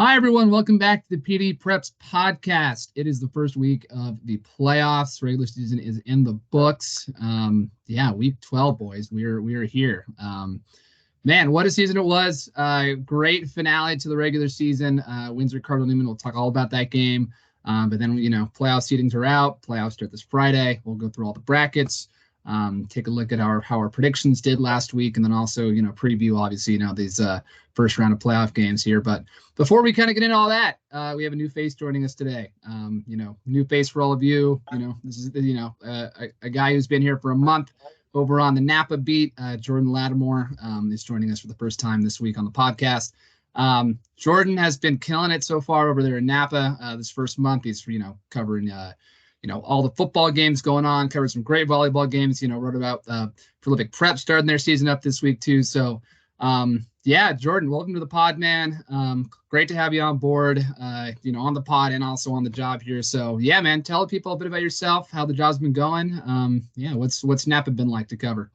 Hi, everyone. Welcome back to the PDPreps podcast. It is the first week of the playoffs. Regular season is in the books. Week 12, boys. We are here. Man, what a season it was. Great finale to the regular season. Windsor Cardinal Newman, we'll talk all about that game. But then, playoff seedings are out. Playoffs start this Friday. We'll go through all the brackets. Take a look at how our predictions did last week, and then also, preview, obviously, these first round of playoff games here. But before we kind of get into all that, we have a new face joining us today. New face for all of you. This is, a guy who's been here for a month over on the Napa beat. Jordan Latimore is joining us for the first time this week on the podcast. Jordan has been killing it so far over there in Napa this first month. He's, covering all the football games going on, covered some great volleyball games, wrote about PDPreps starting their season up this week too. So, Jordan, welcome to the pod, man. Great to have you on board, on the pod and also on the job here. So yeah, man, tell people a bit about yourself, how the job's been going. What's Napa been like to cover?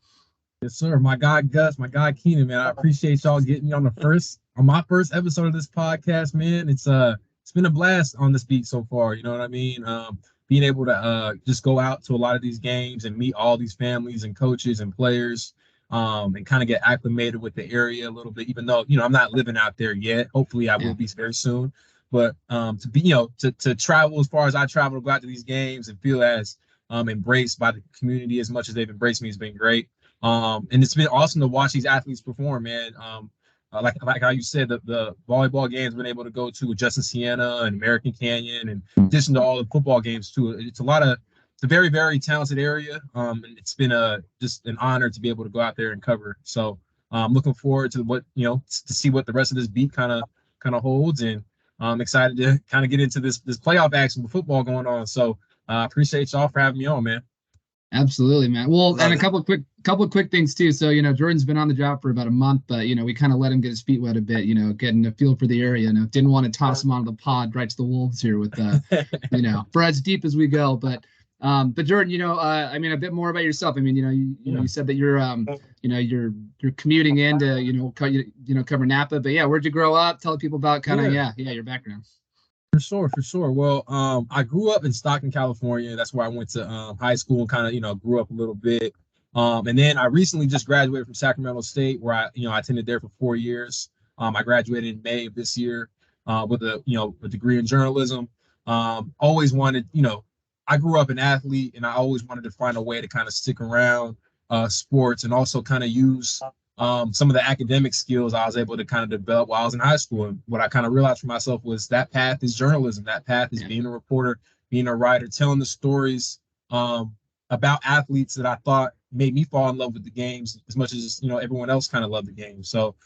Yes, sir. My guy Gus, my guy Keenan, man. I appreciate y'all getting me on my first episode of this podcast, man. It's been a blast on this beat so far. You know what I mean? Being able to just go out to a lot of these games and meet all these families and coaches and players, and kind of get acclimated with the area a little bit, even though, I'm not living out there yet. Hopefully I will be very soon. But to be, to travel as far as I travel, to go out to these games and feel as embraced by the community as much as they've embraced me has been great. And it's been awesome to watch these athletes perform, man. Like how you said, the volleyball games been able to go to Justin Siena and American Canyon, and in addition to all the football games too. It's a very, very talented area. And it's been just an honor to be able to go out there and cover. So I'm looking forward to to see what the rest of this beat kind of holds, and I'm excited to kind of get into this playoff action with football going on. So I appreciate y'all for having me on, man. Absolutely, man. Well, and a couple of quick things too. So, Jordan's been on the job for about a month, but we kind of let him get his feet wet a bit, getting a feel for the area. Didn't want to toss him onto the pod right to the wolves here with for as deep as we go. But Jordan, a bit more about yourself. You said that you're commuting in to cover Napa, but yeah, where'd you grow up? Tell people about your background. For sure. Well, I grew up in Stockton, California. That's where I went to high school and kind of, grew up a little bit. And then I recently just graduated from Sacramento State, where I attended there for 4 years. I graduated in May of this year with a degree in journalism. Always wanted, I grew up an athlete, and I always wanted to find a way to kind of stick around sports and also kind of use some of the academic skills I was able to kind of develop while I was in high school. And what I kind of realized for myself was that path is journalism. That path is being a reporter, being a writer, telling the stories about athletes that I thought made me fall in love with the games as much as, everyone else kind of loved the game. So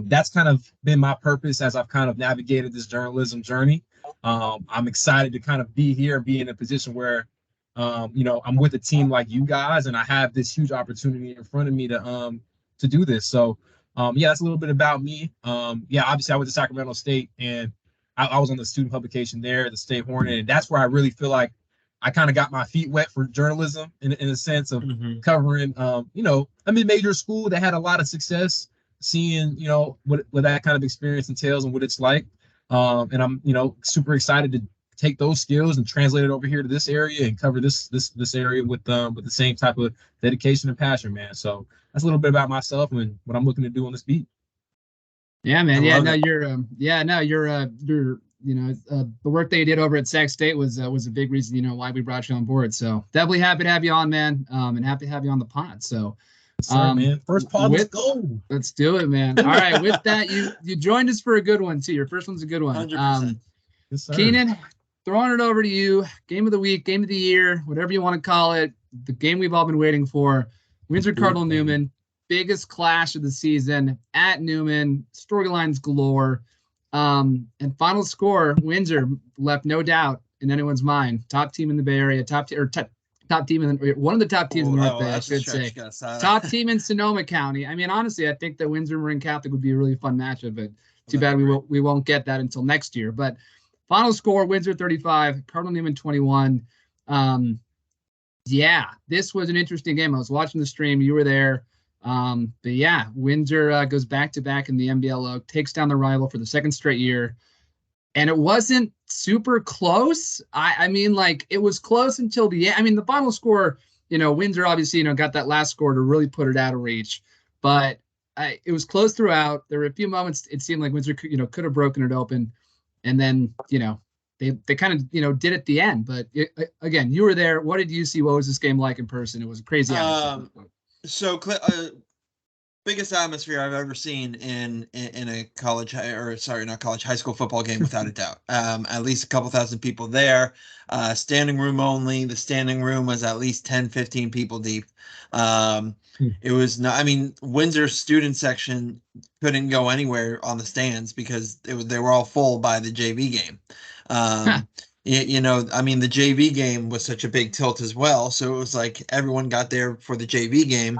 that's kind of been my purpose as I've kind of navigated this journalism journey. I'm excited to kind of be here and be in a position where, I'm with a team like you guys, and I have this huge opportunity in front of me to do this. So that's a little bit about me. Obviously I went to Sacramento State, and I was on the student publication there, the State Hornet, and that's where I really feel like I kind of got my feet wet for journalism in a sense of covering a mid-major school that had a lot of success, seeing what that kind of experience entails and what it's like. And I'm super excited to take those skills and translate it over here to this area and cover this area with the same type of dedication and passion, man. So that's a little bit about myself and what I'm looking to do on this beat. Yeah, man. The work that you did over at Sac State was a big reason, why we brought you on board. So definitely happy to have you on, man. And happy to have you on the pod. So, man. First pod, let's go. Let's do it, man. All right. With that, you joined us for a good one too. Your first one's a good one. 100%. Yes, sir. Keenan, throwing it over to you. Game of the week, game of the year, whatever you want to call it. The game we've all been waiting for. Windsor Cardinal Newman, biggest clash of the season at Newman, storylines galore. And final score, Windsor left no doubt in anyone's mind. Top team in the Bay Area, top team one of the top teams in the North Bay, I should say. Top team in Sonoma County. Honestly, I think that Windsor Marin Catholic would be a really fun matchup, but too bad we won't get that until next year. But final score, Windsor 35, Cardinal Newman 21. This was an interesting game. I was watching the stream. You were there. Windsor goes back-to-back in the MBLO, takes down the rival for the second straight year. and it wasn't super close. I mean, like it was close until the end. I mean, the final score, Windsor obviously, got that last score to really put it out of reach, but it was close throughout. There were a few moments it seemed like Windsor, could have broken it open, and then, they kind of, did at the end. But again, you were there. What did you see? What was this game like in person? It was a crazy atmosphere. So biggest atmosphere I've ever seen in a college not college, high school football game, without a doubt. At least a couple thousand people there. Standing room only. The standing room was at least 10, 15 people deep. It was not. I mean, Windsor student section couldn't go anywhere on the stands because they were all full by the JV game. I mean, the JV game was such a big tilt as well, so it was like everyone got there for the JV game,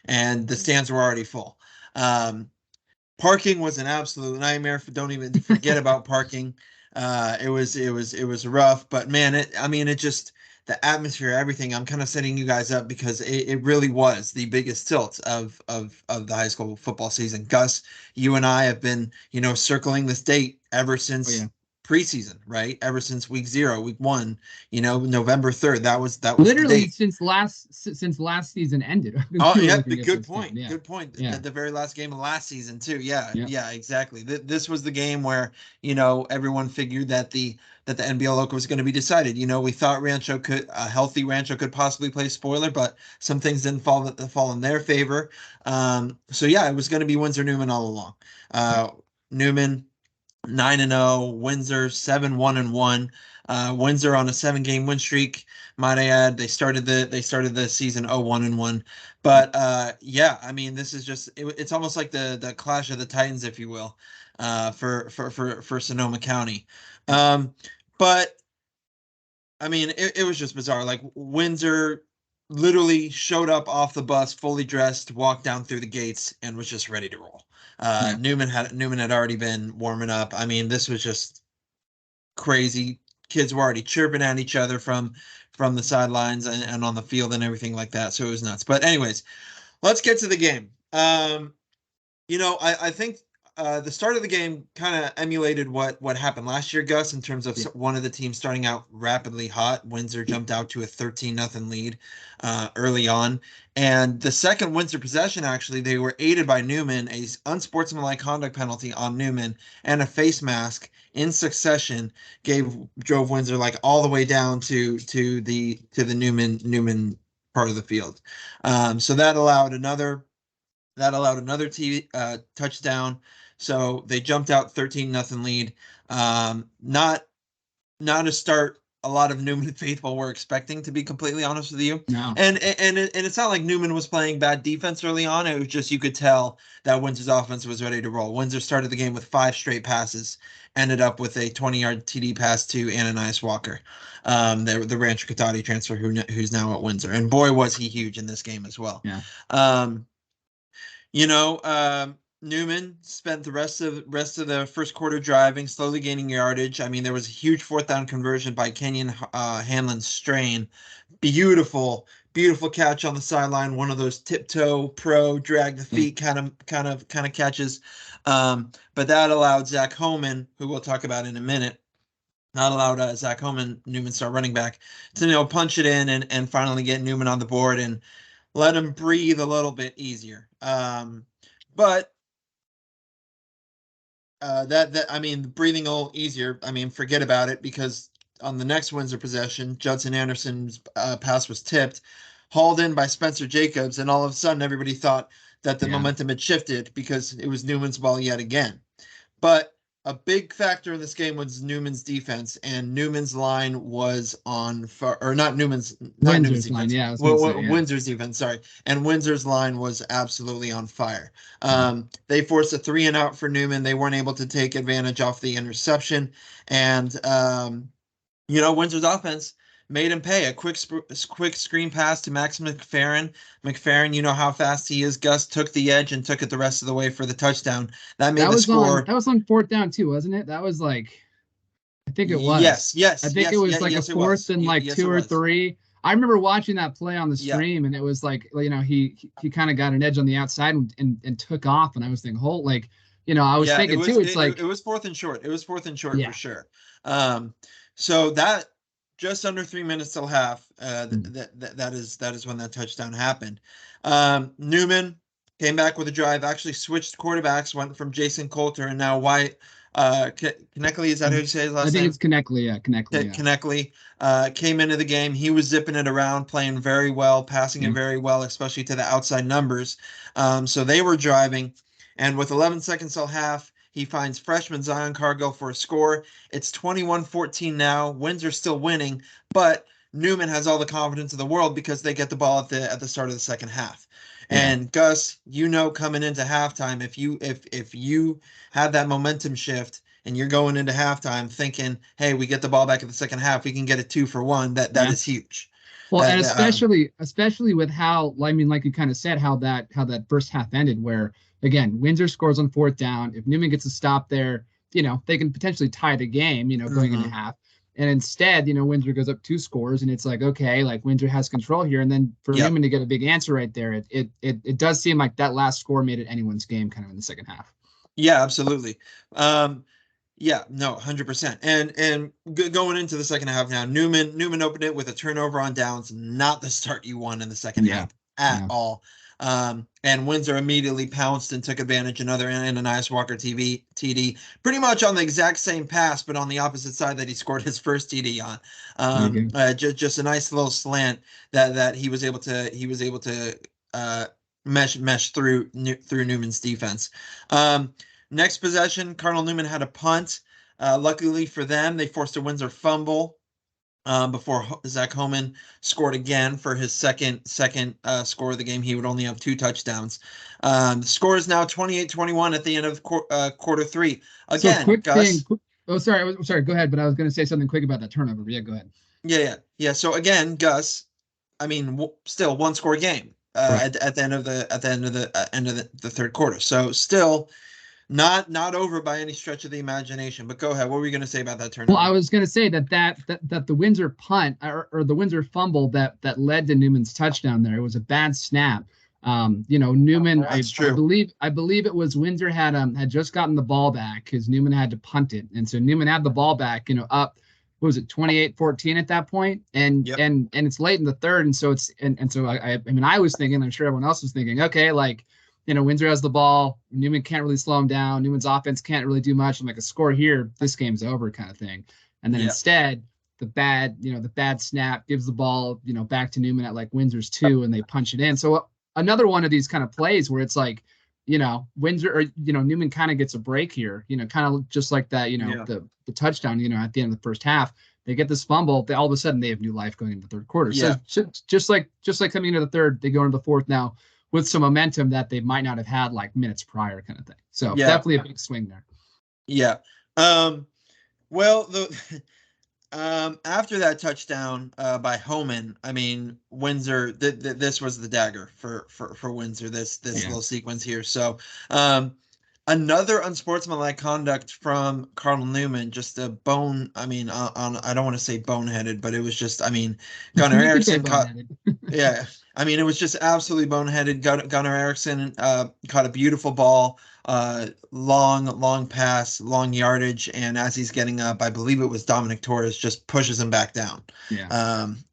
and the stands were already full. Parking was an absolute nightmare. Don't even forget about parking. It was rough, but man, it just, the atmosphere, everything. I'm kind of setting you guys up because it really was the biggest tilt of the high school football season. Gus, you and I have been, circling this date ever since preseason, right? Ever since week 0, week 1, November 3rd. That was literally since last season ended. Oh yeah, good point. Yeah. Good point. Yeah. The very last game of last season too. Yeah, exactly. This was the game where everyone figured that the NBL local was going to be decided. We thought a healthy Rancho could possibly play spoiler, but some things didn't fall in their favor. So yeah, it was going to be Windsor Newman all along. Newman 9-0, Windsor 7-1-1. Windsor on a 7-game win streak. Might I add, they started the season 0-1-1. But yeah, I mean, this is just it's almost like the clash of the Titans, if you will, for Sonoma County. But I mean, it was just bizarre. Like Windsor literally showed up off the bus, fully dressed, walked down through the gates, and was just ready to roll. Newman had already been warming up. I mean, this was just crazy. Kids were already chirping at each other from the sidelines and on the field and everything like that. So it was nuts. But anyways, let's get to the game. I think the start of the game kind of emulated what happened last year, Gus, in terms of one of the teams starting out rapidly hot. Windsor jumped out to a 13-0 lead early on. And the second Windsor possession, actually, they were aided by Newman, a unsportsmanlike conduct penalty on Newman, and a face mask in succession drove Windsor like all the way down to the Newman part of the field. So that allowed another touchdown. So they jumped out 13-0 lead. Not a start a lot of Newman faithful were expecting, to be completely honest with you. No. And it's not like Newman was playing bad defense early on. It was just you could tell that Windsor's offense was ready to roll. Windsor started the game with 5 straight passes, ended up with a 20-yard TD pass to Ananias Walker, the Rancho Cotati transfer who's now at Windsor. And boy, was he huge in this game as well. Yeah. Newman spent the rest of the first quarter driving, slowly gaining yardage. I mean, there was a huge 4th down conversion by Kenyon Hanlon-Strain. Beautiful catch on the sideline. One of those tiptoe pro drag the feet kind of catches. But that allowed Zach Homan, who we'll talk about in a minute, Zach Homan, Newman's star running back, to punch it in and finally get Newman on the board and let him breathe a little bit easier. But I mean, breathing a little easier. I mean, forget about it, because on the next Windsor possession, Judson Anderson's pass was tipped, hauled in by Spencer Jacobs, and all of a sudden everybody thought that the momentum had shifted because it was Newman's ball yet again. But a big factor in this game was Newman's defense, and Newman's line was Windsor's defense, sorry. And Windsor's line was absolutely on fire. They forced a 3-and-out for Newman. They weren't able to take advantage off the interception. And, Windsor's offense made him pay. A quick screen pass to Max McFerrin. McFerrin, you know how fast he is. Gus took the edge and took it the rest of the way for the touchdown. That made the score. That was on 4th down too, wasn't it? That was like, I think it was. Yes. I think it was like a 4th and like 2 or 3. I remember watching that play on the stream, and it was like, he kind of got an edge on the outside and took off, and I was thinking, I was thinking too. It's like it was fourth and short. It was fourth and short Yeah. for sure. So that just under 3 minutes till half. That is when that touchdown happened. Newman came back with a drive. Actually switched quarterbacks. Went from Jason Coulter and now White. Knechtle, is that how you say his last name? I think it's Knechtle. Yeah, Knechtle. Knechtle came into the game. He was zipping it around, playing very well, passing it very well, especially to the outside numbers. So they were driving. And with 11 seconds till half, he finds freshman Zion Cargill for a score. It's 21-14 now. Windsor still winning, but Newman has all the confidence in the world because they get the ball at the start of the second half. And Gus, coming into halftime, if you have that momentum shift and you're going into halftime thinking, hey, we get the ball back at the second half, we can get it 2-for-1. That is huge. Well, and especially with how, I mean, like you kind of said, how that first half ended, where again, Windsor scores on fourth down. If Newman gets a stop there, they can potentially tie the game, going into half. And instead, Windsor goes up 2 scores, and it's like, okay, like Windsor has control here. And then for Newman to get a big answer right there, it does seem like that last score made it anyone's game kind of in the second half. Yeah, absolutely. Yeah, no, 100%. And going into the second half now, Newman opened it with a turnover on downs, not the start you want in the second half at all. And Windsor immediately pounced and took advantage. Another Ananias Walker TD, pretty much on the exact same pass, but on the opposite side that he scored his first TD on. Just a nice little slant that he was able to mesh through Newman's defense. Next possession, Cardinal Newman had a punt. Luckily for them, they forced a Windsor fumble before Zach Homan scored again for his second score of the game. He would only have 2 touchdowns. The score is now 28-21 at the end of quarter 3. Again, so quick Gus. Thing. Oh, sorry. Go ahead. But I was going to say something quick about that turnover. Yeah, go ahead. Yeah. So again, Gus, I mean, still 1-score game at the end of the third quarter. So still. Not over by any stretch of the imagination, but go ahead. What were you going to say about that turnover? Well, I was going to say that the Windsor punt or the Windsor fumble that led to Newman's touchdown there, it was a bad snap. Newman, I believe it was Windsor had just gotten the ball back because Newman had to punt it, and so Newman had the ball back, up. What was it, 28-14 at that point? And it's late in the third, and so it's and so I mean I was thinking, I'm sure everyone else was thinking, okay, like. Windsor has the ball. Newman can't really slow him down. Newman's offense can't really do much. I'm like, a score here, this game's over kind of thing. And then instead, the bad snap gives the ball, back to Newman at like Windsor's 2, and they punch it in. So another one of these kind of plays where it's like, Windsor or, Newman kind of gets a break here, kind of just like that, the touchdown, at the end of the first half. They get this fumble. All of a sudden they have new life going into the third quarter. Yeah. So just like coming into the third, they go into the fourth now with some momentum that they might not have had like minutes prior kind of thing. So definitely a big swing there. Yeah. Well, after that touchdown by Homan, I mean, Windsor, this was the dagger for Windsor, this little sequence here. So another unsportsmanlike conduct from Cardinal Newman, just a bone. I mean, I don't want to say boneheaded, but it was just, I mean, Gunnar Erickson caught. I mean, it was just absolutely boneheaded. Gunnar Erickson caught a beautiful ball, long pass, long yardage, and as he's getting up, I believe it was Dominic Torres just pushes him back down.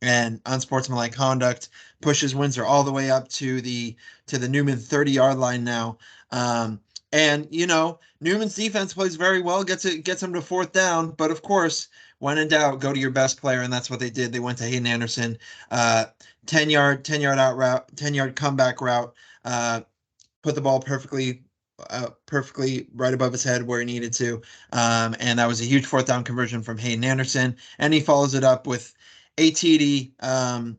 And unsportsmanlike conduct pushes Windsor all the way up to the Newman 30-yard line now. And Newman's defense plays very well, gets him to fourth down, but of course, when in doubt, go to your best player, and that's what they did. They went to Hayden Anderson, 10-yard out route, 10-yard comeback route, put the ball perfectly right above his head where he needed to, and that was a huge fourth down conversion from Hayden Anderson, and he follows it up with a TD. And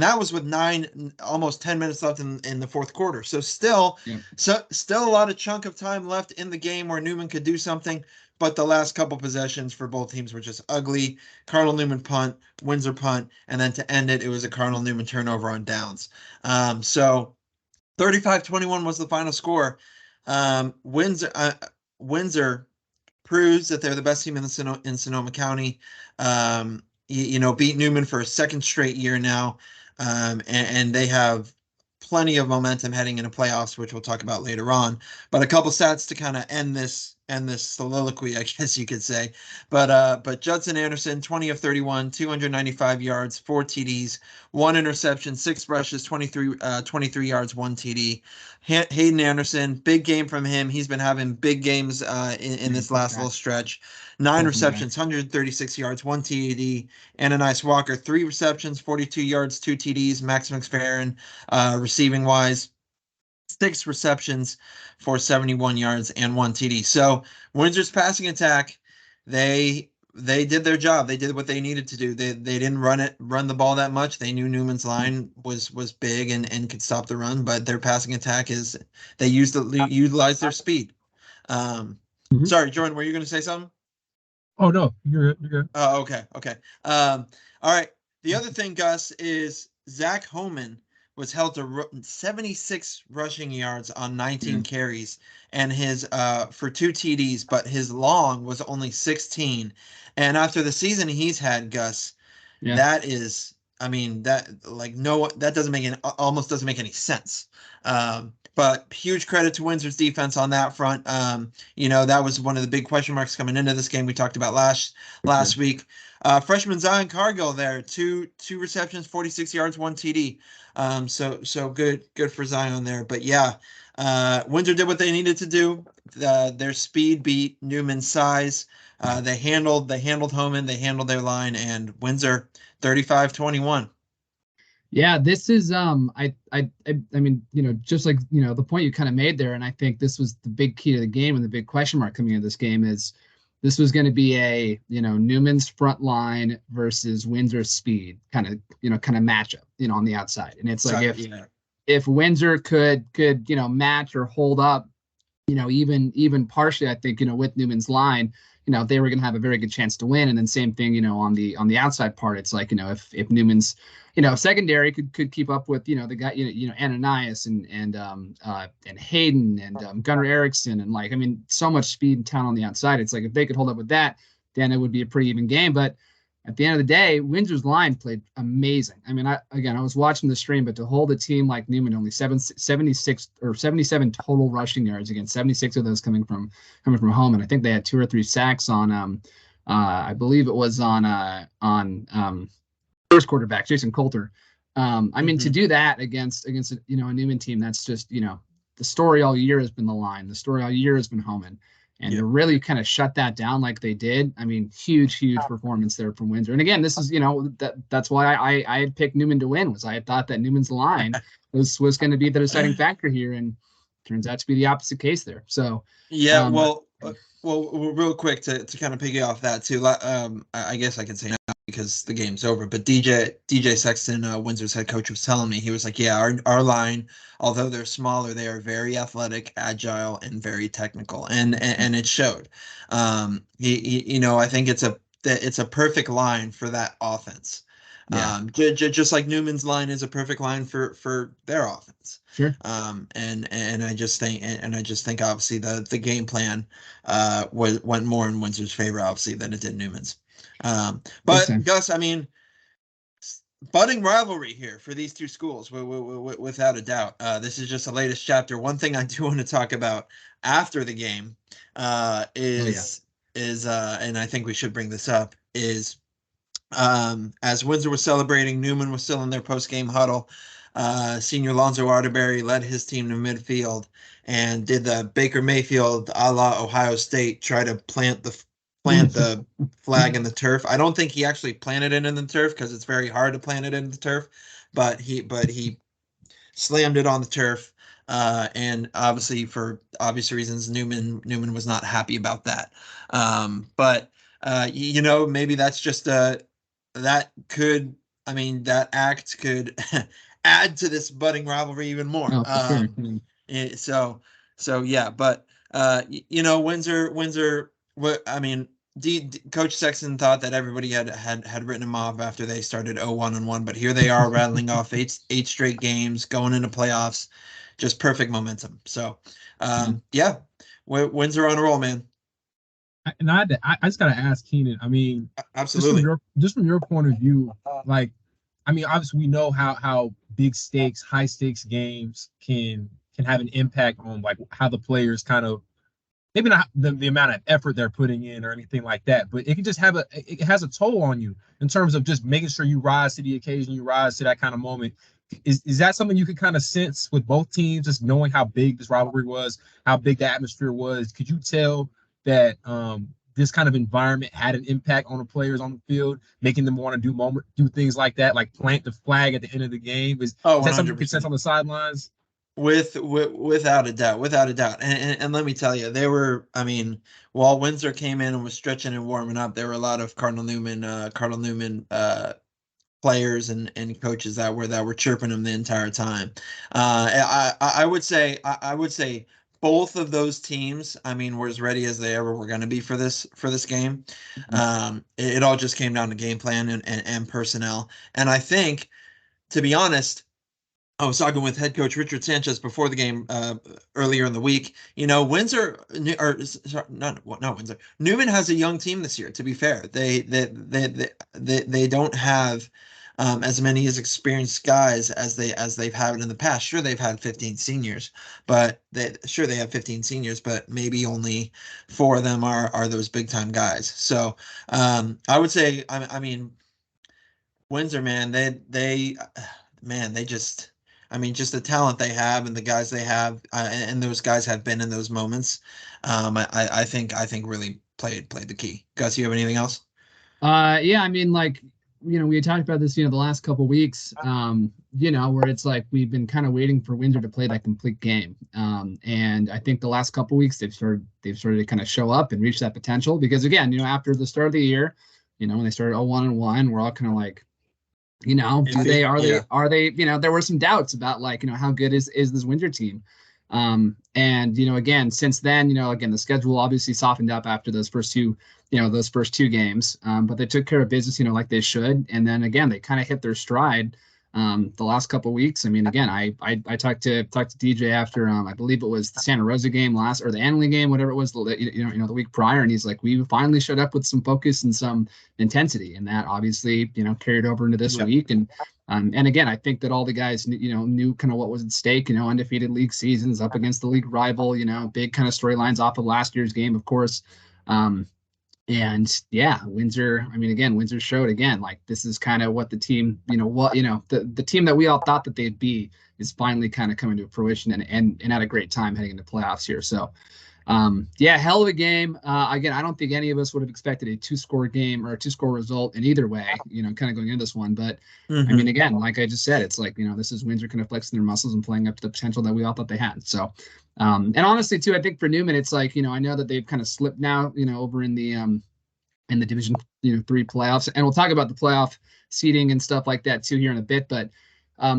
that was with almost 10 minutes left in the fourth quarter. So still a lot of chunk of time left in the game where Newman could do something, but the last couple possessions for both teams were just ugly. Cardinal Newman punt, Windsor punt, and then to end it, it was a Cardinal Newman turnover on downs. So 35-21 was the final score. Windsor proves that they're the best team in Sonoma County. Beat Newman for a second straight year now, and they have plenty of momentum heading into playoffs, which we'll talk about later on. But a couple stats to kind of end this soliloquy, I guess you could say. But Judson Anderson, 20 of 31, 295 yards, 4 TDs, 1 interception, 6 rushes, 23 yards, 1 TD. Hayden Anderson, big game from him. He's been having big games in this last little stretch. 9 receptions, 136 yards, 1 TD. Ananias Walker, 3 receptions, 42 yards, 2 TDs. Max McFerrin, receiving wise, 6 receptions for 71 yards and 1 TD. So Windsor's passing attack, they did their job. They did what they needed to do. They didn't run the ball that much. They knew Newman's line was big and could stop the run, but their passing attack is they utilized their speed. Sorry, Jordan, were you going to say something? Oh no, you're good. Oh, okay. All right. The other thing, Gus, is Zach Homan was held to 76 rushing yards on 19 carries, and his for 2 TDs, but his long was only 16. And after the season he's had, Gus, that is, I mean, that almost doesn't make any sense. But huge credit to Windsor's defense on that front. That was one of the big question marks coming into this game we talked about last week. Freshman Zion Cargill there, two receptions, 46 yards, 1 TD. So good for Zion there. But yeah, Windsor did what they needed to do. Their speed beat Newman's size. They handled Homan, they handled their line, and Windsor 35-21. Yeah, this is I mean, just like, the point you kind of made there, and I think this was the big key to the game, and the big question mark coming into this game is this was going to be a, Newman's front line versus Windsor's speed kind of matchup, on the outside. And it's like if Windsor could match or hold up, even partially, I think, with Newman's line, they were going to have a very good chance to win. And then same thing, on the outside part, it's like, if Newman's, secondary could keep up with, the guy, Ananias and Hayden and Gunnar Erickson, and so much speed and talent on the outside. It's like, if they could hold up with that, then it would be a pretty even game. But at the end of the day, Windsor's line played amazing. I mean, I was watching the stream, but to hold a team like Newman, only 76 or 77 total rushing yards, again, 76 of those coming from home, and I think they had 2 or 3 sacks on I believe it was on first quarterback Jason Coulter. I mean, to do that against a Newman team, that's just, the story all year has been the line. The story all year has been Homan. And to really kind of shut that down like they did, I mean, huge performance there from Windsor. And again, this is, that's why I had picked Newman to win, was I had thought that Newman's line was going to be the deciding factor here, and turns out to be the opposite case there. So yeah, well, real quick to kind of piggy off that too. I guess I can say now because the game's over, but DJ Sexton, Windsor's head coach, was telling me, he was like, yeah, our line, although they're smaller, they are very athletic, agile, and very technical, and it showed. I think it's a perfect line for that offense. Yeah. Just like Newman's line is a perfect line for their offense. Sure. And I just think obviously the game plan went more in Windsor's favor, obviously, than it did Newman's. But Gus, I mean, budding rivalry here for these two schools, without a doubt. This is just the latest chapter. One thing I do want to talk about after the game is and I think we should bring this up, is as Windsor was celebrating, Newman was still in their post-game huddle. Senior Lonzo Arterberry led his team to midfield and did the Baker Mayfield a la Ohio State, try to plant the flag in the turf. I don't think he actually planted it in the turf, because it's very hard to plant it in the turf, but he slammed it on the turf. And obviously, for obvious reasons, Newman was not happy about that. But maybe that's just that act could add to this budding rivalry even more. Oh, sure. So yeah, but Windsor. Coach Sexton thought that everybody had written him off after they started 0-1-1, but here they are rattling off eight straight games, going into playoffs, just perfect momentum. So Windsor on a roll, man. And I just gotta ask Keenan. I mean, absolutely. Just from your point of view, like, I mean, obviously we know how big stakes, high stakes games can have an impact on like how the players kind of, maybe not the amount of effort they're putting in or anything like that, but it can just it has a toll on you in terms of just making sure you rise to the occasion, you rise to that kind of moment. Is that something you could kind of sense with both teams, just knowing how big this rivalry was, how big the atmosphere was? Could you tell that this kind of environment had an impact on the players on the field, making them want to do things like that, like plant the flag at the end of the game? Is that something you could sense on the sidelines? Without a doubt, and let me tell you, they were. I mean, while Windsor came in and was stretching and warming up, there were a lot of Cardinal Newman players and coaches that were chirping him the entire time. I would say both of those teams, I mean, were as ready as they ever were going to be for this game. It all just came down to game plan and personnel, and I think, to be honest, I was talking with head coach Richard Sanchez before the game earlier in the week. You know, Windsor, or sorry, not Windsor. Newman has a young team this year. To be fair, they don't have as many as experienced guys as they've had in the past. Sure, they've had 15 seniors, but they have 15 seniors, but maybe only 4 of them are those big time guys. So I would say, I mean, Windsor, man, they just. I mean, just the talent they have and the guys they have, and those guys have been in those moments. I think really played the key. Gus, you have anything else? Yeah, I mean, like, we had talked about this, the last couple of weeks, where it's like we've been kind of waiting for Windsor to play that complete game. And I think the last couple of weeks they've started to kind of show up and reach that potential, because again, after the start of the year, when they started 0-1-1, we're all kind of like, are they, there were some doubts about, like, how good is this Windsor team. And, again, since then, again, the schedule obviously softened up after those first two games. But they took care of business, like they should. And then again, they kind of hit their stride the last couple of weeks. I mean, again, I talked to DJ after I believe it was the Santa Rosa game or the Annalee game, whatever it was, the week prior, and he's like, we finally showed up with some focus and some intensity, and that obviously carried over into this week. And again, I think that all the guys knew kind of what was at stake. Undefeated league seasons up against the league rival. Big kind of storylines off of last year's game, of course. And yeah, Windsor, I mean, again, Windsor showed again, like, this is kind of what the team, the team that we all thought that they'd be is finally kind of coming to fruition and had a great time heading into playoffs here. So, yeah, hell of a game. Again, I don't think any of us would have expected a 2-score game or a 2-score result in either way, kind of going into this one. But I mean, again, like I just said, it's like, this is Windsor kind of flexing their muscles and playing up to the potential that we all thought they had. So, and honestly too, I think for Newman, it's like, I know that they've kind of slipped now, over in the Division 3 playoffs, and we'll talk about the playoff seeding and stuff like that too here in a bit. But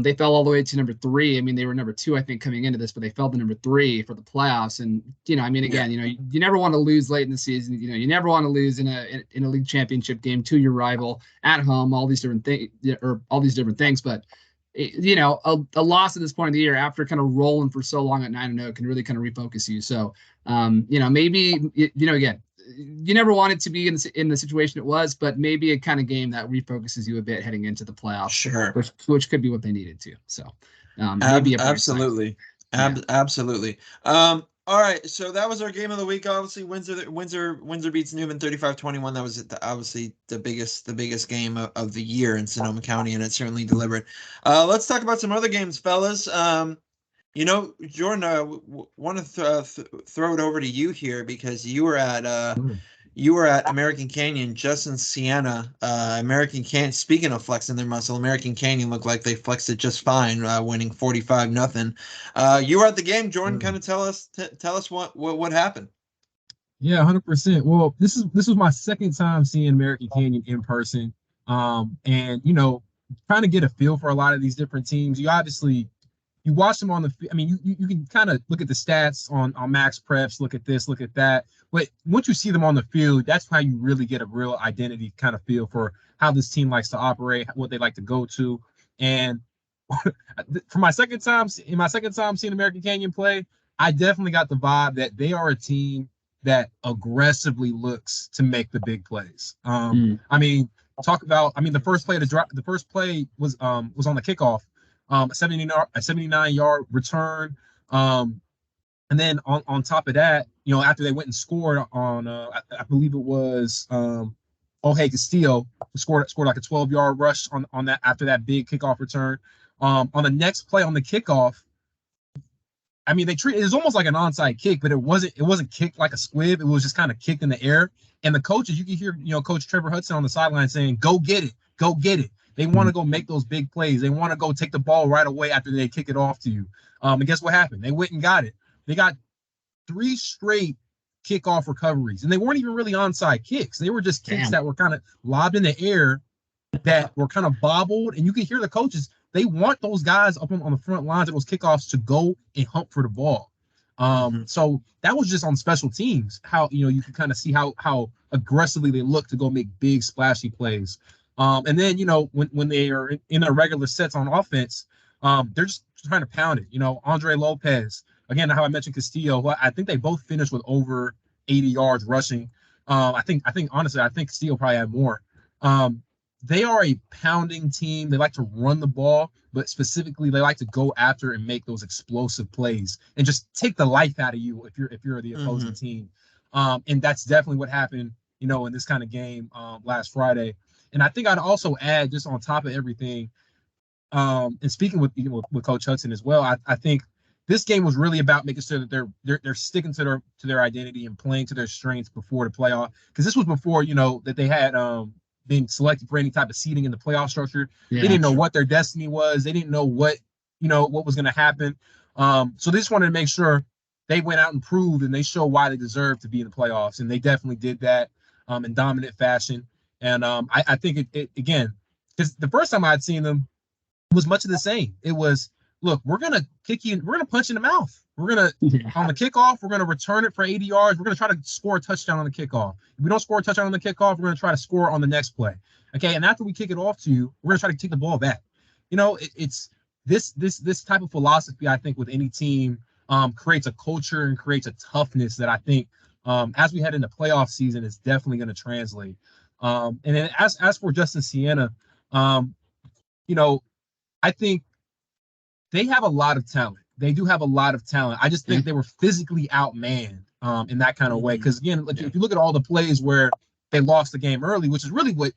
they fell all the way to number 3. I mean, they were number 2, I think, coming into this, but they fell to number 3 for the playoffs. And I mean, again, you never want to lose late in the season. You never want to lose in a league championship game to your rival at home. All these different things, but a loss at this point of the year after kind of rolling for so long at 9-0 can really kind of refocus you. So, maybe, again, you never want it to be in the situation it was, but maybe a kind of game that refocuses you a bit heading into the playoffs. Sure. Which could be what they needed to. So, maybe absolutely. Absolutely. All right, so that was our game of the week. Obviously, Windsor beats Newman 35-21. That was obviously the biggest game of the year in Sonoma County, and it certainly delivered. Let's talk about some other games, fellas. Jordan, I want to throw it over to you here, because you were at American Canyon, Justin Sienna. American Canyon, speaking of flexing their muscle, American Canyon looked like they flexed it just fine, winning 45-0. You were at the game, Jordan. Kind of tell us what happened. Yeah, 100%. Well, this was my second time seeing American Canyon in person, and trying to get a feel for a lot of these different teams. You watch them on the, I mean, you can kind of look at the stats on Max Preps, look at this, look at that. But once you see them on the field, that's how you really get a real identity kind of feel for how this team likes to operate, what they like to go to. And for my second time seeing American Canyon play, I definitely got the vibe that they are a team that aggressively looks to make the big plays. I mean, talk about, I mean, the first play was on the kickoff, a 79-yard return. And then on top of that, after they went and scored on, I believe it was Castillo, who scored like a 12-yard rush on that after that big kickoff return. On the next play on the kickoff, I mean, it was almost like an onside kick, but it wasn't kicked like a squib. It was just kind of kicked in the air. And the coaches, you can hear, Coach Trevor Hudson on the sideline saying, "Go get it, go get it." They want to go make those big plays. They want to go take the ball right away after they kick it off to you. And guess what happened? They went and got it. They got 3 straight kickoff recoveries, and they weren't even really onside kicks. They were just kicks that were kind of lobbed in the air that were kind of bobbled, and you can hear the coaches. They want those guys up on the front lines of those kickoffs to go and hump for the ball. So that was just on special teams, how, you can kind of see how aggressively they look to go make big splashy plays. And then, when they are in their regular sets on offense, they're just trying to pound it. Andre Lopez, again, how I mentioned Castillo, I think they both finished with over 80 yards rushing. I think honestly, Castillo probably had more. They are a pounding team. They like to run the ball, but specifically they like to go after and make those explosive plays and just take the life out of you if you're the opposing team. And that's definitely what happened, in this kind of game last Friday. And I think I'd also add, just on top of everything, and speaking with Coach Hudson as well, I think this game was really about making sure that they're sticking to their identity and playing to their strengths before the playoff. Because this was before, that they had being selected for any type of seeding in the playoff structure. They didn't know what their destiny was. They didn't know what was going to happen. So they just wanted to make sure they went out and proved, and they showed why they deserved to be in the playoffs. And they definitely did that in dominant fashion. And I think it again, because the first time I'd seen them, it was much of the same. It was, look, we're going to kick you, we're going to punch you in the mouth. We're going to, on the kickoff, we're going to return it for 80 yards. We're going to try to score a touchdown on the kickoff. If we don't score a touchdown on the kickoff, we're going to try to score on the next play. Okay, and after we kick it off to you, we're going to try to take the ball back. It's this type of philosophy, I think, with any team creates a culture and creates a toughness that I think, as we head into playoff season, is definitely going to translate. And then as for Justin Siena, I think they have a lot of talent. They do have a lot of talent. I just think they were physically outmanned in that kind of way. Because again, if you look at all the plays where they lost the game early, which is really what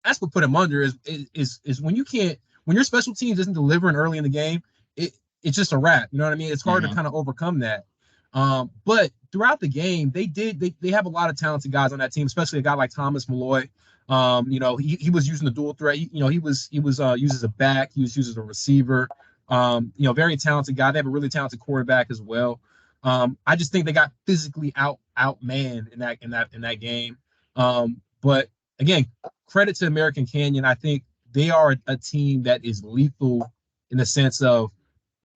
put them under, is when your special teams isn't delivering early in the game, it's just a wrap. You know what I mean? It's hard to kind of overcome that. But throughout the game, they have a lot of talented guys on that team, especially a guy like Thomas Malloy. He was using the dual threat. He was used as a back. He was used as a receiver. Very talented guy. They have a really talented quarterback as well. I just think they got physically outmanned in that game. But again, credit to American Canyon. I think they are a team that is lethal in the sense of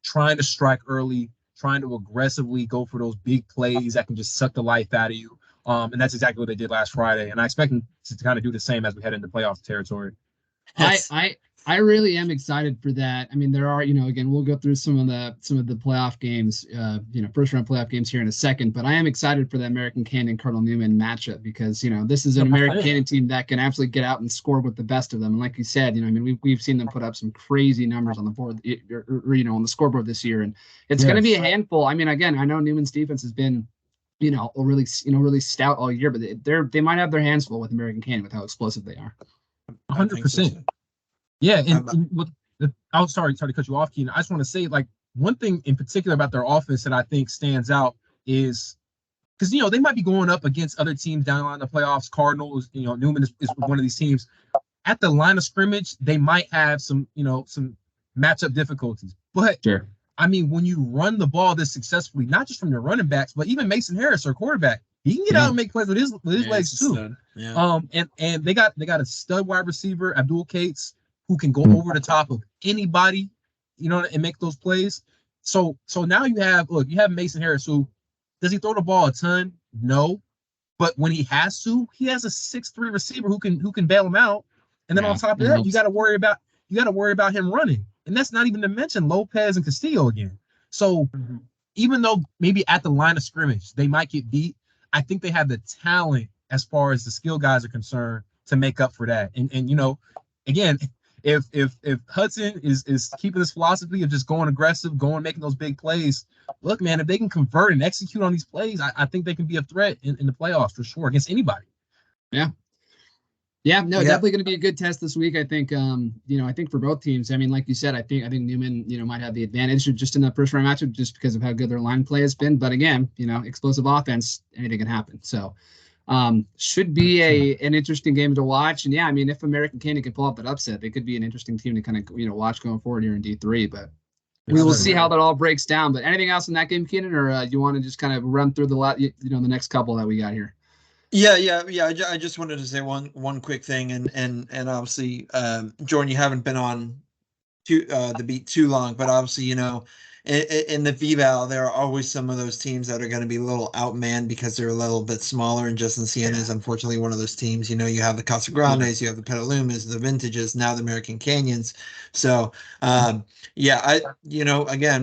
trying to strike early, trying to aggressively go for those big plays that can just suck the life out of you. And that's exactly what they did last Friday. And I expect them to kind of do the same as we head into playoff territory. I really am excited for that. I mean, there are, again, we'll go through some of the playoff games, first round playoff games here in a second, but I am excited for the American Canyon Cardinal Newman matchup because, this is an American Canyon team that can absolutely get out and score with the best of them. And like you said, we've seen them put up some crazy numbers on the board, on the scoreboard this year. And it's going to be a handful. I mean, again, I know Newman's defense has been, really stout all year, but they might have their hands full with American Canyon with how explosive they are. 100%. Yeah, I'm sorry to cut you off, Keenan. I just want to say, one thing in particular about their offense that I think stands out is because they might be going up against other teams down the line in the playoffs. Cardinals, Newman is one of these teams. At the line of scrimmage, they might have some matchup difficulties. But sure. I mean, when you run the ball this successfully, not just from your running backs, but even Mason Harris, our quarterback, he can get out and make plays with his legs too. Yeah. And they got a stud wide receiver, Abdul Cates, who can go over the top of anybody, and make those plays. So now you have Mason Harris, who, does he throw the ball a ton? No. But when he has to, he has a 6'3" receiver who can bail him out. And then on top of that, you got to worry about him running. And that's not even to mention Lopez and Castillo again. So even though maybe at the line of scrimmage they might get beat, I think they have the talent as far as the skill guys are concerned to make up for that. And you know, again, if Hudson is keeping this philosophy of just going aggressive, making those big plays, look, man, if they can convert and execute on these plays, I think they can be a threat in the playoffs for sure against anybody. Yeah. Yeah, no, definitely going to be a good test this week. I think, I think for both teams. I mean, like you said, I think Newman, might have the advantage just in the first round matchup just because of how good their line play has been. But again, explosive offense, anything can happen. So, should be an interesting game to watch. And yeah, I mean, if American Canyon can pull up that upset, they could be an interesting team to kind of watch going forward here in D3. But we will see how that all breaks down. But anything else in that game, Keenan, or you want to just kind of run through the next couple that we got here? Yeah. I just wanted to say one quick thing, and obviously, Jordan, you haven't been on the beat too long, but obviously, in the VVAL, there are always some of those teams that are going to be a little outmanned because they're a little bit smaller, and Justin Siena is unfortunately one of those teams. You have the Casa Grandes, you have the Petalumas, the Vintages, now the American Canyons. So, again,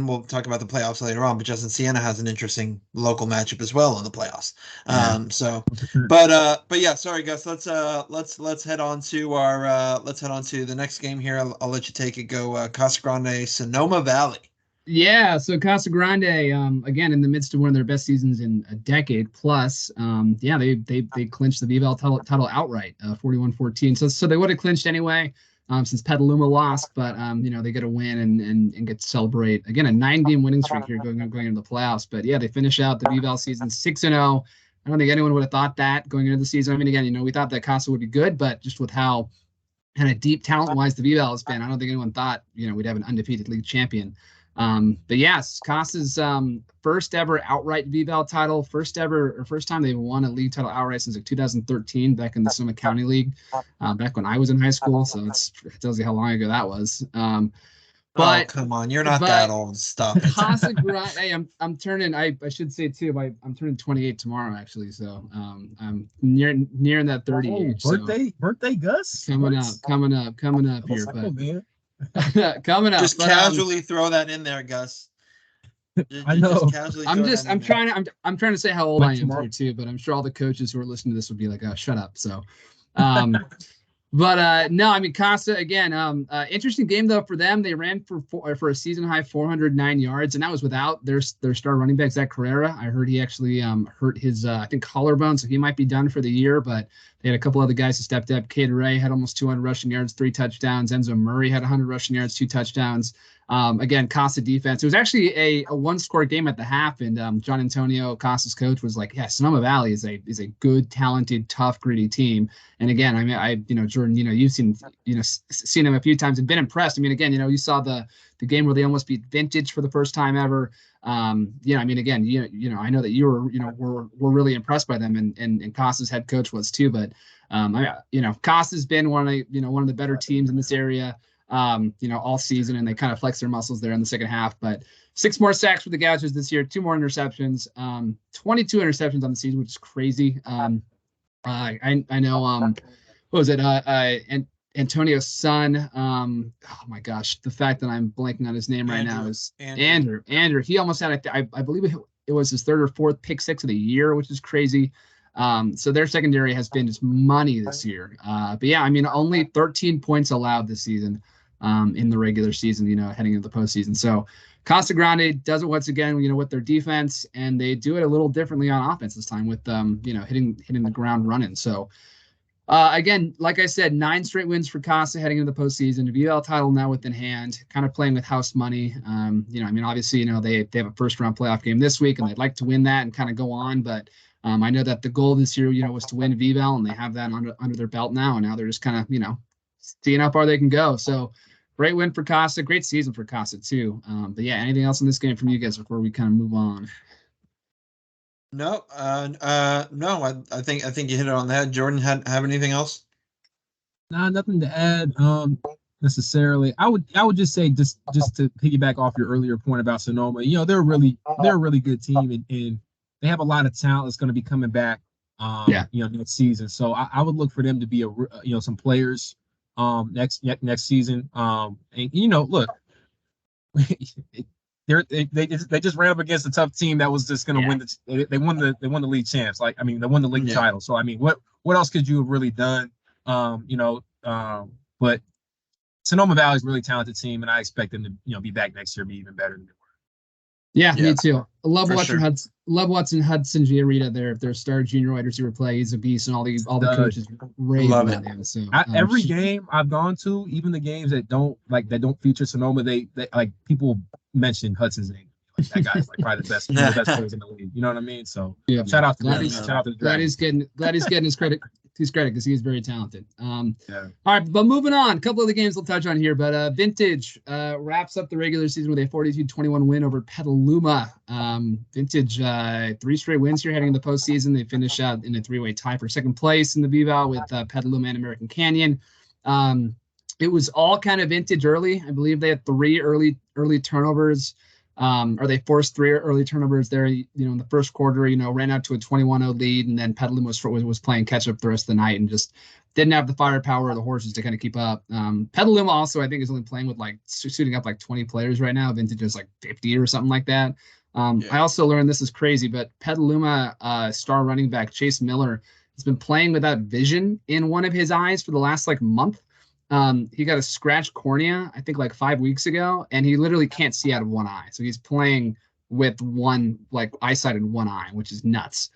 we'll talk about the playoffs later on, but Justin Siena has an interesting local matchup as well in the playoffs. But yeah, sorry, Gus. Let's head on to the next game here. I'll let you take it. Go Casa Grande, Sonoma Valley. Yeah, so Casa Grande, again, in the midst of one of their best seasons in a decade plus, they clinched the VVAL title outright, 41-14. So they would have clinched anyway, since Petaluma lost, but they get a win and get to celebrate again a 9-game winning streak here going into the playoffs. But yeah, they finish out the VVAL season 6-0. I don't think anyone would have thought that going into the season. I mean, again, we thought that Casa would be good, but just with how kind of deep talent-wise the VVAL has been, I don't think anyone thought we'd have an undefeated league champion. But yes, Casa's first ever outright VVAL title, first time they've won a league title outright since 2013, back in the Sonoma County League, back when I was in high school. So it tells you how long ago that was. But come on, you're not that old. Stop it. Casa Grande, hey, I'm turning. I should say too. I'm turning 28 tomorrow, actually. So I'm nearing that 30 age. Birthday, Gus. Coming up here, but. Coming up. Just casually throw that in there, Gus. I know. I'm trying to say how old I am here too, but I'm sure all the coaches who are listening to this would be like, "Oh, shut up." So, but no, I mean Casa again. Interesting game though for them. They ran for a season high 409 yards, and that was without their star running back Zach Carrera. I heard he actually hurt his I think collarbone, so he might be done for the year. But they had a couple other guys who stepped up. Cade Ray had almost 200 rushing yards, 3 touchdowns. Enzo Murray had 100 rushing yards, 2 touchdowns. Again, Casa defense. It was actually a one-score game at the half, and John Antonio, Casa's coach, was like, "Yeah, Sonoma Valley is a good, talented, tough, gritty team." And again, I mean, Jordan, you've seen them a few times and been impressed. I mean, again, you saw the game where they almost beat Vintage for the first time ever. I mean, again, I know that you were really impressed by them, and Casa's head coach was too. But Casa's been one of the better teams in this area. All season, and they kind of flex their muscles there in the second half. But 6 more sacks for the Gauchos this year, 2 more interceptions, 22 interceptions on the season, which is crazy. I know, what was it? And Antonio's son. Oh my gosh, the fact that I'm blanking on his name right now is Andrew. He almost had, I believe it was his 3rd or 4th pick 6 of the year, which is crazy. So their secondary has been just money this year. But yeah, I mean, only 13 points allowed this season. In the regular season, heading into the postseason. So Casa Grande does it once again, with their defense, and they do it a little differently on offense this time with, hitting the ground running. So again, like I said, 9 straight wins for Casa heading into the postseason. The VL title now within hand, kind of playing with house money. I mean, obviously, they have a first round playoff game this week, and they'd like to win that and kind of go on. But I know that the goal this year, was to win VVAL, and they have that under their belt now. And now they're just kind of, seeing how far they can go. So great win for Casa. Great season for Casa too. But yeah, anything else in this game from you guys before we kind of move on? No, no. I think you hit it on the head. Jordan, have anything else? Nah, nothing to add. Necessarily. I would just say just to piggyback off your earlier point about Sonoma. They're a really good team, and they have a lot of talent that's going to be coming back. Next season. So I would look for them to be some players. Next season. And look, they just ran up against a tough team that was just going to win. They won the league champs. They won the league title. So I mean, what else could you have really done? But Sonoma Valley is a really talented team, and I expect them to be back next year, be even better than they were. Yeah, me too. I love watching Hudson Giarita, their star junior wide receiver play. He's a beast, and all the coaches rave about him. So every game I've gone to, even the games that don't feature Sonoma, they like people mention Hudson's name. Like that guy's like probably the best players in the league. You know what I mean? So shout out to the glad he's getting his credit because he's very talented. All right, but moving on, a couple of the games we'll touch on here. But Vintage wraps up the regular season with a 42-21 win over Petaluma. Vintage 3 straight wins here heading into the postseason. They finish out in a 3-way tie for second place in the BVAL with Petaluma and American Canyon. It was all kind of Vintage early. I believe they had 3 early turnovers. Or they forced 3 early turnovers there, in the first quarter, ran out to a 21-0 lead, and then Petaluma was playing catch up the rest of the night and just didn't have the firepower or the horses to kind of keep up. Petaluma also, I think, is only playing with suiting up 20 players right now. Vintage is 50 or something like that. I also learned, this is crazy, but Petaluma star running back Chase Miller has been playing without vision in one of his eyes for the last month. He got a scratched cornea, I think 5 weeks ago, and he literally can't see out of one eye. So he's playing with one eyesight in one eye, which is nuts.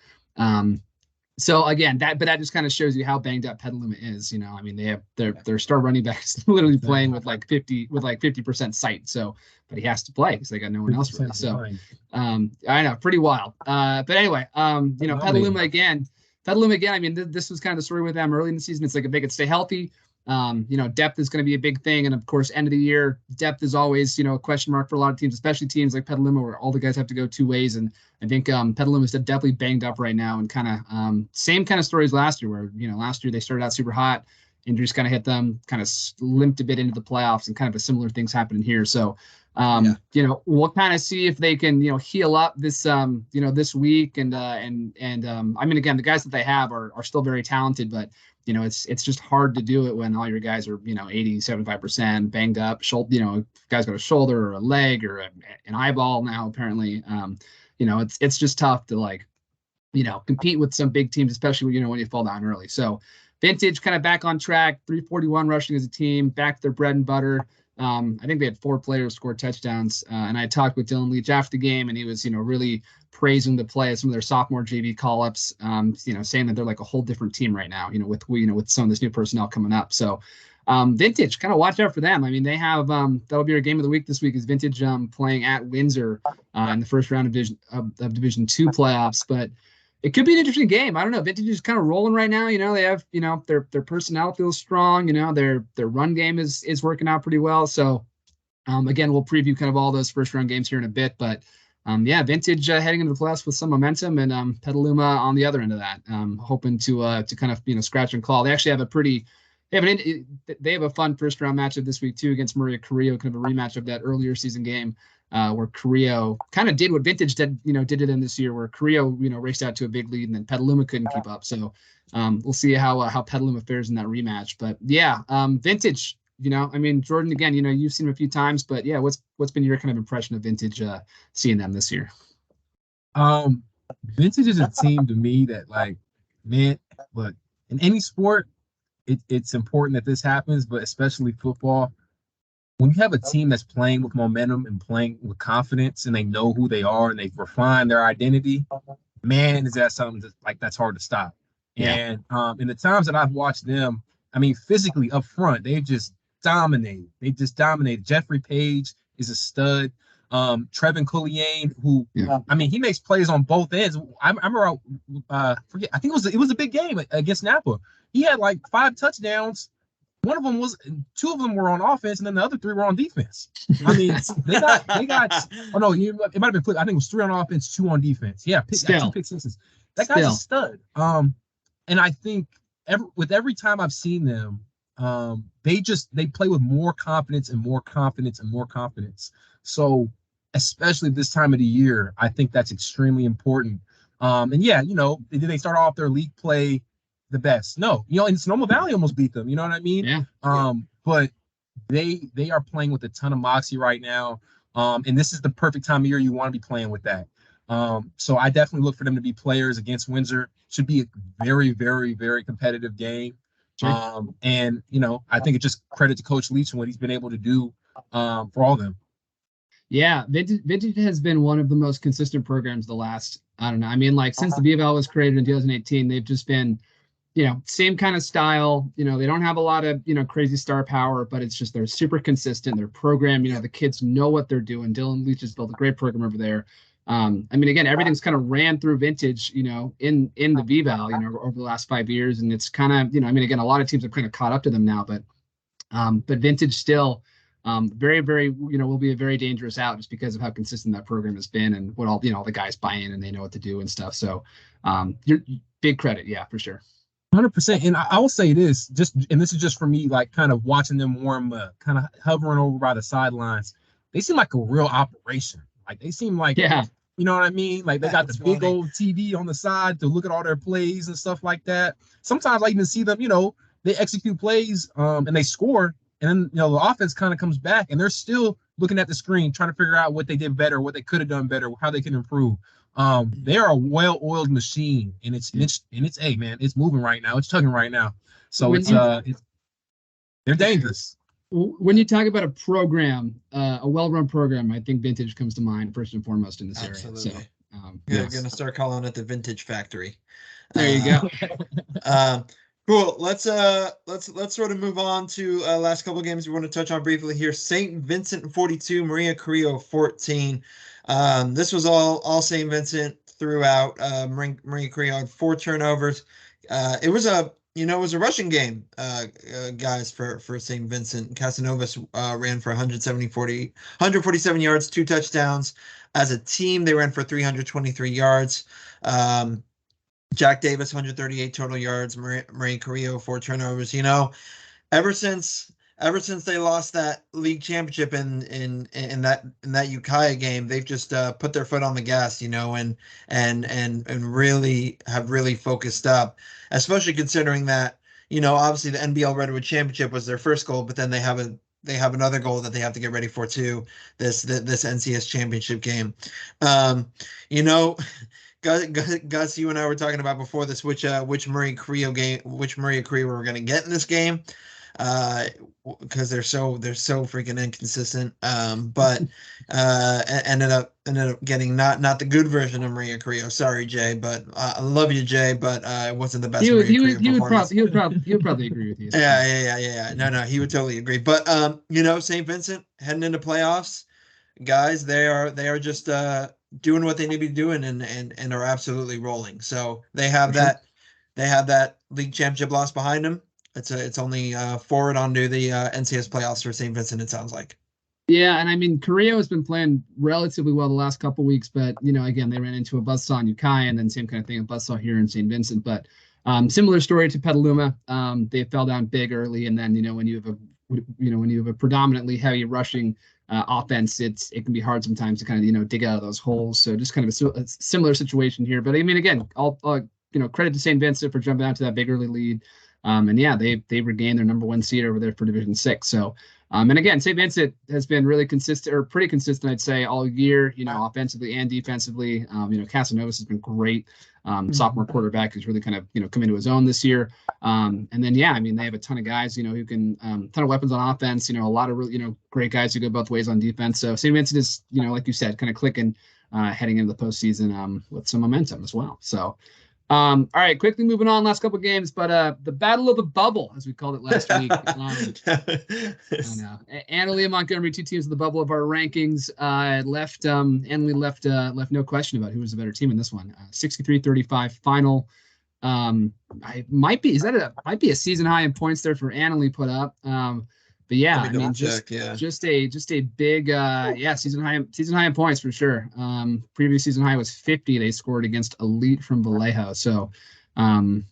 So again, that just kind of shows you how banged up Petaluma is. I mean, they have their star running back is literally playing with 50% sight. So, but he has to play because they got no one else really. So, I know, pretty wild. But anyway, Petaluma again. I mean, this was kind of the story with them early in the season. It's if they could stay healthy. Depth is going to be a big thing. And of course, end of the year, depth is always, a question mark for a lot of teams, especially teams like Petaluma, where all the guys have to go 2 ways. And I think Petaluma is definitely banged up right now, and kind of same kind of stories last year, where, last year they started out super hot. Injuries kind of hit them, kind of limped a bit into the playoffs, and kind of a similar things happening here. So, we'll kind of see if they can, heal up this, this week. And I mean, again, the guys that they have are still very talented, but it's just hard to do it when all your guys are, 80, 75% banged up. Guys got a shoulder or a leg or an eyeball now, apparently. It's just tough to compete with some big teams, especially, when you fall down early. So Vintage kind of back on track, 341 rushing as a team, back to their bread and butter. I think they had 4 players score touchdowns. And I talked with Dylan Leach after the game, and he was, really praising the play of some of their sophomore JV call-ups, saying that they're a whole different team right now, with some of this new personnel coming up. So Vintage, kind of watch out for them. I mean, they have, that'll be our game of the week this week, is Vintage playing at Windsor in the first round of Division II playoffs. But it could be an interesting game. I don't know. Vintage is kind of rolling right now. They have, their personnel feels strong. Their run game is working out pretty well. So, again, we'll preview kind of all those first round games here in a bit. But, Vintage heading into the playoffs with some momentum, and Petaluma on the other end of that, hoping to kind of scratch and claw. They actually have they have a fun first round matchup this week too against Maria Carrillo, kind of a rematch of that earlier season game. Where Carrillo kind of did what Vintage did it in this year, where Carrillo, raced out to a big lead, and then Petaluma couldn't keep up. So we'll see how Petaluma fares in that rematch. But Vintage, I mean, Jordan, again, you've seen them a few times, but what's been your kind of impression of Vintage seeing them this year? Vintage is a team to me that man, look, in any sport, it's important that this happens, but especially football. When you have a team that's playing with momentum and playing with confidence, and they know who they are and they've refined their identity, man, is that something that's hard to stop. Yeah. And in the times that I've watched them, I mean, physically up front, they've just dominated. Jeffrey Page is a stud. Trevin Couliane, who, I mean, he makes plays on both ends. I remember, forget, I think it was a big game against Napa. He had 5 touchdowns. One of them 2 of them were on offense, and then the other 3 were on defense. I mean, they got. Oh no, it might have been flipped. I think it was 3 on offense, 2 on defense. Yeah, 2 pick sixes. That guy's a stud. And I think every time I've seen them, they play with more confidence and more confidence and more confidence. So especially this time of the year, I think that's extremely important. And did they start off their league play the best? No, and Sonoma Valley almost beat them. You know what I mean? Yeah. But they are playing with a ton of moxie right now. And this is the perfect time of year you want to be playing with that. So I definitely look for them to be players against Windsor. Should be a very, very, very competitive game. Sure. And I think it's just credit to Coach Leach and what he's been able to do for all of them. Yeah, Vintage has been one of the most consistent programs the last, I don't know. I mean, like since the BFL was created in 2018, they've just been, same kind of style. They don't have a lot of, crazy star power, but it's just they're super consistent. Their program, the kids know what they're doing. Dylan Leach has built a great program over there. I mean, again, everything's kind of ran through Vintage, in the VVAL, over the last 5 years, and it's kind of, I mean, again, a lot of teams have kind of caught up to them now, but Vintage still. Very, very, will be a very dangerous out just because of how consistent that program has been and what all the guys buy in and they know what to do and stuff. So, you're big credit, yeah, for sure. 100%. And I will say this, and this is just for me, like kind of watching them warm up, kind of hovering over by the sidelines. They seem like a real operation. Like they seem like, yeah, you know what I mean? Like they got the big old TV on the side to look at all their plays and stuff like that. Sometimes I even see them, they execute plays and they score. And then, the offense kind of comes back and they're still looking at the screen, trying to figure out what they did better, what they could have done better, how they can improve. They are a well-oiled machine, and it's hey man, it's moving right now, it's chugging right now. So they're dangerous. When you talk about a program, a well-run program, I think Vintage comes to mind first and foremost in this area. So, we're gonna start calling it the Vintage Factory. There you go. Cool. Let's sort of move on to last couple of games we want to touch on briefly here. St. Vincent 42, Maria Carrillo 14. This was all St. Vincent throughout. Maria Carrillo had 4 turnovers. It was a rushing game, guys, for St. Vincent. Casanovas ran for 147 yards, 2 touchdowns. As a team, they ran for 323 yards. Jack Davis, 138 total yards. Maria Carrillo, 4 turnovers. Ever since they lost that league championship in that Ukiah game, they've just put their foot on the gas, and really have focused up, especially considering that, obviously the NBL Redwood Championship was their first goal, but then they have another goal that they have to get ready for too, this NCS championship game. Gus, you and I were talking about before this, which Maria Carrillo we're going to get in this game, because they're so freaking inconsistent. But ended up getting not the good version of Maria Carrillo. Sorry, Jay, but I love you, Jay, but it wasn't the best. He would probably agree with you. Yeah. No, he would totally agree. But St. Vincent heading into playoffs, guys, they are just doing what they need to be doing and are absolutely rolling. So they have that league championship loss behind them. It's only forward onto the NCS playoffs for St. Vincent, it sounds like. Yeah, and I mean Carrillo has been playing relatively well the last couple of weeks, but again they ran into a buzzsaw in Ukiah, and then same kind of thing, a buzzsaw here in St. Vincent. But similar story to Petaluma. They fell down big early, and then when you have a predominantly heavy rushing offense, it can be hard sometimes to kind of dig out of those holes. So just kind of a similar situation here. But I mean, again, all credit to St. Vincent for jumping out to that big early lead. And yeah, they regained their number 1 seed over there for Division 6. So and again, St. Vincent has been really consistent, or pretty consistent, I'd say, all year. Offensively and defensively. Casanovas has been great. Sophomore quarterback who's really kind of come into his own this year. And then they have a ton of guys who can ton of weapons on offense. A lot of really great guys who go both ways on defense. So St. Vincent is like you said, kind of clicking heading into the postseason with some momentum as well. So all right, quickly moving on, last couple of games, but the Battle of the Bubble, as we called it last week. I know. Annalee and Montgomery, 2 teams in the bubble of our rankings. Annalee left no question about who was the better team in this one. 63-35 final. Might be a season high in points there for Annalee put up. But yeah, I mean, just a big season high in points for sure. Previous season high was 50. They scored against Elite from Vallejo. So, much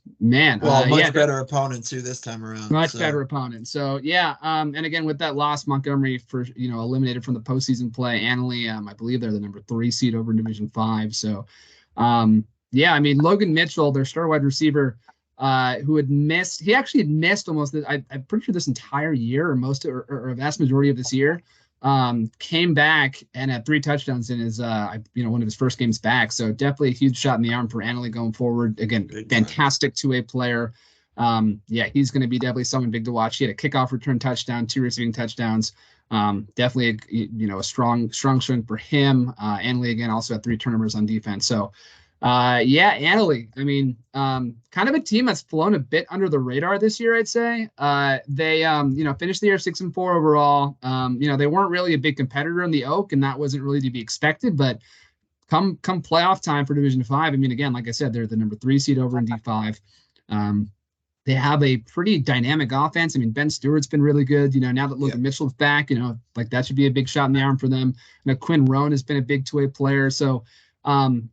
better opponent too this time around. Much better opponent. So yeah, and again with that loss, Montgomery eliminated from the postseason play. Annalee, I believe they're the number 3 seed over in Division 5. So, I mean Logan Mitchell, their star wide receiver, who had missed. He actually had missed almost. I'm pretty sure this entire year, or a vast majority of this year. Came back and had 3 touchdowns in his, one of his first games back. So definitely a huge shot in the arm for Annalee going forward. Again, fantastic 2A player. Yeah, he's going to be definitely someone big to watch. He had a kickoff return touchdown, 2 receiving touchdowns. Definitely, a strong swing for him. Annalee again also had 3 turnovers on defense. So, yeah, Annalee. I mean, kind of a team that's flown a bit under the radar this year, I'd say. They, finished the year 6-4 overall. They weren't really a big competitor in the Oak, and that wasn't really to be expected. But come playoff time for Division 5, I mean, again, like I said, they're the number 3 seed over in D5. They have a pretty dynamic offense. I mean, Ben Stewart's been really good. Now that Logan Mitchell's back, like that should be a big shot in the arm for them. Quinn Roan has been a big two-way player. So, and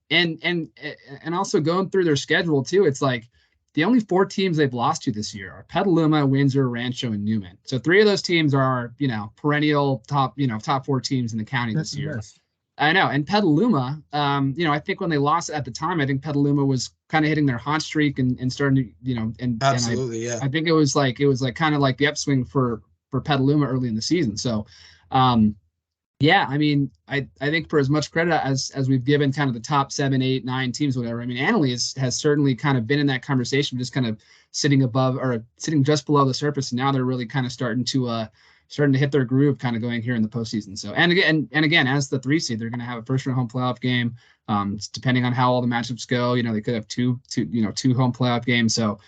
also going through their schedule too, it's like the only 4 teams they've lost to this year are Petaluma, Windsor, Rancho, and Newman. So 3 of those teams are, perennial top 4 teams in the county this year. Yes. I know. And Petaluma, I think when they lost at the time, I think Petaluma was kind of hitting their hot streak and starting to, absolutely, I think it was like kind of like the upswing for Petaluma early in the season. So, yeah, I mean, I think for as much credit as we've given kind of the top 7, 8, 9 teams, whatever, I mean, Annalee has certainly kind of been in that conversation, just kind of sitting just below the surface. And now they're really kind of starting to hit their groove kind of going here in the postseason. So, and again, as the 3 seed, they're going to have a first round home playoff game. Depending on how all the matchups go, they could have two home playoff games. So,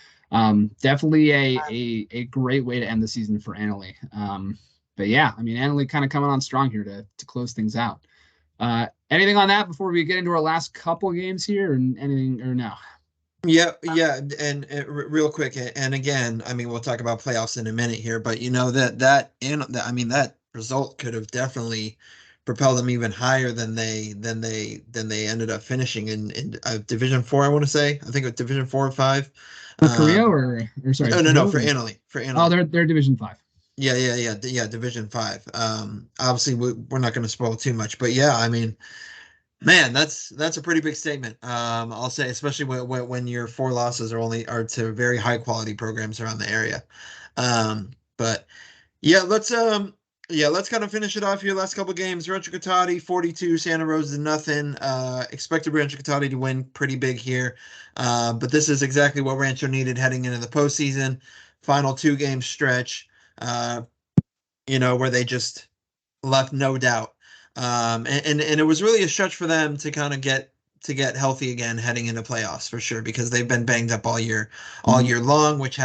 definitely a great way to end the season for Annalee. But yeah, I mean, Annalee kind of coming on strong here to close things out. Anything on that before we get into our last couple games here, and anything or no? Yeah, and real quick, and again, I mean, we'll talk about playoffs in a minute here, but that result could have definitely propelled them even higher than they ended up finishing in Division 4. I want to say, I think it was Division 4 or 5. For Creo or sorry? No, for Annalee. Oh, they're Division 5. Yeah, Division 5. Obviously, we're not going to spoil too much, but yeah, I mean. Man, that's a pretty big statement. I'll say, especially when your 4 losses are to very high quality programs around the area. But yeah, let's kind of finish it off here. Last couple games: Rancho Cotati 42, Santa Rosa nothing. Expected Rancho Cotati to win pretty big here, but this is exactly what Rancho needed heading into the postseason. Final 2-game stretch, where they just left no doubt. And it was really a stretch for them to kind of get healthy again heading into playoffs for sure, because they've been banged up all year long, which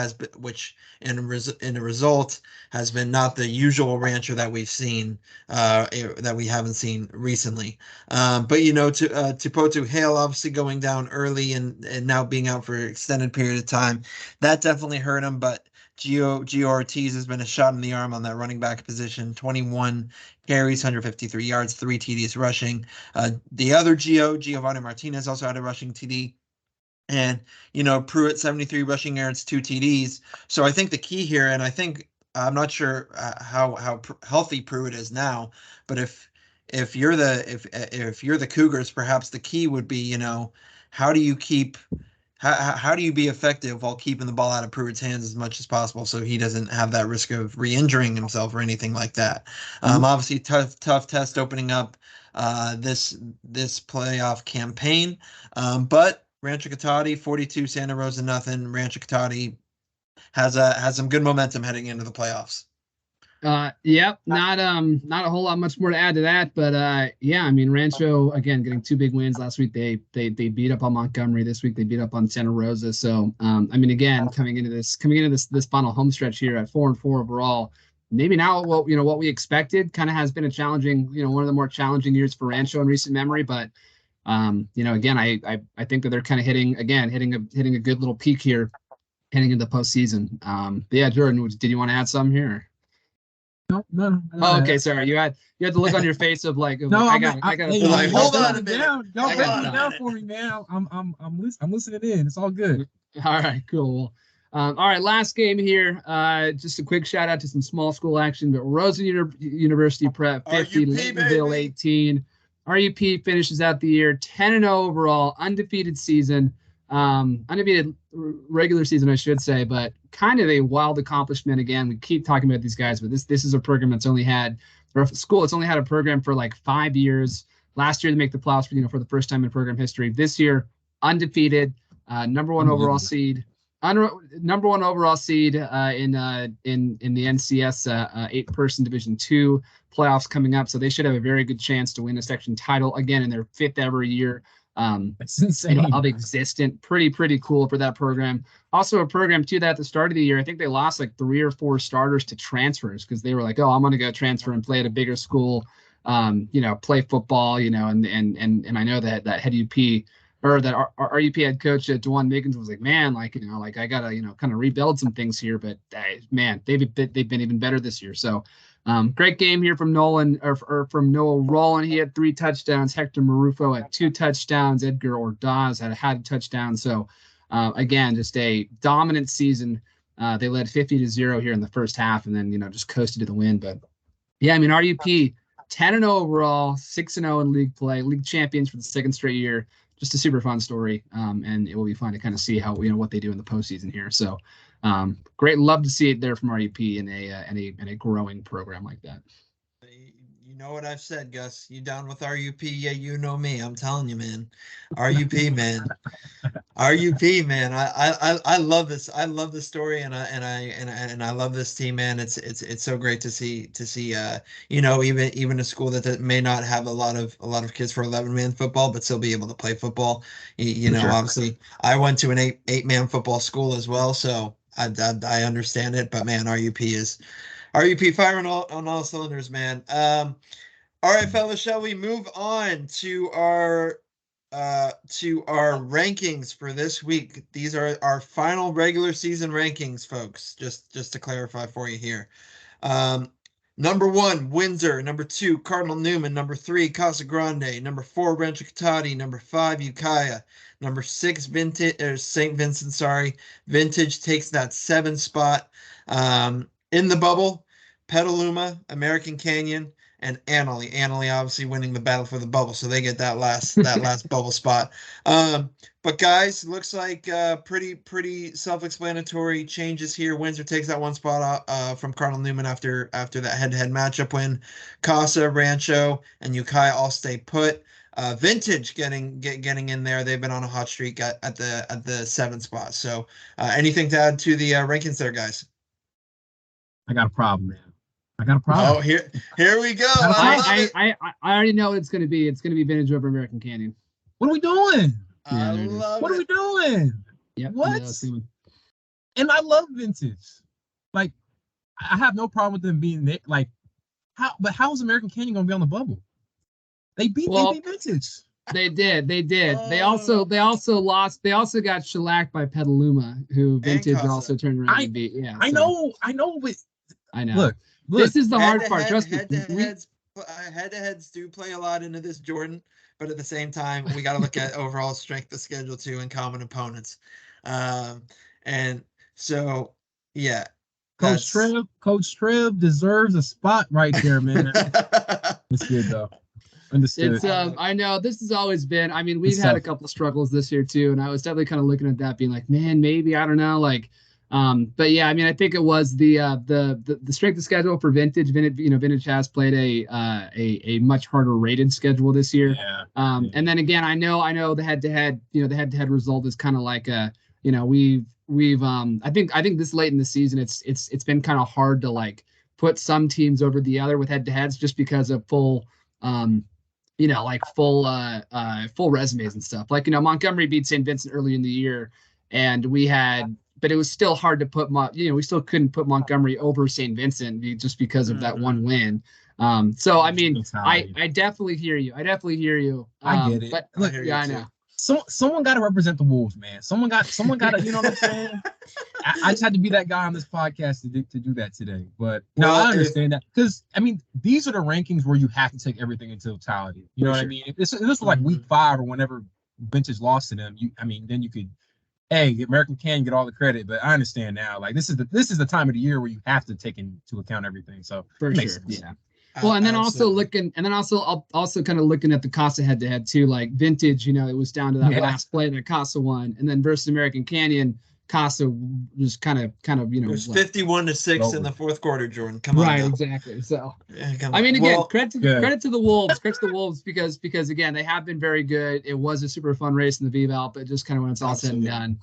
in a result has been not the usual Rancher that we've seen, that we haven't seen recently. But Tupoto Hale obviously going down early and now being out for an extended period of time, that definitely hurt him. But Gio Ortiz has been a shot in the arm on that running back position. 21 carries, 153 yards, 3 TDs rushing. The other Giovanni Martinez, also had a rushing TD. And, Pruitt, 73 rushing yards, 2 TDs. So I think the key here, and I'm not sure how healthy Pruitt is now, but if you're the Cougars, perhaps the key would be, how do you be effective while keeping the ball out of Pruitt's hands as much as possible so he doesn't have that risk of re-injuring himself or anything like that? Obviously, tough test opening up this playoff campaign. But Rancho Cotati 42, Santa Rosa nothing. Rancho Cotati has some good momentum heading into the playoffs. Yep, not a whole lot much more to add to that, but yeah, I mean, Rancho again getting 2 big wins last week. They beat up on Montgomery this week. They beat up on Santa Rosa. So I mean, again, coming into this final home stretch here at 4-4 overall, maybe not what we expected. Kind of has been a challenging, one of the more challenging years for Rancho in recent memory. But again, I think that they're kind of hitting a good little peak here heading into the postseason. But yeah, Jordan, did you want to add something here? No. Oh, okay, sorry. You had the look on your face of like, no, I got it. Hold on a minute. Don't break it down for me, man. I'm listening in. It's all good. All right, cool. All right, last game here. Just a quick shout out to some small school action. But Rosen University Prep 50, Laytonville 18. RUP finishes out the year 10-0 overall, undefeated season. Undefeated regular season, I should say, but kind of a wild accomplishment. Again, we keep talking about these guys, but this is a program that's only had, or a school that's only had a program for like 5 years. Last year, they make the playoffs for the first time in program history. This year, undefeated, number 1 overall seed. number 1 overall seed in the NCS 8-person Division II playoffs coming up, so they should have a very good chance to win a section title again in their 5th ever year. That's insane. Of existent. Pretty cool for that program. Also a program too that at the start of the year, I think they lost like 3 or 4 starters to transfers because they were like, oh, I'm going to go transfer and play at a bigger school, play football, and I know that head UP or that our RUP head coach DeJuan Miggins was like, man, I gotta kind of rebuild some things here, but man, they've been even better this year. So great game here from Nolan or from Noah Rowland. He had 3 touchdowns. Hector Marufo had 2 touchdowns. Edgar Ordaz had a touchdown. So again, just a dominant season. They led 50-0 here in the first half, and then just coasted to the win. But yeah, I mean RUP 10-0 overall, 6-0 in league play, league champions for the 2nd straight year. Just a super fun story, and it will be fun to kind of see how what they do in the postseason here. So, great, love to see it there from RUP in a growing program like that. You know what I've said, Gus. You down with RUP? Yeah, you know me. I'm telling you, man. RUP, man. RUP, man. I love this. I love this story, and I love this team, man. It's so great to see even a school that may not have a lot of kids for 11-man football, but still be able to play football. Sure. Obviously, I went to an 8-man football school as well, so I understand it. But man, RUP firing on all cylinders, man. All right, fellas, shall we move on to our rankings for this week? These are our final regular season rankings, folks. Just to clarify for you here. Number 1, Windsor. Number 2, Cardinal Newman. Number 3, Casa Grande. Number 4, Rancho Cotati. Number 5, Ukiah. Number 6, St. Vincent. Sorry, Vintage takes that 7 spot. In the bubble, Petaluma, American Canyon, and Annalee. Annalee obviously winning the battle for the bubble, so they get that last bubble spot. But guys, looks like pretty self-explanatory changes here. Windsor takes that 1 spot from Cardinal Newman after that head-to-head matchup win. Casa, Rancho, and Ukiah all stay put. Vintage getting in there. They've been on a hot streak at the 7th spot. So anything to add to the rankings there, guys? I got a problem, man. I got a problem. Oh, here we go. I already know what it's going to be. It's going to be Vintage over American Canyon. What are we doing? What are we doing? Yeah. What? And I love Vintage. Like, I have no problem with them being there. Like, how is American Canyon going to be on the bubble? They beat Vintage. They did. They also lost. They also got shellacked by Petaluma, who Vintage also turned around and beat. Yeah. I know. But I know. Look. This is the hard part. Trust me. Head-to-heads do play a lot into this, Jordan. But at the same time, we got to look at overall strength of schedule too and common opponents. And so, yeah. Coach Trev deserves a spot right there, man. It's good though. Understood. It's I know this has always been. I mean, we've had a couple of struggles this year too, and I was definitely kind of looking at that, being like, man, maybe I don't know, like. But yeah, I mean, I think it was the strength of schedule for Vintage. Vintage has played a much harder rated schedule this year. Yeah. And then again, I know the head-to-head, the head-to-head result is kind of like we've I think this late in the season, it's been kind of hard to like put some teams over the other with head-to-heads just because of full resumes and stuff. Like, Montgomery beat St. Vincent early in the year, and but it was still hard to put, we still couldn't put Montgomery over St. Vincent just because of that one win. So, I mean, I definitely hear you. I get it. But look, I know. Someone got to represent the Wolves, man. Someone got to, you know what I'm saying? I just had to be that guy on this podcast to do that today. But no, I understand that, because I mean, these are the rankings where you have to take everything into totality. You know what I mean? If this was like week 5 or whenever Vintage lost to them, then you could. Hey, American can get all the credit, but I understand now. Like, this is the time of the year where you have to take into account everything. So for sure, yeah. Well, and then also kind of looking at the Casa head-to-head too. Like Vintage, it was down to that last play that Casa won, and then versus American Canyon, Casa was kind of it was 51-6 in the 4th quarter. Jordan, come on. Right, exactly. So I mean, again, credit to the Wolves. Credit to the Wolves because again, they have been very good. It was a super fun race in the VVAL, but just kind of when it's all said and done,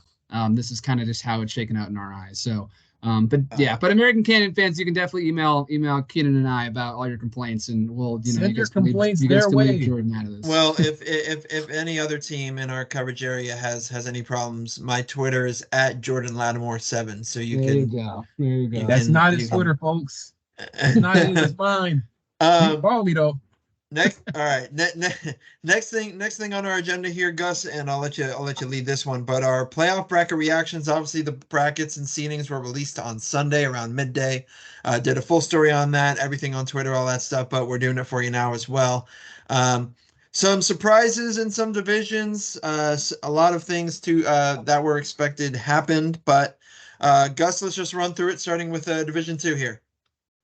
this is kind of just how it's shaken out in our eyes. So, but American Canyon fans, you can definitely email Keenan and I about all your complaints, and we'll, send your complaints their way. Jordan out of this. Well, if any other team in our coverage area has any problems, my Twitter is at Jordan Latimore 7. So you can. There you go. That's not his Twitter, folks. It's not his. It's mine. Follow me though. Next, all right. Next thing on our agenda here, Gus, and I'll let you lead this one. But our playoff bracket reactions. Obviously, the brackets and seedings were released on Sunday around midday. Did a full story on that, everything on Twitter, all that stuff. But we're doing it for you now as well. Some surprises in some divisions. A lot of things that were expected happened. But Gus, let's just run through it, starting with Division 2 here.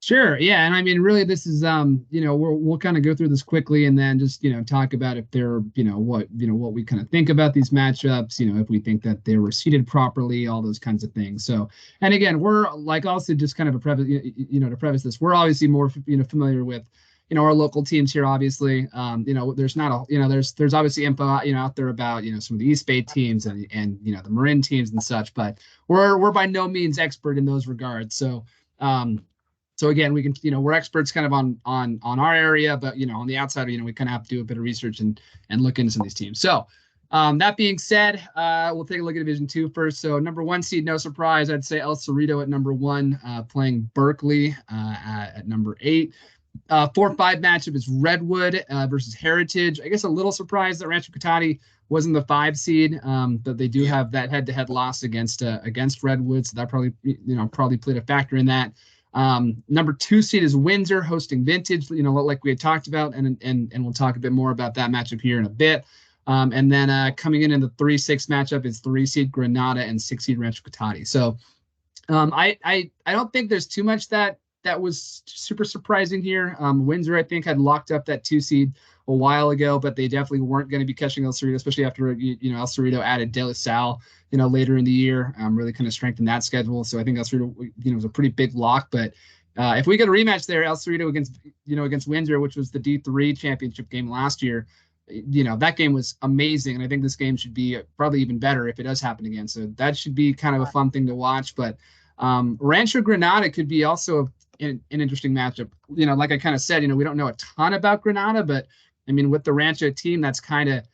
Sure. Yeah. And I mean, really, this is, we'll kind of go through this quickly and then just, talk about if they're, what we kind of think about these matchups, if we think that they were seeded properly, all those kinds of things. So, and again, we're like also just kind of a preface, to preface this, we're obviously more, familiar with, our local teams here, obviously. There's not there's obviously info, out there about, some of the East Bay teams and the Marin teams and such, but we're by no means expert in those regards. So, So again, we can, we're experts kind of on our area, but on the outside, we kind of have to do a bit of research and look into some of these teams. So that being said, we'll take a look at Division 2 first. So number 1 seed, no surprise, I'd say El Cerrito at number 1, playing Berkeley at number 8. 4-5 matchup is Redwood versus Heritage. I guess a little surprised that Rancho Cotati wasn't the 5 seed, but they do have that head-to-head loss against Redwood, so that probably played a factor in that. Number 2 seed is Windsor hosting Vintage, like we had talked about, and we'll talk a bit more about that matchup here in a bit. And then coming in the 3-6 matchup is 3 seed Granada and 6 seed Rancho Cotati. So I don't think there's too much that was super surprising here. Windsor, I think, had locked up that 2 seed a while ago, but they definitely weren't going to be catching El Cerrito, especially after El Cerrito added De La Salle later in the year, really kind of strengthened that schedule. So I think El Cerrito was a pretty big lock. But if we get a rematch there, El Cerrito against Windsor, which was the D3 championship game last year, that game was amazing, and I think this game should be probably even better if it does happen again. So that should be kind of a fun thing to watch. But Rancho Granada could be also an interesting matchup. Like I kind of said, we don't know a ton about Granada, but I mean, with the Rancho team that's kind of,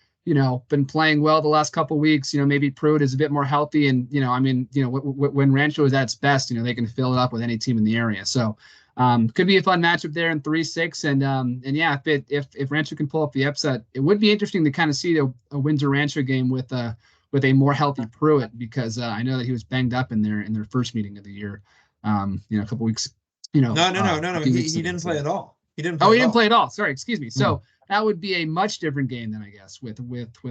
been playing well the last couple of weeks, maybe Pruitt is a bit more healthy. And, when Rancho is at its best, they can fill it up with any team in the area. So could be a fun matchup there in 3-6. And yeah, if Rancho can pull up the upset, it would be interesting to kind of see a Windsor Rancho game with a more healthy Pruitt, because I know that he was banged up in their first meeting of the year, a couple weeks. No. He didn't play at all. He didn't play at all. Sorry, excuse me. So that would be a much different game than, I guess, with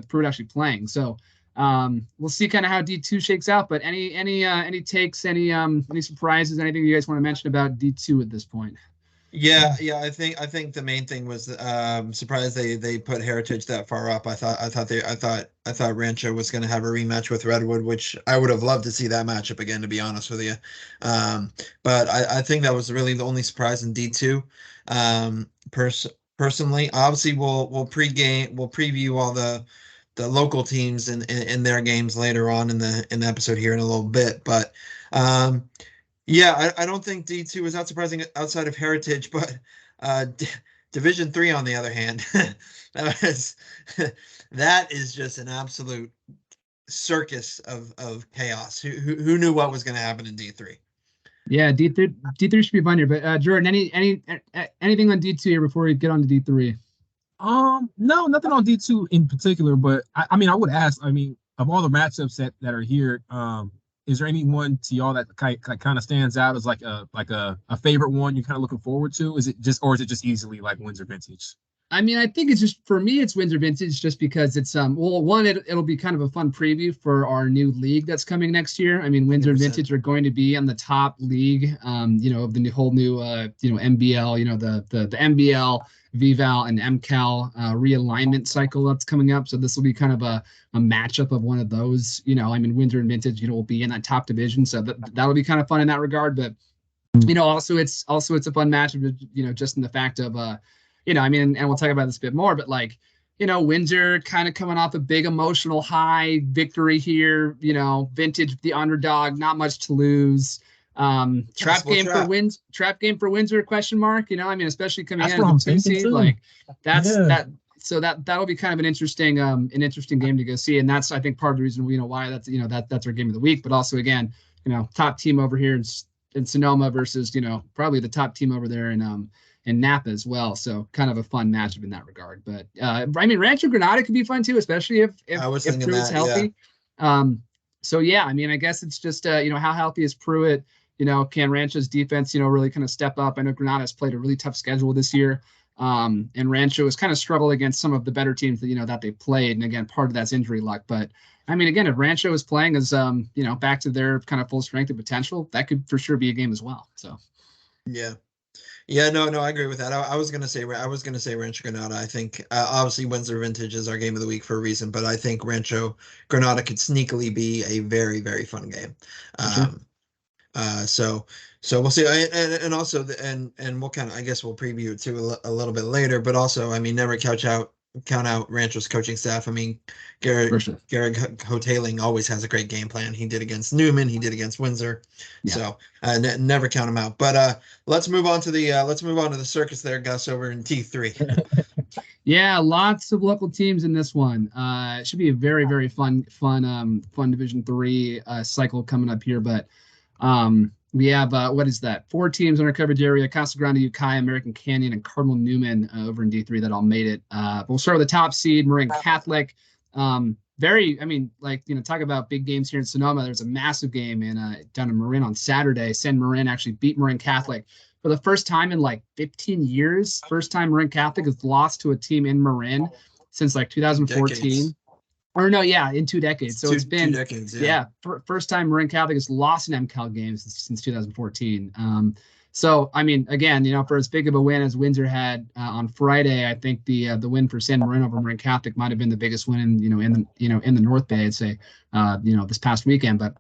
Pruitt actually playing. So we'll see kind of how D2 shakes out. But any takes, any surprises, anything you guys want to mention about D2 at this point? Yeah. I think the main thing was surprised they put Heritage that far up. I thought Rancho was going to have a rematch with Redwood, which I would have loved to see that matchup again, to be honest with you. But I think that was really the only surprise in D2. Personally, obviously we'll preview all the local teams in their games later on in the episode here in a little bit. But yeah, I don't think D2 is not surprising outside of Heritage, but Division 3 on the other hand, that is just an absolute circus of chaos. Who knew what was going to happen in D3? Yeah, D3 should be fun here. But Jordan, anything on D2 here before we get on to D3? No, nothing on D2 in particular. But I would ask. Of all the matchups that are here, is there anyone to y'all that kind of stands out as like a favorite one you're kind of looking forward to? Is it just easily like Windsor Vintage? I think it's just, for me, it's Windsor Vintage, just because it's one, it'll be kind of a fun preview for our new league that's coming next year. Windsor 100%. Vintage are going to be on the top league, of the whole new MBL, the MBL, VVAL, and MCAL realignment cycle that's coming up. So this will be kind of a matchup of one of those. Windsor and Vintage, will be in that top division, so that'll be kind of fun in that regard. But also it's a fun matchup, just in the fact of and we'll talk about this a bit more, but like, Windsor kind of coming off a big emotional high victory here, vintage, the underdog, not much to lose. Trap game for Windsor, question mark, especially coming in as a 2 seed, like so that'll be kind of an interesting game to go see. And that's, I think, part of the reason, why that's our game of the week. But also, again, top team over here in Sonoma versus, probably the top team over there in Napa as well. So kind of a fun matchup in that regard. But Rancho Granada could be fun too, especially if Pruitt's healthy. Yeah. So yeah, I guess it's just how healthy is Pruitt? Can Rancho's defense really kind of step up? I know Granada's played a really tough schedule this year. And Rancho has kind of struggled against some of the better teams that they played. And again, part of that's injury luck. But again, if Rancho is playing as back to their kind of full strength and potential, that could for sure be a game as well. So yeah, no, I agree with that. I was gonna say Rancho Granada. I think obviously Windsor Vintage is our game of the week for a reason, but I think Rancho Granada could sneakily be a very, very fun game. So we'll see. And also and we'll kind of, I guess we'll preview it too a little bit later. But also, never count out Rancho's coaching staff. Garrett Hoteling always has a great game plan. He did against Newman. He did against Windsor. Yeah. So never count him out. But let's move on to the circus there, Gus, over in T3. Yeah, lots of local teams in this one. It should be a very, very fun Division 3 cycle coming up here. But we have, 4 teams in our coverage area: Casa Grande, Ukiah, American Canyon, and Cardinal Newman over in D3 that all made it. We'll start with the top seed, Marin Catholic. Talk about big games here in Sonoma. There's a massive game down in Marin on Saturday. San Marin actually beat Marin Catholic for the first time in 15 years. First time Marin Catholic has lost to a team in Marin since 2014. Decades. Or no, yeah, in 2 decades. So it's been 2 decades. Yeah, first time Marin Catholic has lost an MCAL game since 2014. So again, for as big of a win as Windsor had on Friday, I think the win for San Marin over Marin Catholic might have been the biggest win in the North Bay, I'd say, this past weekend. But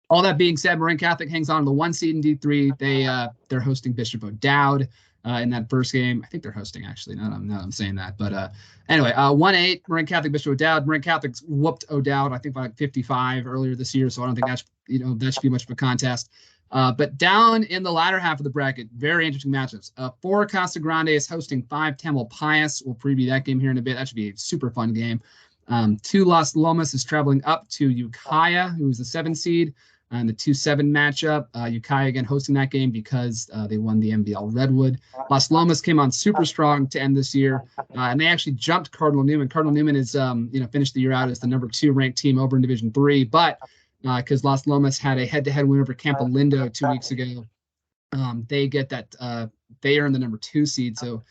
all that being said, Marin Catholic hangs on to the 1 seed in D3. They're hosting Bishop O'Dowd in that first game. I think they're hosting, actually. Now I'm saying that. But anyway, 1-8, Marin Catholic, Bishop O'Dowd. Marin Catholic whooped O'Dowd, I think, by 55 earlier this year. So I don't think that should be much of a contest. But down in the latter half of the bracket, very interesting matchups. 4 Casa Grande is hosting 5 Tamalpais. We'll preview that game here in a bit. That should be a super fun game. 2 Las Lomas is traveling up to Ukiah, who is the 7 seed. And the 2-7 matchup, Ukiah again hosting that game because they won the MBL Redwood. Las Lomas came on super strong to end this year, and they actually jumped Cardinal Newman. Cardinal Newman is finished the year out as the number 2 ranked team over in Division 3, but because Las Lomas had a head-to-head win over Campo Lindo 2 weeks ago, they get that they earn the number 2 seed. So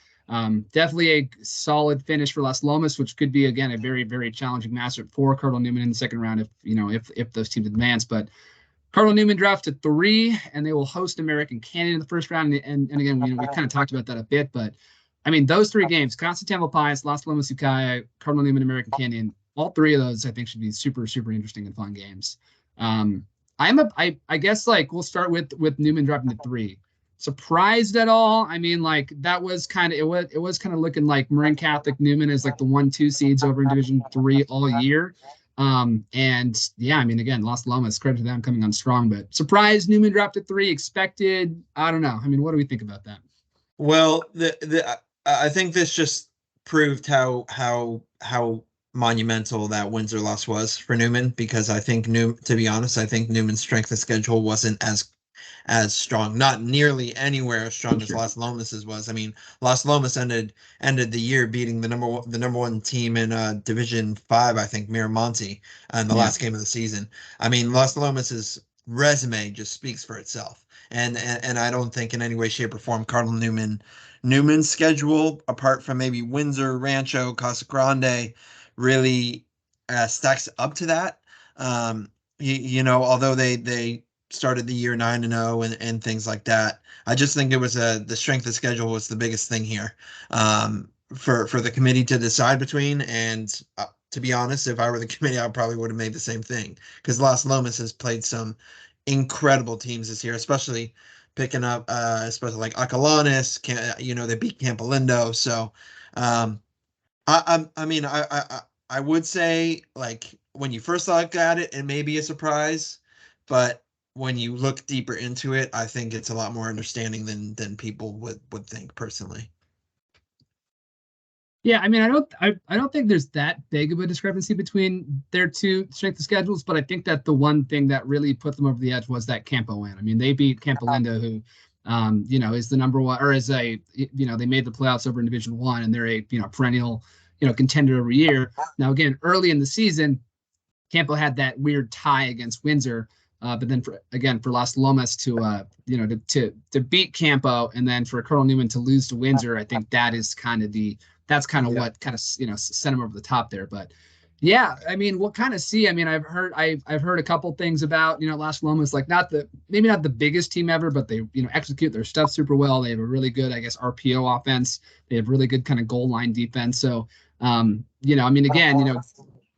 definitely a solid finish for Las Lomas, which could be again a very, very challenging matchup for Cardinal Newman in the second round if those teams advance. But Cardinal Newman drafted 3, and they will host American Canyon in the first round. And again, we kind of talked about that a bit, but those 3 games: Casa Tamalpais, Las Lomas, Ukiah, Cardinal Newman, American Canyon. All 3 of those, I think, should be super, super interesting and fun games. I guess we'll start with Newman dropping to 3. Surprised at all? That was kind of it was kind of looking like Marin Catholic, Newman is the 1-2 seeds over in Division 3 all year. And yeah, again, Las Lomas, credit to them coming on strong, but surprised Newman dropped to 3, expected. I don't know. What do we think about that? Well, I think this just proved how monumental that Windsor loss was for Newman, because I think to be honest, I think Newman's strength of schedule wasn't as strong, not nearly anywhere as strong as Las Lomas's was. Las Lomas ended the year beating the number 1 team in Division 5, I think, Miramonte, in the last game of the season. Las Lomas's resume just speaks for itself, and I don't think in any way, shape, or form Cardinal Newman's schedule, apart from maybe Windsor, Rancho, Casa Grande, really stacks up to that. Although they started the year 9-0 and things like that, I just think it was the strength of schedule was the biggest thing here for the committee to decide between. And to be honest, if I were the committee, I probably would have made the same thing, because Las Lomas has played some incredible teams this year, especially picking up especially like Acalanes. They beat Campo Lindo. So I would say, like, when you first look at it, it may be a surprise, but when you look deeper into it, I think it's a lot more understanding than people would think personally. Yeah, I mean, I don't think there's that big of a discrepancy between their two strength of schedules, but I think that the one thing that really put them over the edge was that Campo win. I mean, they beat Campolinda, who, is the number one, or is a, they made the playoffs over in Division One, and they're a, perennial, contender every year. Now, again, early in the season, Campo had that weird tie against Windsor, but then for Las Lomas to to beat Campo, and then for Colonel Newman to lose to Windsor, I think that is kind of what kind of sent him over the top there. But yeah, I mean, we'll kind of see. I mean, I've heard a couple things about Las Lomas, like maybe not the biggest team ever, but they execute their stuff super well. They have a really good, I guess, RPO offense. They have really good kind of goal line defense. So I mean, again,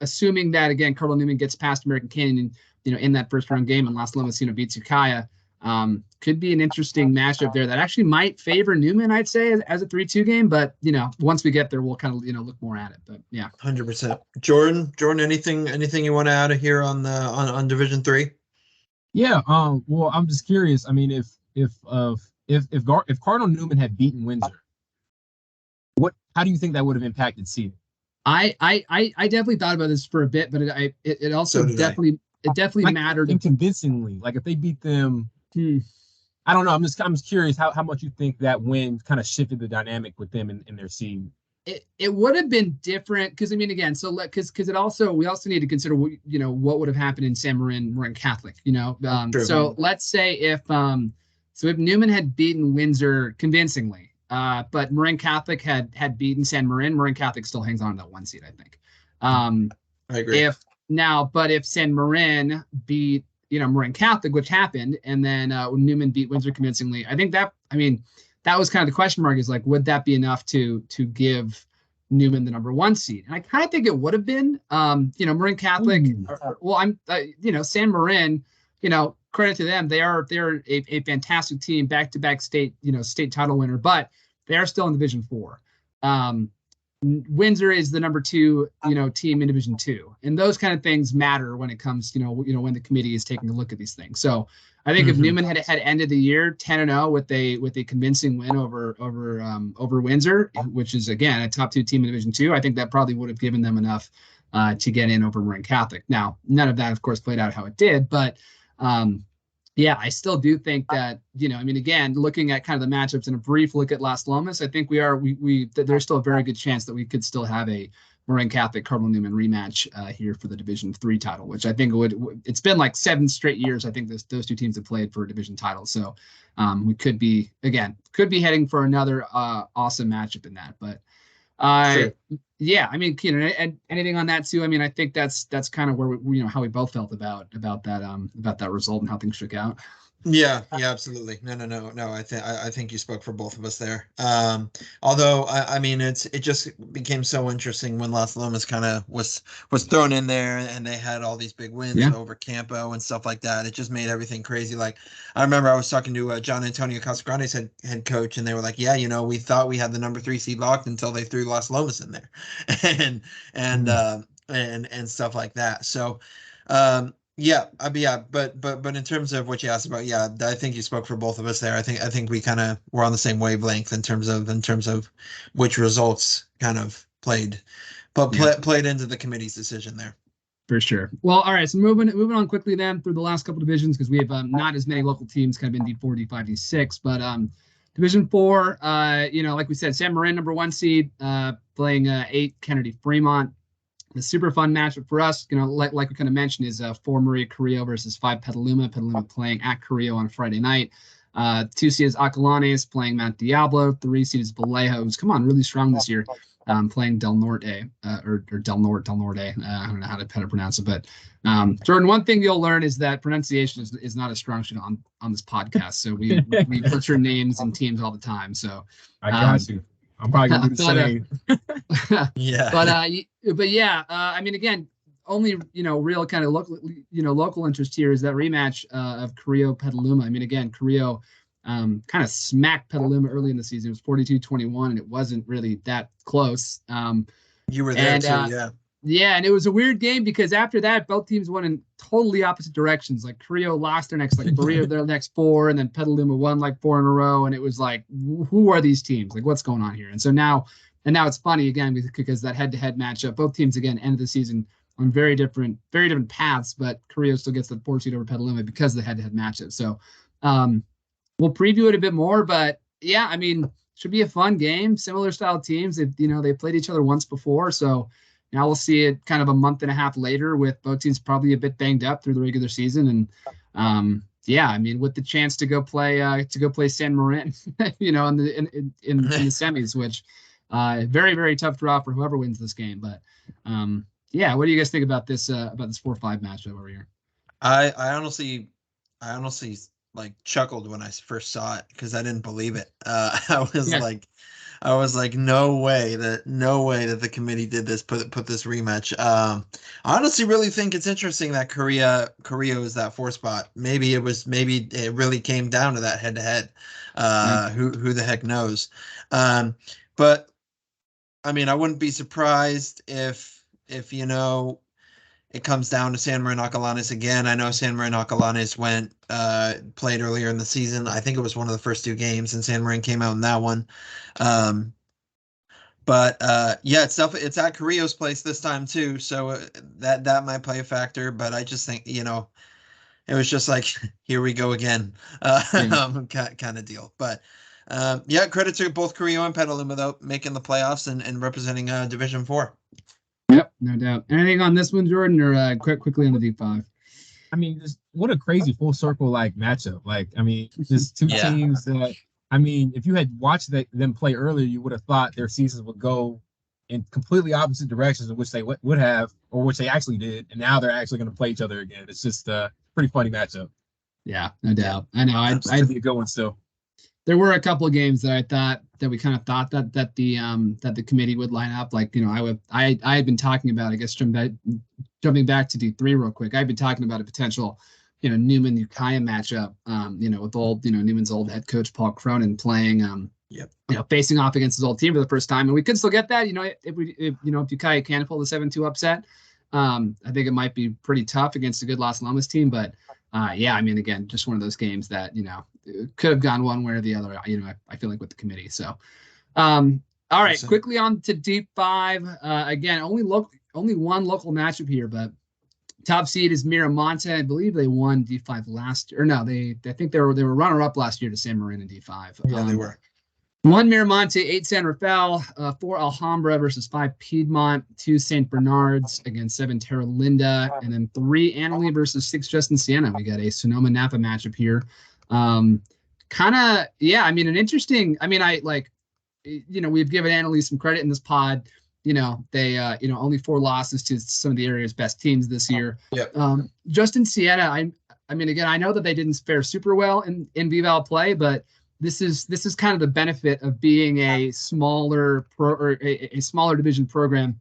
assuming that again Colonel Newman gets past American Canyon, in that first round game, and Las Lomas beats Ukiah. Could be an interesting matchup there that actually might favor Newman, I'd say, as a 3-2 game. But once we get there, we'll kind of look more at it. But yeah, 100%. Jordan, anything you want to add here on the on Division 3? Yeah. Well, I'm just curious. I mean, if Cardinal Newman had beaten Windsor, how do you think that would have impacted seeding? I definitely thought about this for a bit, but it also definitely mattered. And convincingly, like if they beat them, I don't know. I'm just curious how much you think that win kind of shifted the dynamic with them in their seed. It would have been different because I mean again, so because we also need to consider what would have happened in San Marin Catholic. So let's say if Newman had beaten Windsor convincingly, but Marin Catholic had beaten San Marin, Marin Catholic still hangs on to that 1 seed, I think. I agree. If San Marin beat Marin Catholic, which happened, and then Newman beat Windsor convincingly, I think that was kind of the question mark, is like, would that be enough to give Newman the number 1 seed? And I kind of think it would have been. Marin Catholic, San Marin, credit to them, they're a fantastic team, back-to-back state title winner, but they are still in Division 4. Windsor is the number 2, team in Division 2, and those kind of things matter when it comes, when the committee is taking a look at these things. So I think if Newman had ended the year 10-0 with a convincing win over Windsor, which is again a top 2 team in Division 2, I think that probably would have given them enough to get in over Marin Catholic. Now, none of that, of course, played out how it did, but yeah, I still do think that, again, looking at kind of the matchups and a brief look at Las Lomas, I think there's still a very good chance that we could still have a Marin Catholic Cardinal Newman rematch here for the Division 3 title, which I think it's been like 7 straight years. I think those two teams have played for a division title. So we could be heading for another awesome matchup in that. But sure. Yeah, I mean, anything on that too? I mean, I think that's kind of where how we both felt about that result and how things shook out. Yeah, absolutely. No. I think you spoke for both of us there. Although I mean, it just became so interesting when Las Lomas kind of was thrown in there, and they had all these big wins over Campo and stuff like that. It just made everything crazy. Like I remember I was talking to John Antonio Casagrande's head coach, and they were like, "Yeah, we thought we had the number 3 seed locked until they threw Las Lomas in there," and stuff like that. So. Yeah, but in terms of what you asked about, yeah, I think you spoke for both of us there. I think we kind of were on the same wavelength in terms of which results kind of played into the committee's decision there. For sure. Well, all right. So moving on quickly then through the last couple divisions, because we have not as many local teams kind of in D4, D5, D6, but Division 4, like we said, San Marin number 1 seed playing 8 Kennedy Fremont. The super fun matchup for us, like we kind of mentioned, is 4 Maria Carrillo versus 5 Petaluma. Petaluma playing at Carrillo on Friday night. 2 seed is Acalanes playing Mount Diablo. 3 seed is Vallejo, who's come on really strong this year, playing Del Norte or Del Norte. I don't know how to pronounce it, but Jordan, one thing you'll learn is that pronunciation is not a strong suit on this podcast. So we butcher names and teams all the time. So I got you. I'm probably gonna do the same. Yeah. But yeah, I mean, again, only real kind of local interest here is that rematch of Carrillo Petaluma. I mean, again, Carrillo kind of smacked Petaluma early in the season. It was 42-21, and it wasn't really that close. You were there too, yeah. Yeah, and it was a weird game because after that, both teams went in totally opposite directions. Like Carrillo lost their next 3 of their next 4, and then Petaluma won 4 in a row. And it was like, who are these teams? Like, what's going on here? And so now it's funny again because that head-to-head matchup, both teams again end of the season on very different paths, but Carrillo still gets the 4 seed over Petaluma because of the head-to-head matchup. So we'll preview it a bit more, but yeah, I mean, should be a fun game. Similar style teams. They played each other once before, so. Now we'll see it kind of a month and a half later with both teams probably a bit banged up through the regular season. And yeah, I mean, with the chance to go play San Marin, in the semis, which very, very tough draw for whoever wins this game. But yeah, what do you guys think about this 4-5 matchup over here? I honestly chuckled when I first saw it because I didn't believe it. I was like, no way that the committee did this, put this rematch. I honestly really think it's interesting that Carrillo is that 4 spot. Maybe it really came down to that head to head. Who the heck knows? But I mean, I wouldn't be surprised if it comes down to San Marin Acalanes again. I know San Marin Acalanes played earlier in the season. I think it was one of the first 2 games, and San Marin came out in that one. But yeah, it's at Carrillo's place this time too, so that might play a factor. But I just think it was just like here we go again, kind of deal. But yeah, credit to both Carrillo and Petaluma though, making the playoffs and representing Division 4. Yep, no doubt. Anything on this one, Jordan, or quickly on the D5? I mean, what a crazy full circle matchup. I mean, just 2 teams that. I mean, if you had watched them play earlier, you would have thought their seasons would go in completely opposite directions in which they would have, or which they actually did, and now they're actually going to play each other again. It's just a pretty funny matchup. Yeah, no doubt. I know. I'd be a good one still. There were a couple of games that I thought that we kind of thought that the committee would line up. I had been talking about, I guess, jumping back to D3 real quick. I've been talking about a potential Newman Ukiah matchup, with Newman's old head coach Paul Cronin playing, facing off against his old team for the first time, and we could still get that. If Ukiah can pull the 7-2 upset, I think it might be pretty tough against a good Los Alamos team. But yeah, I mean, again, just one of those games that could have gone one way or the other. I feel like with the committee. So, all right, quickly on to Deep 5. Again, only one local matchup here, but. Top seed is Miramonte. I believe they won D5 last year. Or no, I think they were runner-up last year to San Marin in D5. Yeah, they were. 1 Miramonte, 8 San Rafael, 4 Alhambra versus 5 Piedmont, 2 St. Bernards against 7 Terra Linda, and then 3 Annalee versus 6 Justin Siena. We got a Sonoma Napa matchup here. An interesting. I mean, we've given Annalee some credit in this pod. They only 4 losses to some of the area's best teams this year. Yep. Justin Siena, I mean, again, I know that they didn't fare super well in VVAL play, but this is kind of the benefit of being a smaller a smaller division program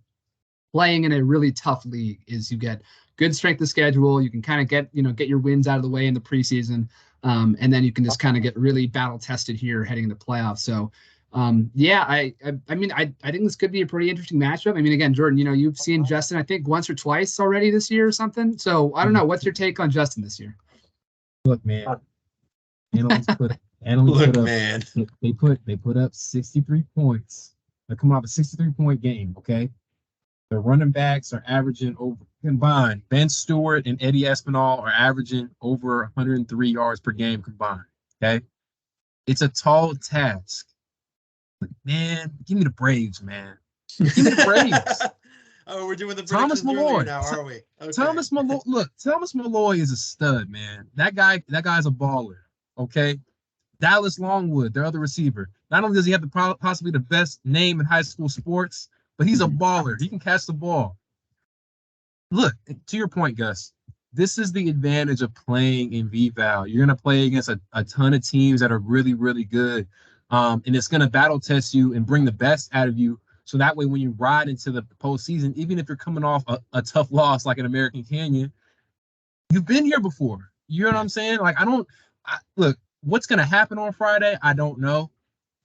playing in a really tough league. Is you get good strength of schedule, you can kind of get your wins out of the way in the preseason, and then you can just kind of get really battle tested here heading into playoffs. So. I think this could be a pretty interesting matchup. I mean, again, Jordan, you've seen Justin, I think once or twice already this year or something. So I don't know. What's your take on Justin this year? Look, man. They put up 63 points. They're coming off a 63-point game. Okay, the running backs are averaging over combined. Ben Stewart and Eddie Espinal are averaging over 103 yards per game combined. Okay, it's a tall task. Man, give me the Braves, man. Give me the Braves. Oh, we're doing the Thomas Malloy now, are we? Okay. Thomas Malloy. Look, Thomas Malloy is a stud, man. That guy's a baller. Okay, Dallas Longwood, their other receiver. Not only does he have possibly the best name in high school sports, but he's a baller. He can catch the ball. Look, to your point, Gus. This is the advantage of playing in VVAL. You're gonna play against a ton of teams that are really, really good. And it's going to battle test you and bring the best out of you. So that way, when you ride into the postseason, even if you're coming off a tough loss like an American Canyon, you've been here before. You know what I'm saying? Look, what's going to happen on Friday, I don't know.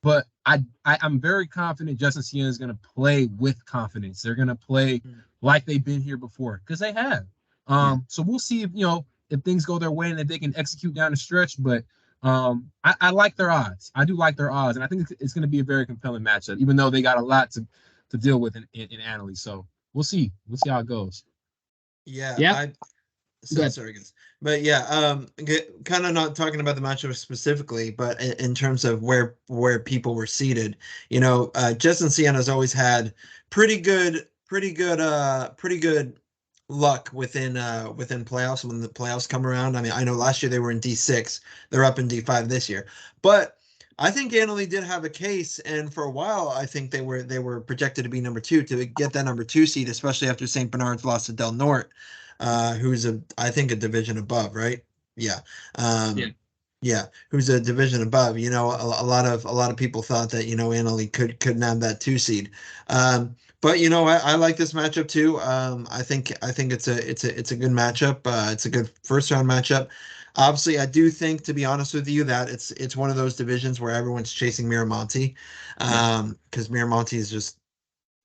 But I'm very confident Justin Siena is going to play with confidence. They're going to play like they've been here before because they have. So we'll see if things go their way and if they can execute down the stretch. But I like their odds. I do like their odds, and I think it's going to be a very compelling matchup, even though they got a lot to deal with in Annalise. So we'll see. We'll see how it goes. Yeah. Yeah. Sorry, guys. But yeah, kind of not talking about the matchup specifically, but in terms of where people were seated, Justin Siena's always had pretty good luck within playoffs when the playoffs come around. I mean, I know last year they were in D6, they're up in D5 this year, but I think Annalee did have a case, and for a while I think they were projected to be number 2 to get that number 2 seed, especially after St. Bernard's lost to Del Norte. Who's I think a division above, right? Yeah. Yeah, who's a division above. A lot of people thought that, Annalee could nab that 2 seed. But I like this matchup too. I think it's a good matchup. It's a good first round matchup. Obviously, I do think, to be honest with you, that it's one of those divisions where everyone's chasing Miramonte, because Miramonte is just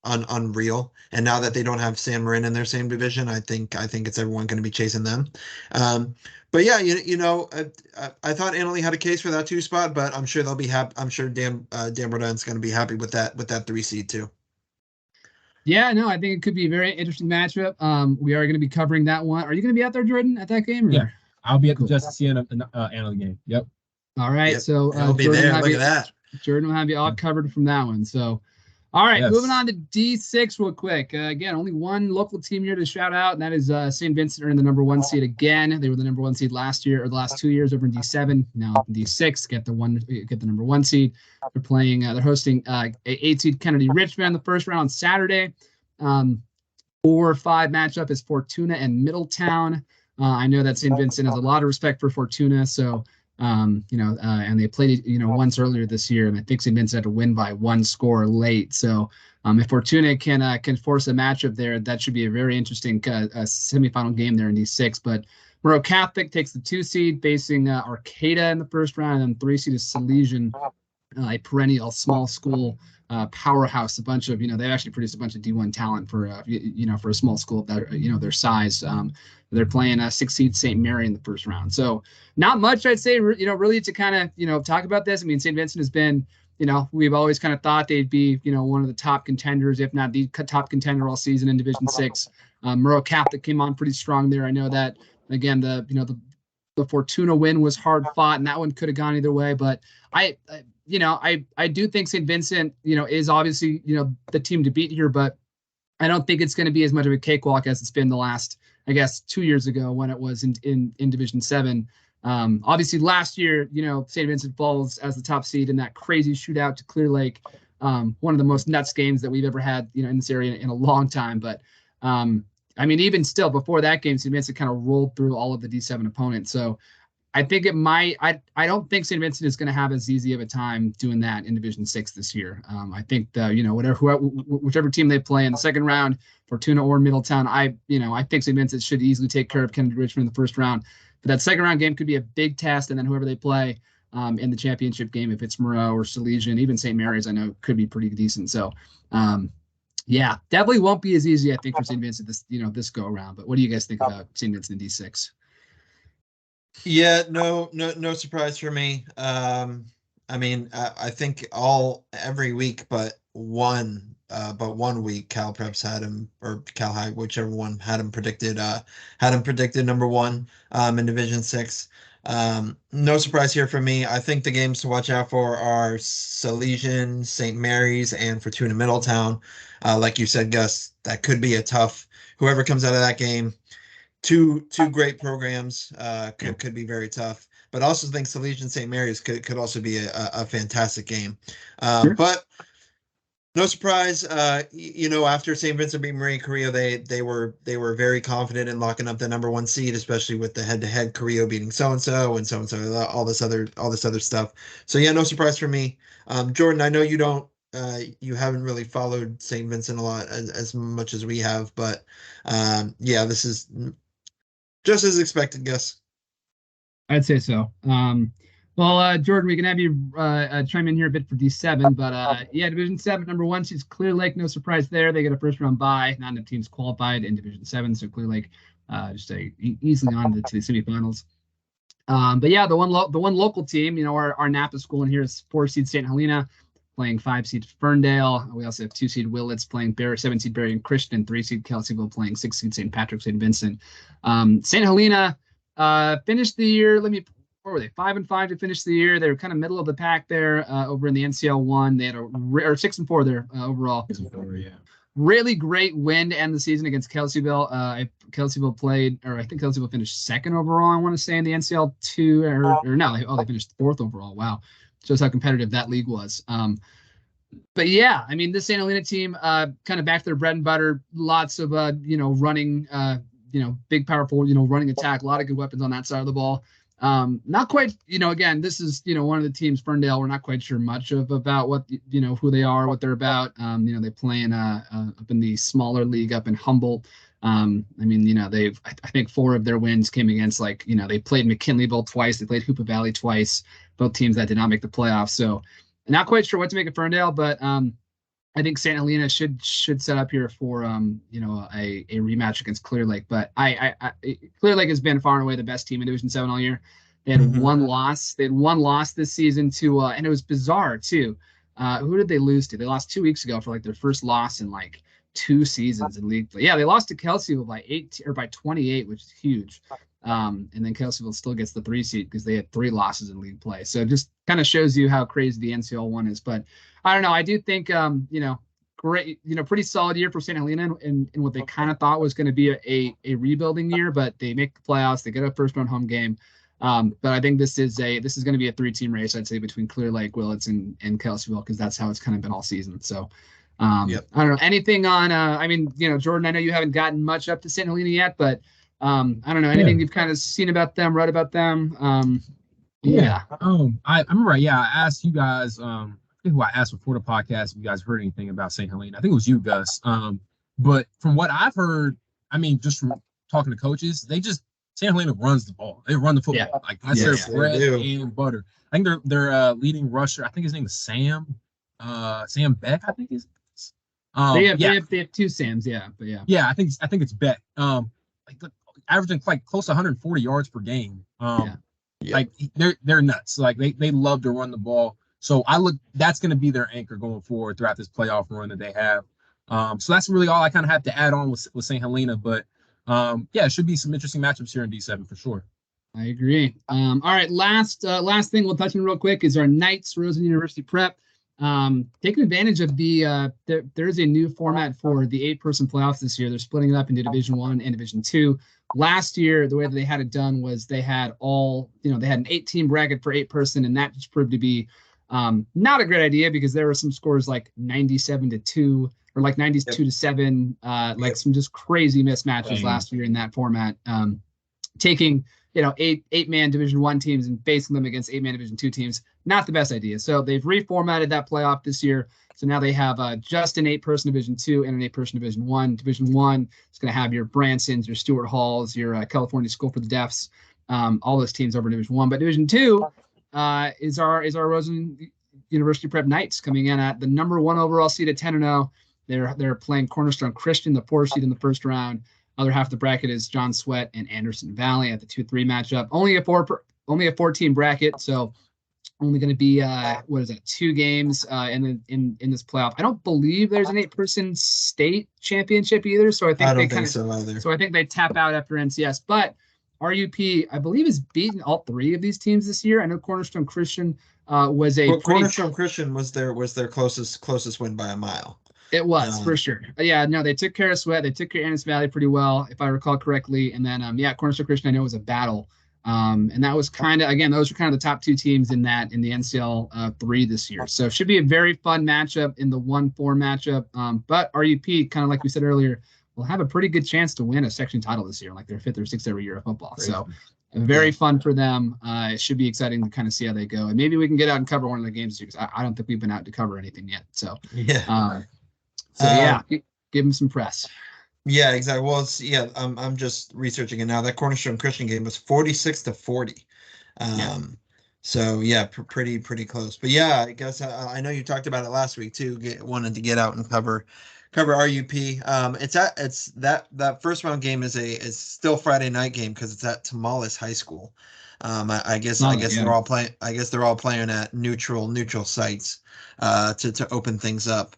unreal. And now that they don't have San Marin in their same division, I think it's everyone going to be chasing them. But yeah, I thought Annalee had a case for that 2 spot, but I'm sure they'll be happy. I'm sure Dan Rodin's going to be happy with that 3 seed too. Yeah, no, I think it could be a very interesting matchup. We are going to be covering that one. Are you going to be out there, Jordan, at that game? Or? Yeah, I'll be at the Justin Siena Annalee game. Yep. All right, yep. So I'll be there. Look at that. Jordan will have you all covered from that one. So, all right, moving on to D6 real quick. Again, only one local team here to shout out, and that is St. Vincent, earning the number 1 seed again. They were the number 1 seed last year, or the last 2 years, over in D7. Now up in D6, get the number 1 seed. They're playing. They're hosting 8 seed Kennedy Richmond in the first round on Saturday. 4-5 matchup is Fortuna and Middletown. I know that St. Vincent has a lot of respect for Fortuna, so. And they played once earlier this year, and I think St. Vincent had to win by 1 score late. So if Fortuna can force a matchup there, that should be a very interesting semifinal game there in D6. But Moreau Catholic takes the 2 seed, facing Arcata in the first round, and 3 seed is Salesian, a perennial small school powerhouse. A bunch of they actually produced a bunch of D1 talent for a small school that their size. They're playing 6 seed St. Mary in the first round. So not much, I'd say, really to kind of talk about this. I mean, St. Vincent has been, we've always kind of thought they'd be one of the top contenders, if not the top contender all season in Division 6. Moreau Catholic came on pretty strong there. I know that again the Fortuna win was hard fought, and that one could have gone either way. But I do think St. Vincent, is obviously, the team to beat here, but I don't think it's going to be as much of a cakewalk as it's been the last, I guess, 2 years ago when it was in Division 7. Obviously last year, St. Vincent falls as the top seed in that crazy shootout to Clear Lake. One of the most nuts games that we've ever had, in this area in a long time. But I mean, even still before that game, St. Vincent kind of rolled through all of the D7 opponents. So I think it might. I don't think St. Vincent is going to have as easy of a time doing that in Division 6 this year. I think that whichever team they play in the second round, Fortuna or Middletown, I think St. Vincent should easily take care of Kennedy Richmond in the first round. But that second round game could be a big test, and then whoever they play in the championship game, if it's Moreau or Salesian, even St. Mary's, I know could be pretty decent. So, yeah, definitely won't be as easy, I think, for St. Vincent this go around. But what do you guys think about St. Vincent in D6? Yeah, no surprise for me. I mean, I think every week but one week Cal Preps had him, or Cal High, whichever one, had him predicted number 1 in Division 6. No surprise here for me. I think the games to watch out for are Salesian, St. Mary's, and Fortuna Middletown. Like you said, Gus, that could be a tough. Whoever comes out of that game. Two great programs, could be very tough, but also think Salesian St. Mary's could also be a fantastic game. Sure. But no surprise, after St. Vincent beat Marie Carrillo, they were very confident in locking up the number 1 seed, especially with the head-to-head Carrillo beating so-and-so, all this other stuff. So yeah, no surprise for me. Jordan, I know you haven't really followed St. Vincent a lot as much as we have, but yeah, this is just as expected, Gus. I'd say so. Well, Jordan, we can have you chime in here a bit for D7, but yeah, Division 7, number 1 seeds Clear Lake. No surprise there. They get a first round bye. Not enough teams qualified in Division 7, so Clear Lake just easily on to the semifinals. But yeah, the one local team, our Napa school in here is 4 seed St. Helena playing 5 seed Ferndale. We also have 2 seed Willits playing 7 seed Berry and Christian, 3 seed Kelseyville playing 6 seed St. Patrick, St. Vincent. St. Helena finished the year. What were they? 5-5 to finish the year. They were kind of middle of the pack there over in the NCL 1. They had or 6-4 there overall. 6-4, yeah. Really great win to end the season against Kelseyville. Kelseyville played, or I think Kelseyville finished 2nd overall, I want to say, in the NCL 2, or no, they finished 4th overall. Wow. Shows how competitive that league was. But yeah, I mean, this St. Helena team kind of back to their bread and butter. Lots of, running, big, powerful, running attack. A lot of good weapons on that side of the ball. Not quite, again, this is, one of the teams, Ferndale, we're not quite sure much about what, who they are, what they're about. They play in up in the smaller league up in Humboldt. I mean, I think 4 of their wins came against they played McKinleyville twice. They played Hoopa Valley twice, both teams that did not make the playoffs. So not quite sure what to make of Ferndale, but I think St. Helena should set up here for a rematch against Clear Lake. But Clear Lake has been far and away the best team in Division 7 all year. They had one loss. They had one loss this season to and it was bizarre too. Who did they lose to? They lost 2 weeks ago for their first loss in 2 seasons in league play. Yeah, they lost to Kelseyville by 28, which is huge. And then Kelseyville still gets the 3 seed because they had 3 losses in league play. So it just kind of shows you how crazy the NCL 1 is. But I don't know. I do think, great, pretty solid year for St. Helena in what they kind of thought was going to be a rebuilding year, but they make the playoffs. They get a first round home game. But I think this is going to be a 3-team race, I'd say, between Clear Lake, Willits, and Kelseyville, because that's how it's kind of been all season. So yep. I don't know anything on, Jordan, I know you haven't gotten much up to St. Helena yet, but I don't know anything you've kind of seen about them, read about them. I remember. Yeah, I asked you guys. Who I asked before the podcast if you guys heard anything about St. Helena. I think it was you, Gus. But from what I've heard, just from talking to coaches, St. Helena runs the ball. They run the football. Yeah. That's their bread and butter. I think their leading rusher, I think his name is Sam Beck, I think is. They have 2 Sams, but yeah. Yeah, I think it's Beck. Averaging close to 140 yards per game. They're nuts. They love to run the ball. So that's going to be their anchor going forward throughout this playoff run that they have. So that's really all I kind of have to add on with St. Helena. But it should be some interesting matchups here in D7 for sure. I agree. All right, last thing we'll touch on real quick is our Knights Rosen University Prep. Taking advantage of there's a new format for the 8-person playoffs this year. They're splitting it up into Division 1 and Division 2. Last year, the way that they had it done was they had they had an 8-team bracket for 8-person, and that just proved to be not a great idea because there were some scores like 97-2 or 92-7, some just crazy mismatches last year in that format. Taking 8-man Division 1 teams and facing them against 8-man Division 2 teams, not the best idea. So they've reformatted that playoff this year. So now they have just an 8-person Division 2 and an 8-person Division 1. Division 1 is going to have your Bransons, your Stuart Halls, your California School for the Deafs, all those teams over Division 1. But Division 2 is our Rosen University Prep Knights coming in at the number 1 overall seed at 10-0. They're playing Cornerstone Christian, the 4 seed in the first round. Other half of the bracket is John Sweat and Anderson Valley at the 2-3 matchup. Only a 4-team bracket, so only going to be 2 games in this playoff. I don't believe there's an 8-person state championship either, so I think they tap out after NCS. But RUP, I believe, has beaten all 3 of these teams this year. I know Cornerstone Christian Cornerstone Christian was their closest win by a mile. It was for sure. Yeah, no, they took care of Sweat. They took care of Anderson Valley pretty well, if I recall correctly. And then, Cornerstone Christian, I know, was a battle. And that was those were kind of the top 2 teams in the NCL 3 this year. So it should be a very fun matchup in the 1-4 matchup. But RUP, kind of like we said earlier, will have a pretty good chance to win a section title this year, like their 5th or 6th every year of football. Crazy. So very fun for them. It should be exciting to kind of see how they go. And maybe we can get out and cover one of the games because I don't think we've been out to cover anything yet. So give them some press. Yeah, exactly. Well, I'm just researching it now. That Cornerstone Christian game was 46-40. So yeah, pretty close. But yeah, I guess I know you talked about it last week too. Wanted to get out and cover RUP. It's that first round game is still Friday night game because it's at Tamales High School. I guess they're all playing. I guess they're all playing at neutral sites to open things up.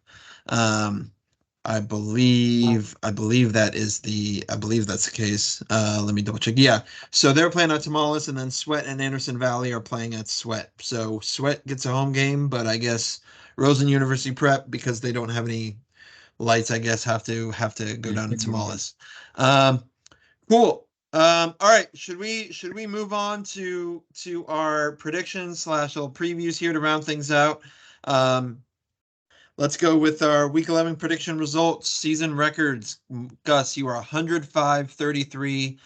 I believe that's the case. Let me double check. Yeah, so they're playing at Tamales, and then Sweat and Anderson Valley are playing at Sweat. So Sweat gets a home game, but I guess Rosen University Prep, because they don't have any lights, I guess have to go down to Tamales. Cool. All right. Should we move on to our predictions / little previews here to round things out? Let's go with our week 11 prediction results, season records. Gus, you are 105-33.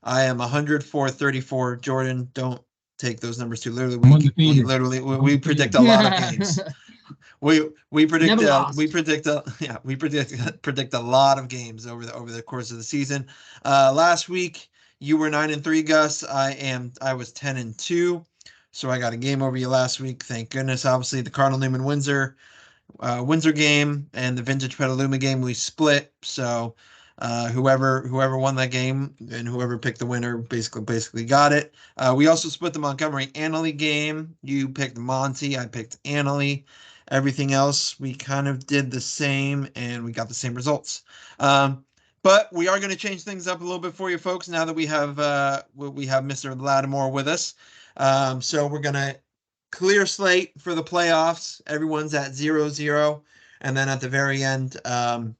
I am 104-34. Jordan, don't take those numbers too literally. We predict a lot of games. We predict a lot of games over the course of the season. Last week you were 9-3, Gus. I was 10-2. So I got a game over you last week. Thank goodness. Obviously the Cardinal Newman Windsor game and the Vintage Petaluma game we split. So whoever won that game and whoever picked the winner basically got it. We also split the Montgomery Annalee game. You picked Monty, I picked Annalee. Everything else we kind of did the same and we got the same results. But we are going to change things up a little bit for you folks now that we have Mr. Latimore with us. So we're going to clear slate for the playoffs. Everyone's at 0-0, and then at the very end of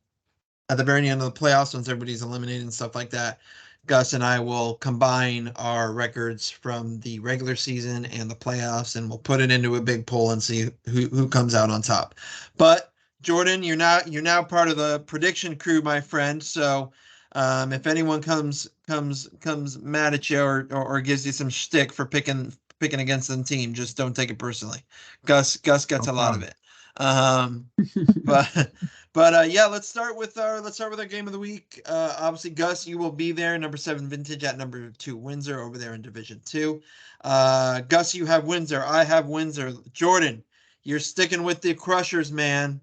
the playoffs, once everybody's eliminated and stuff like that, Gus and I will combine our records from the regular season and the playoffs, and we'll put it into a big poll and see who comes out on top. But Jordan, you're now part of the prediction crew, my friend. So if anyone comes mad at you or gives you some shtick for picking against the team, just don't take it personally. Gus gets a lot of it. But yeah, let's start with our game of the week. Obviously, Gus, you will be there. Number 7 Vintage at number 2 Windsor over there in Division 2. Gus, you have Windsor. I have Windsor. Jordan, you're sticking with the Crushers, man.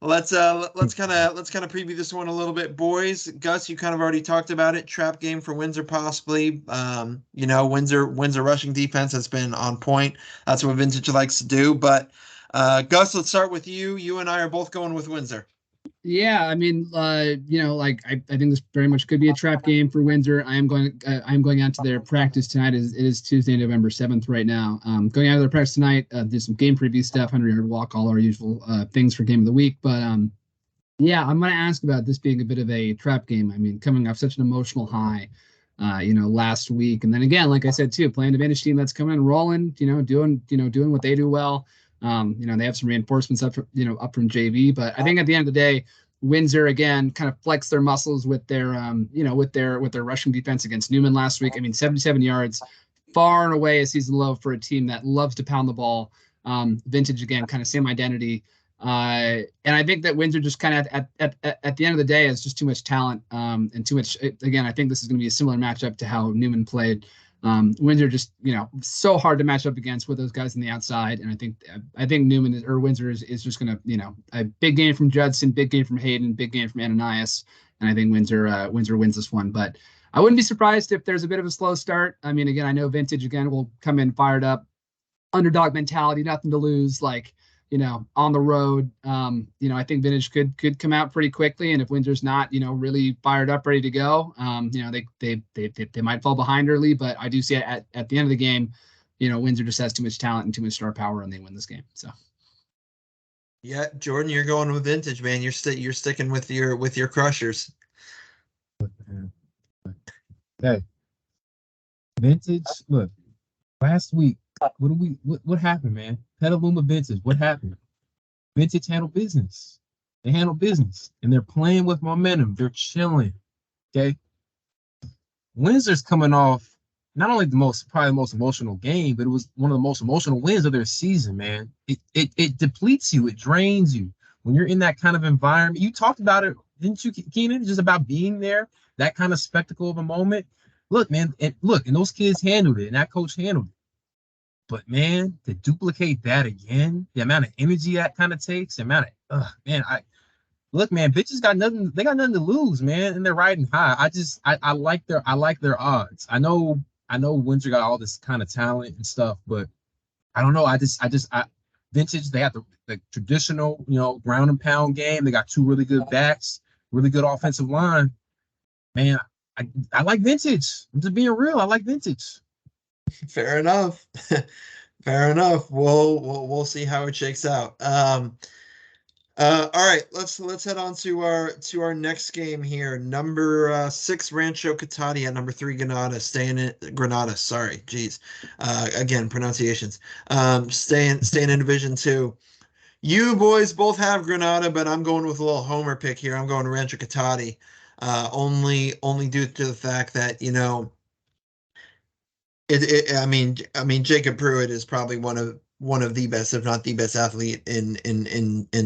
Let's kind of preview this one a little bit, boys. Gus, you kind of already talked about it. Trap game for Windsor, possibly. Windsor rushing defense has been on point. That's what Vintage likes to do. But Gus, let's start with you. You and I are both going with Windsor. Yeah, I mean, I think this very much could be a trap game for Windsor. I'm going out to their practice tonight. It is Tuesday, November 7th right now. Going out to their practice tonight, do some game preview stuff, 100-yard walk, all our usual things for game of the week. But yeah, I'm going to ask about this being a bit of a trap game. I mean, coming off such an emotional high, last week, and then again, like I said too, playing a Vintage team that's coming and rolling, doing what they do well. They have some reinforcements up from JV, but I think at the end of the day, Windsor again kind of flexed their muscles with their with their rushing defense against Newman last week. I mean, 77 yards, far and away a season low for a team that loves to pound the ball. Vintage again, kind of same identity. And I think that Windsor just kind of at the end of the day is just too much talent and too much. Again, I think this is going to be a similar matchup to how Newman played. Windsor just, so hard to match up against with those guys on the outside. And I think Windsor is just going to, a big game from Judson, big game from Hayden, big game from Ananias. And I think Windsor wins this one, but I wouldn't be surprised if there's a bit of a slow start. I mean, again, I know Vintage again will come in fired up, underdog mentality, nothing to lose, on the road. I think Vintage could come out pretty quickly, and if Windsor's not, really fired up, ready to go, they might fall behind early. But I do see at the end of the game, Windsor just has too much talent and too much star power, and they win this game. So, yeah, Jordan, you're going with Vintage, man. You're sticking with your Crushers. Hey, Vintage. Look, last week. What happened, man? Petaluma Vintage, what happened? Vintage handled business. They handle business, and they're playing with momentum. They're chilling. Okay. Windsor's coming off not only probably the most emotional game, but it was one of the most emotional wins of their season, man. It depletes you, it drains you when you're in that kind of environment. You talked about it, didn't you, Keenan? Just about being there, that kind of spectacle of a moment. Look, man, and those kids handled it, and that coach handled it. But man, to duplicate that again, the amount of energy that kind of takes, the amount of man, look, man, bitches got nothing, they got nothing to lose, man, and they're riding high. I like their odds. I know Windsor got all this kind of talent and stuff, but I don't know. Vintage, they got the traditional, ground and pound game. They got two really good backs, really good offensive line. Man, I like Vintage. I'm just being real. I like Vintage. Fair enough. Fair enough. We'll see how it shakes out. All right, let's head on to our next game here. Number 6 Rancho Cotati at number 3 Granada, staying in Granada. Sorry, geez. Again, pronunciations. Staying in Division 2. You boys both have Granada, but I'm going with a little homer pick here. I'm going Rancho Cotati. Only due to the fact that, I mean, Jacob Pruitt is probably one of the best, if not the best athlete in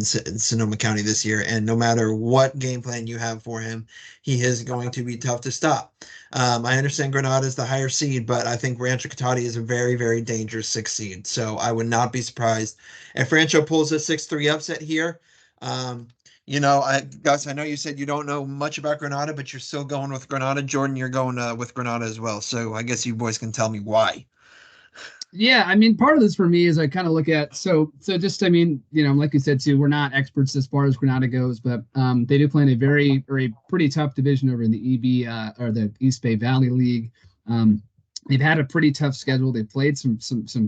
Sonoma County this year. And no matter what game plan you have for him, he is going to be tough to stop. I understand Granada is the higher seed, but I think Rancho Cotati is a very, very dangerous 6th seed. So I would not be surprised if Rancho pulls a 6-3 upset here. Gus, I know you said you don't know much about Granada, but you're still going with Granada. Jordan, you're going with Granada as well. So I guess you boys can tell me why. Yeah, I mean, part of this for me is I kind of look at just, I mean, like you said too, we're not experts as far as Granada goes, but they do play in a pretty tough division over in the EB or the East Bay Valley League. They've had a pretty tough schedule. They've played some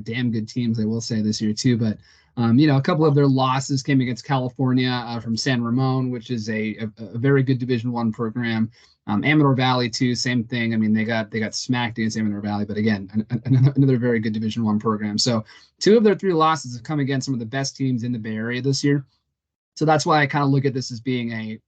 damn good teams, I will say, this year too, but a couple of their losses came against California from San Ramon, which is a very good Division I program. Amador Valley too, same thing. I mean, they got smacked against Amador Valley, but again, another very good Division I program. So 2 of their 3 losses have come against some of the best teams in the Bay Area this year. So that's why I kind of look at this as being I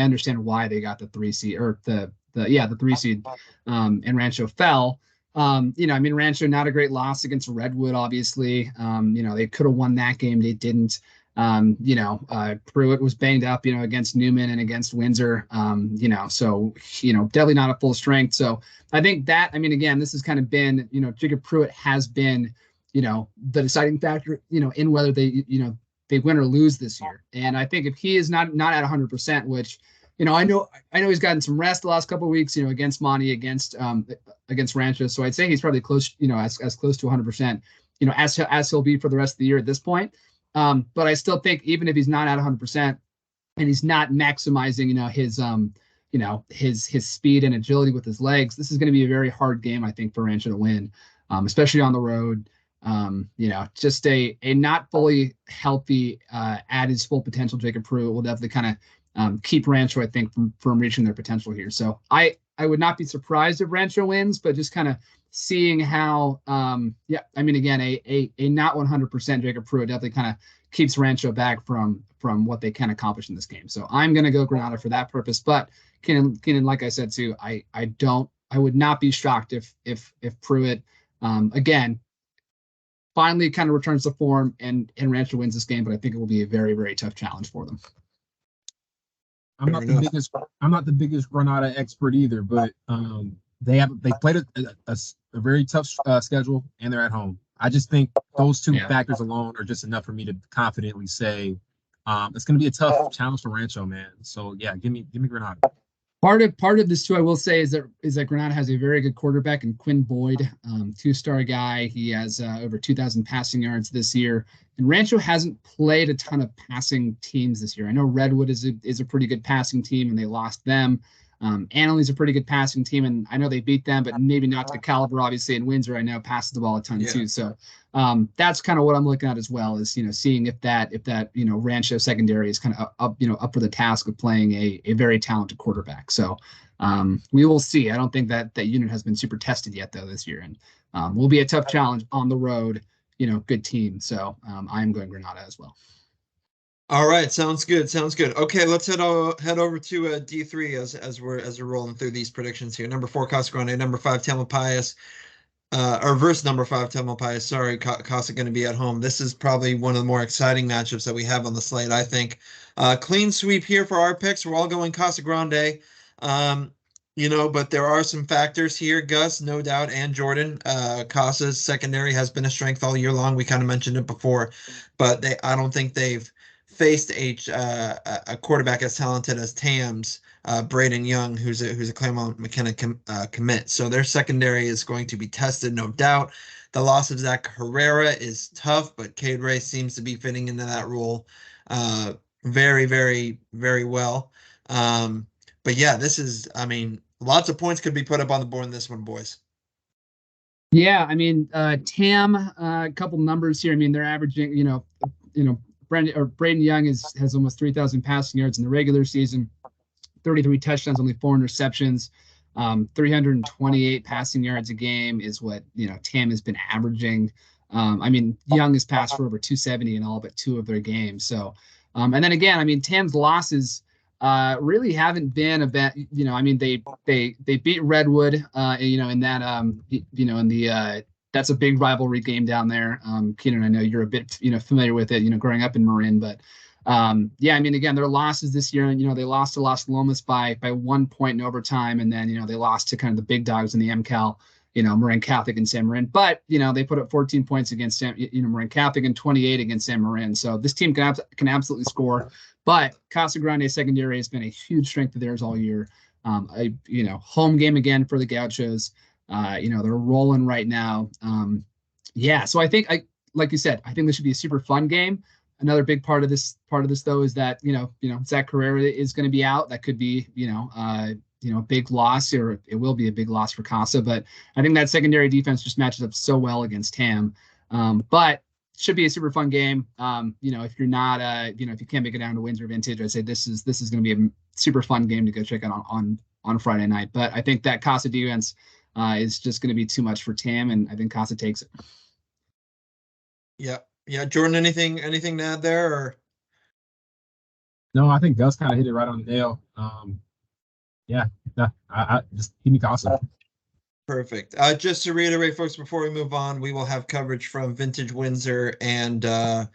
understand why they got the 3 seed or the 3 seed, and Rancho fell. Rancho, not a great loss against Redwood, obviously. They could have won that game. They didn't. Pruitt was banged up, against Newman and against Windsor. So definitely not a full strength. So I think that, again, this has kind of been, Jacob Pruitt has been, the deciding factor, in whether they win or lose this year. And I think if he is not at 100%, which, I know he's gotten some rest the last couple of weeks, against Monty, against Rancho. So I'd say he's probably close, as close to 100%, as he'll be for the rest of the year at this point. But I still think even if he's not at 100% and he's not maximizing, his speed and agility with his legs, this is going to be a very hard game, I think, for Rancho to win, especially on the road. Just a not fully healthy, at his full potential, Jacob Pruitt will definitely kind of keep Rancho, I think, from reaching their potential here. So I would not be surprised if Rancho wins, but just kind of seeing how, again, a not 100% Jacob Pruitt definitely kind of keeps Rancho back from what they can accomplish in this game. So I'm going to go Granada for that purpose. But Keenan, like I said too, I would not be shocked if Pruitt, again, finally kind of returns to form and Rancho wins this game. But I think it will be a very, very tough challenge for them. I'm not the biggest Granada expert either, but they played a very tough schedule and they're at home. I just think those 2 factors alone are just enough for me to confidently say it's going to be a tough challenge for Rancho, man. So yeah, give me Granada. Part of this too, I will say, is that Granada has a very good quarterback in Quinn Boyd, 2-star guy. He has over 2,000 passing yards this year. And Rancho hasn't played a ton of passing teams this year. I know Redwood is a pretty good passing team, and they lost them. Annalie's a pretty good passing team, and I know they beat them, but maybe not to the caliber, obviously. And Windsor, I know, passes the ball a ton too. So that's kind of what I'm looking at as well, is seeing if that Rancho secondary is kind of up for the task of playing a very talented quarterback. So we will see. I don't think that unit has been super tested yet though this year, and will be a tough challenge on the road. Good team. So I'm going Granada as well. All right, sounds good. Okay, let's head over to D3 as we're rolling through these predictions here. Number 4 Casa Grande, number 5 Tamalpais, or verse number 5 Tamalpais. Sorry, Casa going to be at home. This is probably one of the more exciting matchups that we have on the slate, I think. Clean sweep here for our picks. We're all going Casa Grande. But there are some factors here, Gus, no doubt, and Jordan. Casa's secondary has been a strength all year long. We kind of mentioned it before, but I don't think they've faced a quarterback as talented as Tam's Braden Young, who's a Claremont McKenna commit. So their secondary is going to be tested, no doubt. The loss of Zach Herrera is tough, but Cade Ray seems to be fitting into that role very, very, very well. But yeah, I mean, lots of points could be put up on the board in this one, boys. Yeah, I mean, Tam, a couple numbers here. I mean, they're averaging, Braden Young has almost 3,000 passing yards in the regular season, 33 touchdowns, only 4 interceptions, 328 passing yards a game is what, Tam has been averaging. I mean, Young has passed for over 270 in all but 2 of their games. So, and then again, I mean, Tam's losses really haven't been a bad, I mean, they beat Redwood, in that, in the, that's a big rivalry game down there. Keenan, I know you're a bit, familiar with it, growing up in Marin, but yeah, I mean, again, their losses this year, they lost to Los Lomas by 1 point in overtime. And then, they lost to kind of the big dogs in the MCAL, Marin Catholic and San Marin, but, they put up 14 points against, Marin Catholic and 28 against San Marin. So this team can absolutely score. But Casa Grande secondary has been a huge strength of theirs all year. Home game again for the Gauchos. They're rolling right now. Yeah, so I think, like you said, I think this should be a super fun game. Another big part of this though is that Zach Herrera is going to be out. That could be a big loss, or it will be a big loss for Casa. But I think that secondary defense just matches up so well against Tam. But should be a super fun game. If you're not, if you can't make it down to Windsor Vintage, I'd say this is going to be a super fun game to go check out on Friday night. But I think that Casa defense is just going to be too much for Tam, and I think Casa takes it. Yeah. Jordan, anything to add there? Or no, I think Gus kind of hit it right on the nail. Yeah, I just give me Casa. Perfect. Just to reiterate, folks, before we move on, we will have coverage from Vintage Windsor and Casa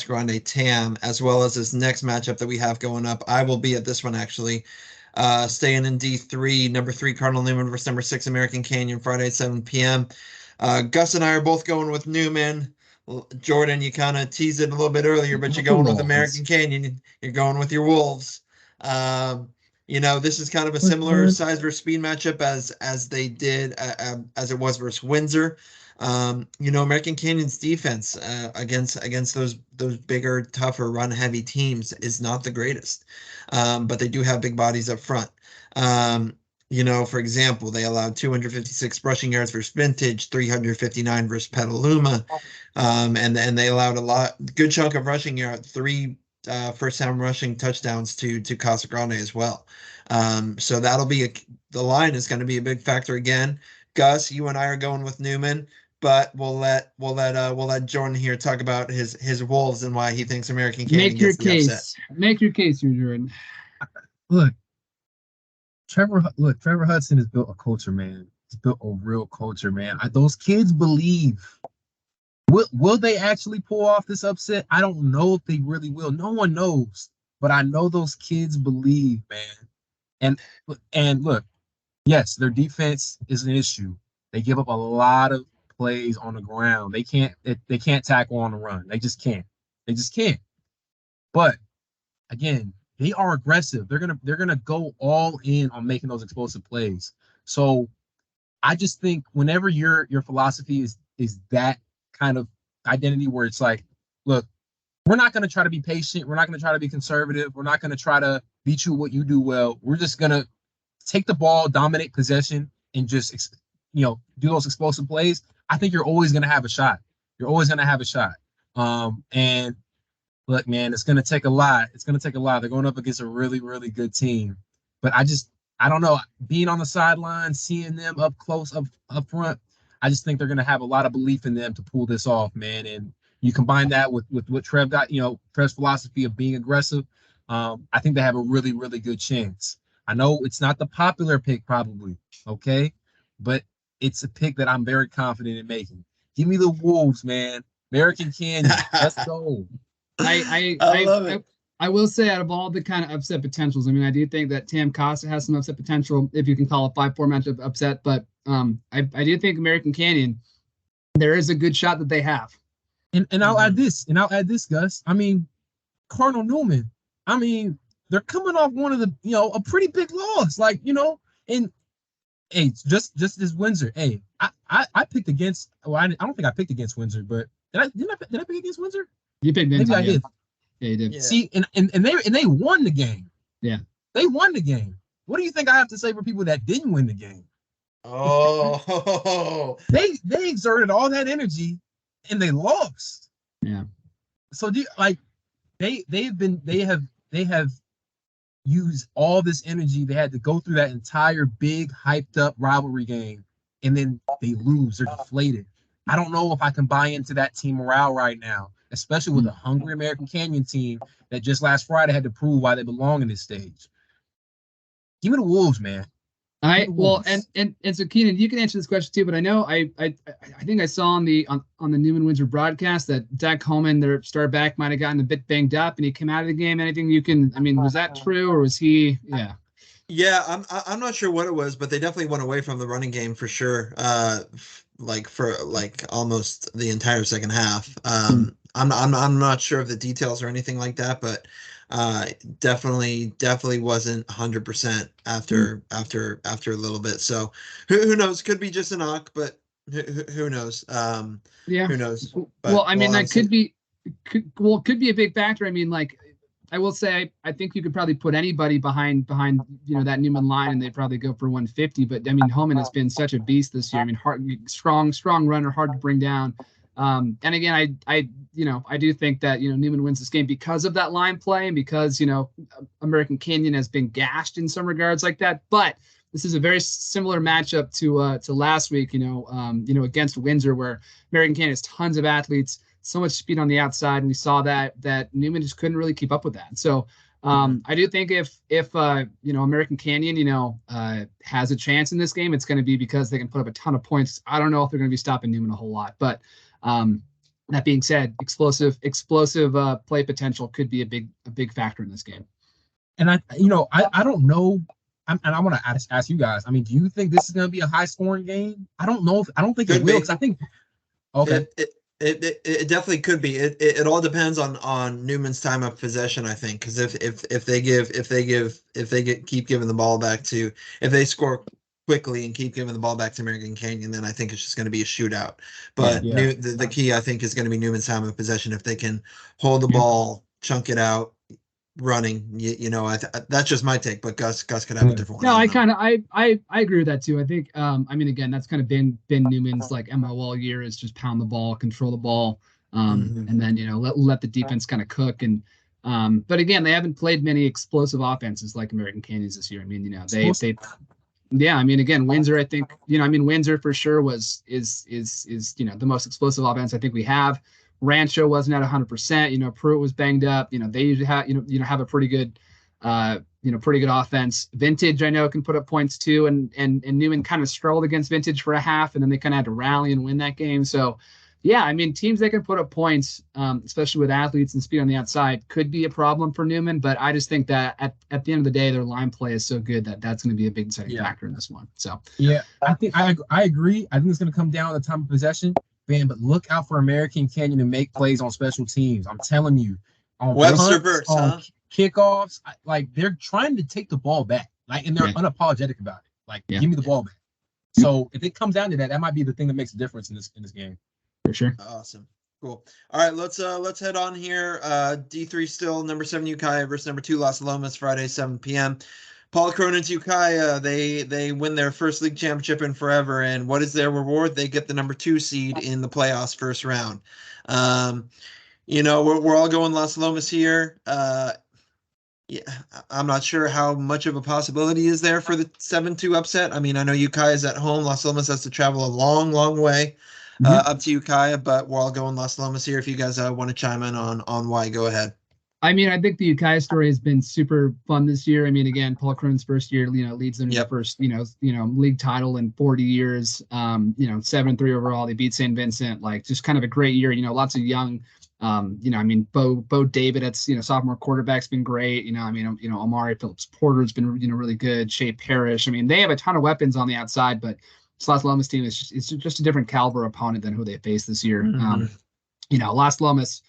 Grande Tam, as well as this next matchup that we have going up. I will be at this one, actually. Staying in D3, number 3 Cardinal Newman versus number 6 American Canyon, Friday at 7 p.m. Gus and I are both going with Newman. Jordan, you kind of teased it a little bit earlier, but you're going with American Canyon. You're going with your Wolves. This is kind of a similar size versus speed matchup as they did as it was versus Windsor. American Canyon's defense against those bigger, tougher, run-heavy teams is not the greatest, but they do have big bodies up front. For example, they allowed 256 rushing yards versus Vintage, 359 versus Petaluma, and they allowed good chunk of rushing yards, 3 first-time rushing touchdowns to Casa Grande as well. So that'll be the line is going to be a big factor again. Gus, you and I are going with Newman, but we'll let Jordan here talk about his Wolves and why he thinks American Canyon gets the upset. Make your case here, Jordan. Look, Trevor Hudson has built a culture, man. He's built a real culture, man. Those kids believe. Will they actually pull off this upset? I don't know if they really will. No one knows, but I know those kids believe, man. And look, yes, their defense is an issue. They give up a lot of plays on the ground. They can't tackle on the run. They just can't. But again, they are aggressive. They're gonna go all in on making those explosive plays. So I just think whenever your philosophy is that kind of identity where it's like, look, we're not going to try to be patient. We're not going to try to be conservative. We're not going to try to beat you what you do well. We're just going to take the ball, dominate possession, and just, do those explosive plays. I think you're always going to have a shot. And look, man, it's going to take a lot. They're going up against a really, really good team. But I don't know, being on the sideline, seeing them up close, up front, I just think they're going to have a lot of belief in them to pull this off, man. And you combine that with what Trev got, Trev's philosophy of being aggressive. I think they have a really, really good chance. I know it's not the popular pick probably, okay? But it's a pick that I'm very confident in making. Give me the Wolves, man. American Canyon. Let's go. I love it. I will say, out of all the kind of upset potentials, I mean, I do think that Tam Costa has some upset potential, if you can call a 5-4 matchup upset. But I do think American Canyon, there is a good shot that they have. And I'll add this, Gus. I mean, Cardinal Newman. I mean, they're coming off one of the, a pretty big loss. Like, and hey, just as Windsor. Hey, I picked against. Well, I don't think I picked against Windsor, but did I pick against Windsor? You picked Windsor. Maybe I did. Yeah, you did. Yeah. See, and they won the game. Yeah, they won the game. What do you think I have to say for people that didn't win the game? Oh, they exerted all that energy and they lost. Yeah. So they have used all this energy. They had to go through that entire big hyped up rivalry game, and then they lose. They're deflated. I don't know if I can buy into that team morale right now, especially with a hungry American Canyon team that just last Friday had to prove why they belong in this stage. Give me the Wolves, man. All right. Well, and so Keenan, you can answer this question too, but I know I think I saw on the Newman Windsor broadcast that Dak Holman, their star back, might have gotten a bit banged up and he came out of the game. Anything you can? I mean, was that true or was he? Yeah. Yeah, I'm not sure what it was, but they definitely went away from the running game for sure. For almost the entire second half. I'm not sure of the details or anything like that, but definitely wasn't 100% after a little bit. So who knows? Could be just a knock, but who knows? Yeah. Who knows? But, well, I mean, that could be a big factor. I mean, like, I will say, I think you could probably put anybody behind that Newman line, and they'd probably go for 150. But I mean, Holman has been such a beast this year. I mean, strong runner, hard to bring down. And again, I do think that Newman wins this game because of that line play and because American Canyon has been gashed in some regards like that. But this is a very similar matchup to last week. Against Windsor, where American Canyon has tons of athletes, so much speed on the outside, and we saw that Newman just couldn't really keep up with that. So I do think if American Canyon has a chance in this game, it's going to be because they can put up a ton of points. I don't know if they're going to be stopping Newman a whole lot, but that being said, explosive play potential could be a big factor in this game. And I don't know. And I want to ask you guys. I mean, do you think this is going to be a high scoring game? I don't know. I don't think it will, because I think okay. It definitely could be. It all depends on Newman's time of possession, I think, because if they score quickly and keep giving the ball back to American Canyon, then I think it's just going to be a shootout. But the key, I think, is going to be Newman's time of possession. If they can hold the ball, chunk it out, running, that's just my take. But Gus could have a different one. No, I agree with that too. I think I mean, again, that's kind of been Newman's like MO all year, is just pound the ball, control the ball, and then let the defense kind of cook. And but again, they haven't played many explosive offenses like American Canyons this year. I mean, they yeah, I mean, again, Windsor, I think, Windsor for sure is the most explosive offense I think we have. Rancho wasn't at 100%. Pruitt was banged up. They usually have have a pretty good offense. Vintage, I know, can put up points too, and Newman kind of struggled against Vintage for a half, and then they kind of had to rally and win that game. So yeah, I mean, teams that can put up points, especially with athletes and speed on the outside, could be a problem for Newman. But I just think that at the end of the day, their line play is so good that that's going to be a big deciding factor in this one. So yeah, I think I agree. I think it's going to come down to the time of possession, man. But look out for American Canyon to make plays on special teams. I'm telling you, on Webster verse, on kickoffs, like they're trying to take the ball back, and they're unapologetic about it. Give me the ball back. So if it comes down to that, that might be the thing that makes a difference in this game. For sure. Awesome. Cool. All right, let's head on here. D3 still number 7 Ukiah versus number 2 Las Lomas, Friday 7 p.m. Paul Cronin's Ukiah, they win their first league championship in forever, and what is their reward? They get the number 2 seed in the playoffs first round. We're all going Las Lomas here. Yeah, I'm not sure how much of a possibility is there for the 7-2 upset. I mean, I know Ukiah is at home. Las Lomas has to travel a long, long way. Up to Ukiah, but we're all going Las Lomas here. If you guys want to chime in on why, go ahead. I mean, I think the Ukiah story has been super fun this year. I mean, again, Paul Cronin's first year, leads them to the first, league title in 40 years. 7-3 overall. They beat St. Vincent. Just kind of a great year. Lots of young I mean, Bo David, it's, sophomore quarterback's been great. Amari Phillips Porter's been, really good. Shea Parrish. I mean, they have a ton of weapons on the outside, but Las Lomas team is just a different caliber opponent than who they faced this year. Las Lomas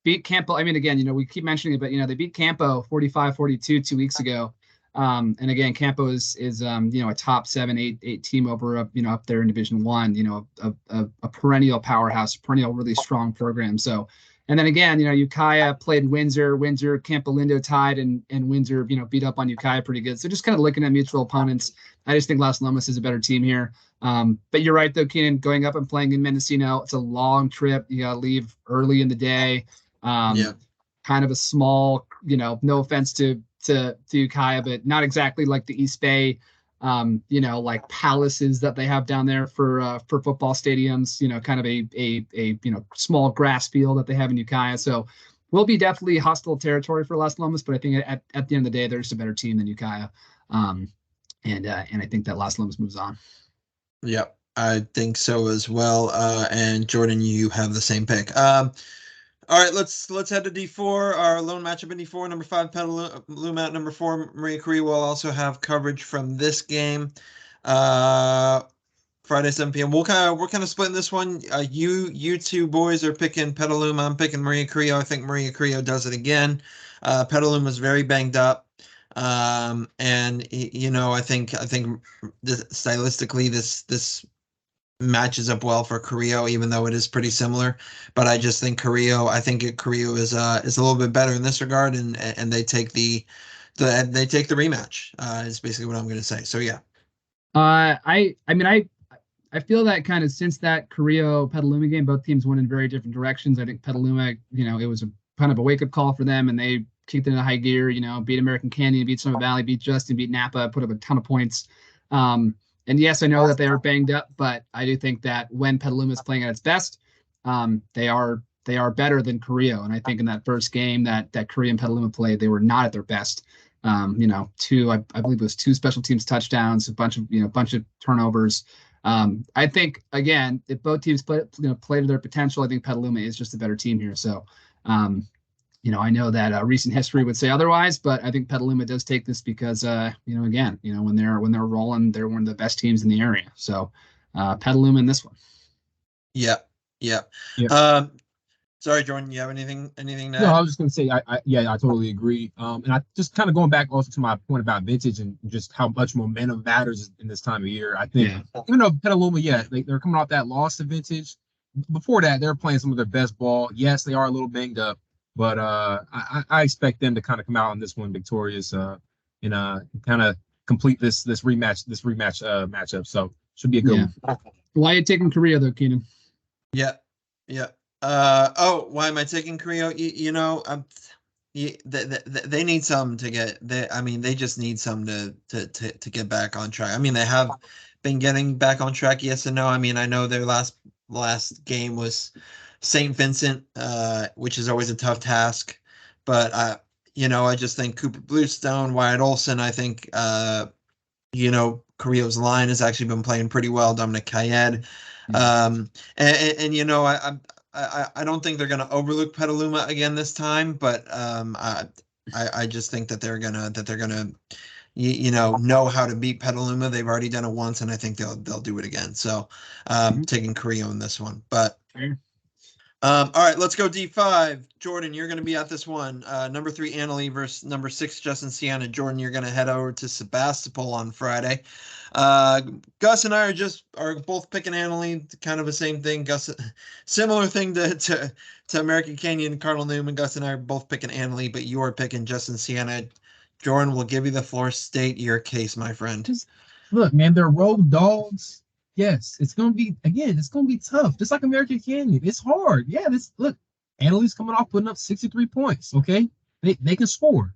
beat Campo. I mean, again, we keep mentioning it, but they beat Campo 45-42 2 weeks ago. And again, Campo is a top 7-8 team over up there in Division I. A perennial powerhouse, perennial really strong program. So, and then again, Ukiah played Windsor. Campo Lindo tied, and Windsor beat up on Ukiah pretty good. So just kind of looking at mutual opponents, I just think Las Lomas is a better team here. But you're right though, Keenan, going up and playing in Mendocino, it's a long trip. You gotta leave early in the day. Kind of a small, no offense to Ukiah, but not exactly like the East Bay, like palaces that they have down there for football stadiums, kind of a small grass field that they have in Ukiah. So will be definitely hostile territory for Las Lomas, but I think at the end of the day, they're just a better team than Ukiah. And I think that Las Lomas moves on. Yep, I think so as well. And Jordan, you have the same pick. All right, let's head to D4. Our lone matchup in D4, number 5 Petaluma, number 4 Maria Cree will also have coverage from this game. Friday 7 p.m. We're kind of splitting this one. You two boys are picking Petaluma. I'm picking Maria Creo. I think Maria Creo does it again. Petaluma's very banged up. And I think stylistically this matches up well for Carrillo, even though it is pretty similar. But I just think Carrillo is a little bit better in this regard, and they take the rematch. Is basically what I'm going to say. So yeah. I feel that kind of since that Carrillo Petaluma game, both teams went in very different directions. I think Petaluma, it was a kind of a wake up call for them, and they kicked into high gear. Beat American Canyon, beat Sonoma Valley, beat Justin, beat Napa, put up a ton of points. And yes, I know that they are banged up, but I do think that when Petaluma is playing at its best, they are better than Carrillo. And I think in that first game that Carrillo and Petaluma played, they were not at their best. I believe it was 2 special teams touchdowns, a bunch of turnovers. I think again, if both teams play to their potential, I think Petaluma is just a better team here. So, I know that recent history would say otherwise, but I think Petaluma does take this because, again, when they're rolling, they're one of the best teams in the area. So, Petaluma in this one. Yeah. Sorry, Jordan, you have anything to No, I was just going to say, I totally agree. And I just kind of going back also to my point about vintage and just how much momentum matters in this time of year. I think, even though Petaluma, they're coming off that loss to vintage. Before that, they're playing some of their best ball. Yes, they are a little banged up. But I expect them to kind of come out on this one victorious and kind of complete this rematch matchup. So should be a good one. Why are you taking Carrillo though, Keenan? Yeah. Why am I taking Carrillo? They need some to get. They just need some to get back on track. I mean, they have been getting back on track. Yes and no. I mean, I know their last game was St. Vincent, which is always a tough task, but I just think Cooper Bluestone, Wyatt Olson, I think Carrillo's line has actually been playing pretty well. Dominic Kayed, I don't think they're going to overlook Petaluma again this time, but I just think that they're gonna know how to beat Petaluma. They've already done it once, and I think they'll do it again. So taking Carrillo in this one, but. All right, let's go D5. Jordan, you're going to be at this one. Number 3, Annalee versus number 6, Justin Sienna. Jordan, you're going to head over to Sebastopol on Friday. Gus and I are both picking Annalee, kind of the same thing. Gus, similar thing to American Canyon and Cardinal Newman. Gus and I are both picking Annalee, but you are picking Justin Sienna. Jordan, will give you the floor. State your case, my friend. Look, man, they're road dogs. Yes, it's gonna be tough. Just like American Canyon, it's hard. Yeah, look, Annalee's coming off putting up 63 points. Okay, they can score.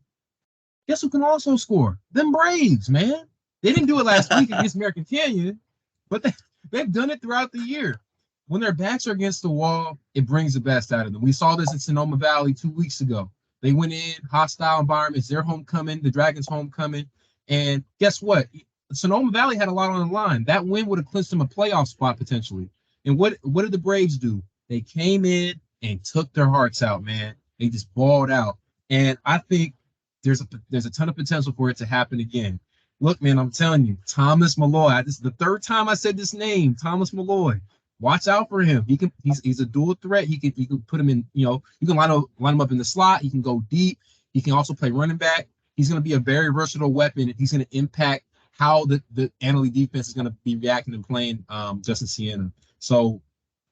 Guess who can also score? Them Braves, man. They didn't do it last week against American Canyon, but they've done it throughout the year. When their backs are against the wall, it brings the best out of them. We saw this in Sonoma Valley 2 weeks ago. They went in hostile environments. Their homecoming, the Dragons' homecoming, and guess what? Sonoma Valley had a lot on the line. That win would have clinched them a playoff spot potentially. And what did the Braves do? They came in, and took their hearts out, man. They just balled out. And I think there's a ton of potential for it to happen again. Look, man, I'm telling you, Thomas Malloy. This is the third time I said this name, Thomas Malloy. Watch out for him. He's a dual threat. You can put him in, you can line him up in the slot. He can go deep. He can also play running back. He's going to be a very versatile weapon. He's going to impact how the Annalee defense is going to be reacting and playing Justin Siena. So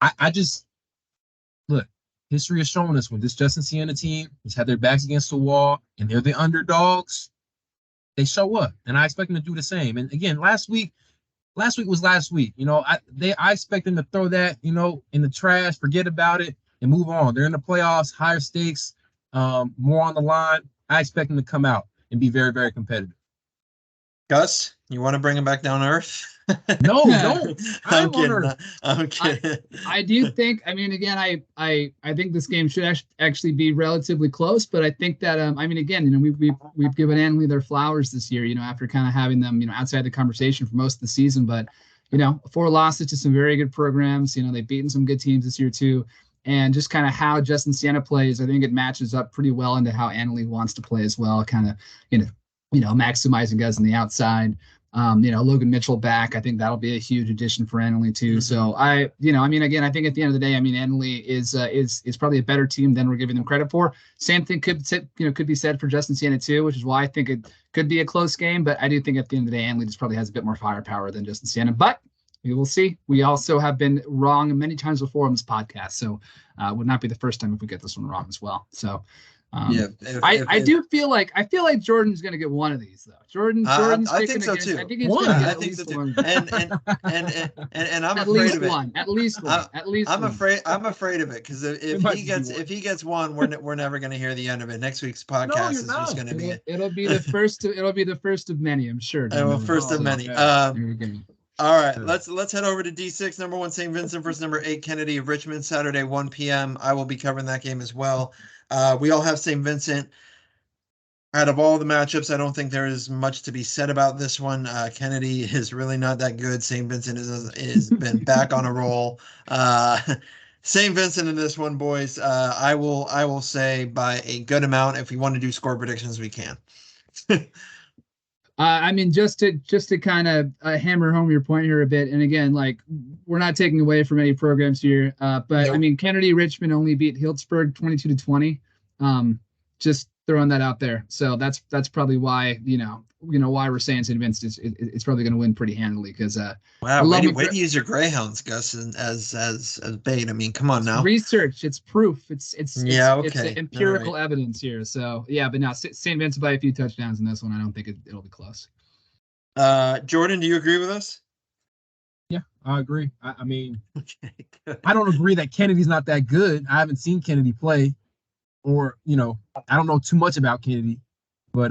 I just look, history has shown us when this Justin Siena team has had their backs against the wall and they're the underdogs, they show up. And I expect them to do the same. And again, last week was last week. I expect them to throw that, in the trash, forget about it, and move on. They're in the playoffs, higher stakes, more on the line. I expect them to come out and be very, very competitive. Gus, you want to bring him back down to earth? No, don't. I'm kidding. I'm kidding. I do think. I mean, again, I think this game should actually be relatively close. But I think that again, we've given Annalee their flowers this year. After kind of having them, outside the conversation for most of the season. But 4 losses to some very good programs. They've beaten some good teams this year too. And just kind of how Justin Siena plays, I think it matches up pretty well into how Annalee wants to play as well. Kind of, maximizing guys on the outside. Logan Mitchell back. I think that'll be a huge addition for Annalee too. So again, I think at the end of the day, Annalee is probably a better team than we're giving them credit for. Same thing could be said for Justin Siena too, which is why I think it could be a close game. But I do think at the end of the day, Annalee just probably has a bit more firepower than Justin Siena. But we will see. We also have been wrong many times before on this podcast, so would not be the first time if we get this one wrong as well. So. I feel like Jordan's going to get one of these though. Jordan's I think so too. I think he's going to get I think so too. And I'm afraid of it. At least one. I'm afraid of it because if he gets one, we're never going to hear the end of it. Next week's podcast is just going to be. It'll be the first. It'll be the first of many. I'm sure. First of many. All right, let's head over to D6. Number 1 St. Vincent versus number 8 Kennedy of Richmond, Saturday 1 p.m. I will be covering that game as well. We all have St. Vincent. Out of all the matchups, I don't think there is much to be said about this one. Kennedy is really not that good. St. Vincent is been back on a roll. St. Vincent in this one, boys. I will say by a good amount. If we want to do score predictions, we can. Just to kind of hammer home your point here a bit, and again, like we're not taking away from any programs here, but nope. Kennedy Richmond only beat Healdsburg 22-20. Just throwing that out there. So that's probably why why we're saying St. Vincent it's probably going to win pretty handily because wow, way to use your Greyhounds, Gus, as bait. Come on now. Research, it's proof. It's empirical right. Evidence here. So yeah, but now St. Vincent by a few touchdowns in this one. I don't think it'll be close. Jordan, do you agree with us? Yeah, I agree. Okay, good. I don't agree that Kennedy's not that good. I haven't seen Kennedy play, or I don't know too much about Kennedy, but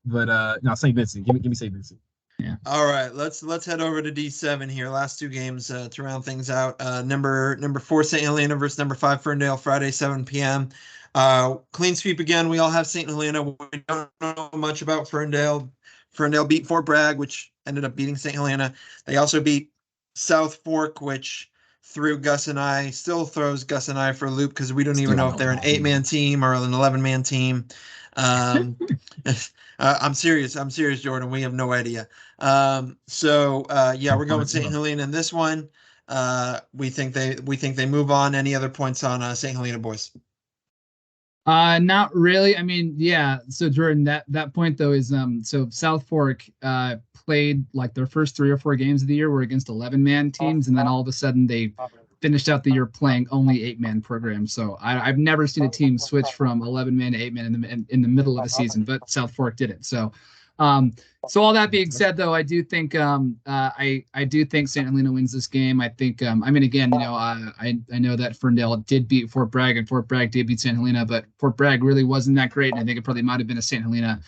no, St. Vincent. Give me St. Vincent. Yeah. All right, let's head over to D7 here. Last 2 games to round things out. Number 4 St. Helena versus number 5 Ferndale, Friday 7 p.m. Clean sweep again. We all have St. Helena. We don't know much about Ferndale. Ferndale beat Fort Bragg, which ended up beating St. Helena. They also beat South Fork, which still throws Gus and I for a loop because we don't even know if they're an 8-man team or an 11-man team. I'm serious, Jordan. We have no idea. We're going with St. Helena in this one. We think they move on. Any other points on St. Helena, boys? Not really. So Jordan, that point though is so South Fork played like their first 3 or 4 games of the year were against 11-man teams, and then all of a sudden they finished out the year playing only 8-man programs. So I've never seen a team switch from 11-man to 8-man in the middle of the season, but South Fork did it. So all that being said, though, I do think I do think St. Helena wins this game. I think I know that Ferndale did beat Fort Bragg and Fort Bragg did beat St. Helena, but Fort Bragg really wasn't that great, and I think it probably might have been a St. Helena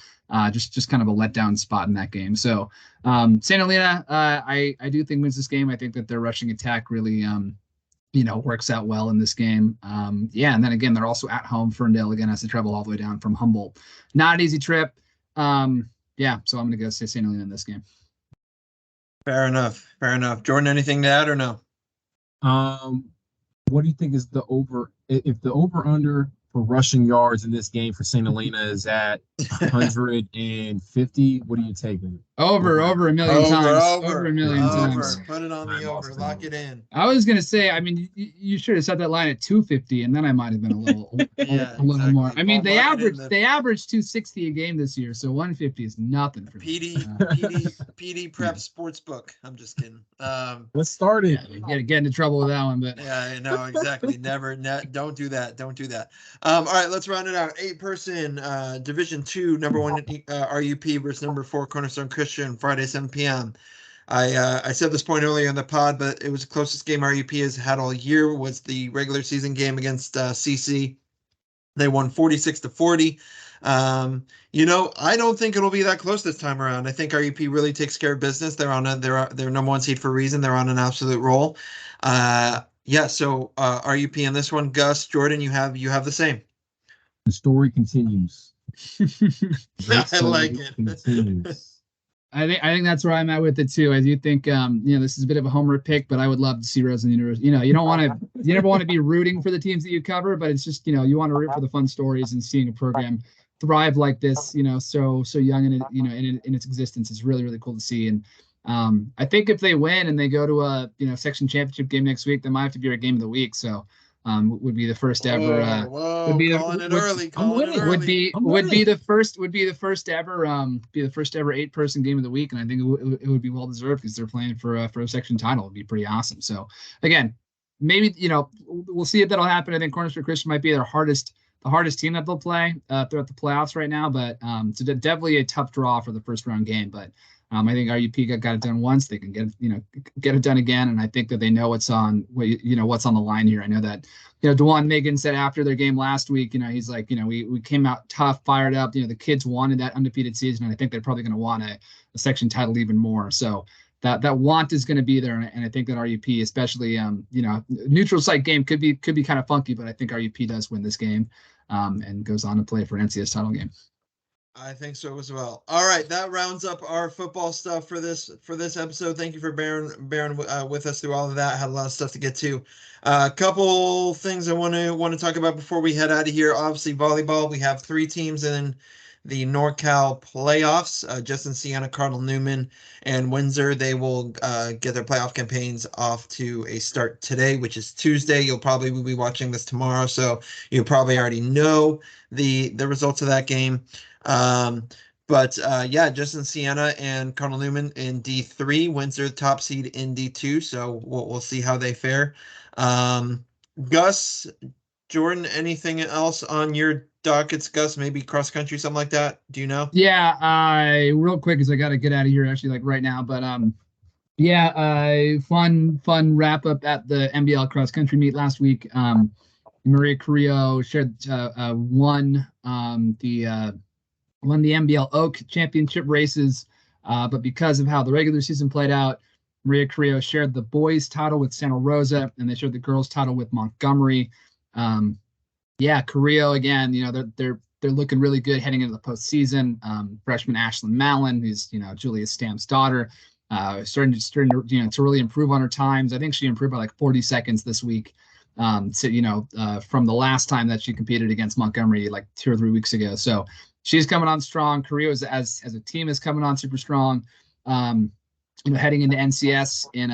just kind of a letdown spot in that game. So St. Helena, I do think wins this game. I think that their rushing attack really works out well in this game. And then again, they're also at home. Ferndale again has to travel all the way down from Humboldt. Not an easy trip. So I'm going to go say St. Helena in this game. Fair enough. Jordan, anything to add or no? What do you think is the over if the over under for rushing yards in this game for St. Helena is at 150, what are you taking? Over a million times. Over a million times. Put it on the over. Lock it in. I was gonna say, I mean, you should have set that line at 250, and then I might have been a little more. I mean, they averaged 260 a game this year, so 150 is nothing for me. PD Prep Sportsbook. I'm just kidding. Let's start it. Get into trouble with that one, but yeah, no, exactly. Never. Don't do that. Don't do that. All right, let's round it out. 8-person Division II, number 1 RUP versus number 4 Cornerstone Christian, Friday 7 p.m. I said this point earlier in the pod, but it was the closest game RUP has had all year. Was the regular season game against CC. They won 46-40. I don't think it'll be that close this time around. I think RUP really takes care of business. They're number 1 seed for a reason. They're on an absolute roll. So RUP in this one. Gus, Jordan, you have the same. The story continues. I like it. Continues. I think that's where I'm at with it too. I do think this is a bit of a homer pick, but I would love to see Roseland University. You never want to be rooting for the teams that you cover, but it's just you want to root for the fun stories, and seeing a program thrive like this, so young in it, in its existence is really, really cool to see. And I think if they win and they go to a section championship game next week, that might have to be our game of the week. So would be the first ever. Would be the first ever 8-person game of the week, and I think it would be well deserved because they're playing for a section title. It'd be pretty awesome. So again, maybe we'll see if that'll happen. I think Cornerstone Christian might be the hardest team that they'll play throughout the playoffs right now, but so definitely a tough draw for the first round game. But I think RUP got it done once. They can get it done again, and I think that they know what's on the line here. I know that DeJuan Megan said after their game last week, he's like, we came out tough, fired up. The kids wanted that undefeated season, and I think they're probably going to want a section title even more. So that want is going to be there, and I think that RUP, especially neutral site game could be kind of funky, but I think RUP does win this game and goes on to play for an NCS title game. I think so as well. All right, that rounds up our football stuff for this episode. Thank you for bearing with us through all of that. Had a lot of stuff to get to. A couple things I want to talk about before we head out of here. Obviously, volleyball. We have 3 teams in the NorCal playoffs. Justin Sienna, Cardinal Newman, and Windsor. They will get their playoff campaigns off to a start today, which is Tuesday. You'll probably be watching this tomorrow, so you probably already know the results of that game. Justin Sienna and Cardinal Newman in D3, Windsor top seed in D2. So we'll see how they fare. Gus, Jordan, anything else on your dockets? Gus, maybe cross country, something like that. Do you know? Yeah, real quick, because I got to get out of here actually right now. But fun wrap up at the NBL cross country meet last week. Maria Carrillo won the NBL Oak Championship races, but because of how the regular season played out, Maria Carrillo shared the boys' title with Santa Rosa, and they shared the girls' title with Montgomery. Carrillo again, they're looking really good heading into the postseason. Freshman Ashlyn Mallon, who's Julia Stamp's daughter, starting to really improve on her times. I think she improved by like 40 seconds this week. From the last time that she competed against Montgomery like 2 or 3 weeks ago. So she's coming on strong. Carrillo as a team is coming on super strong. Heading into NCS in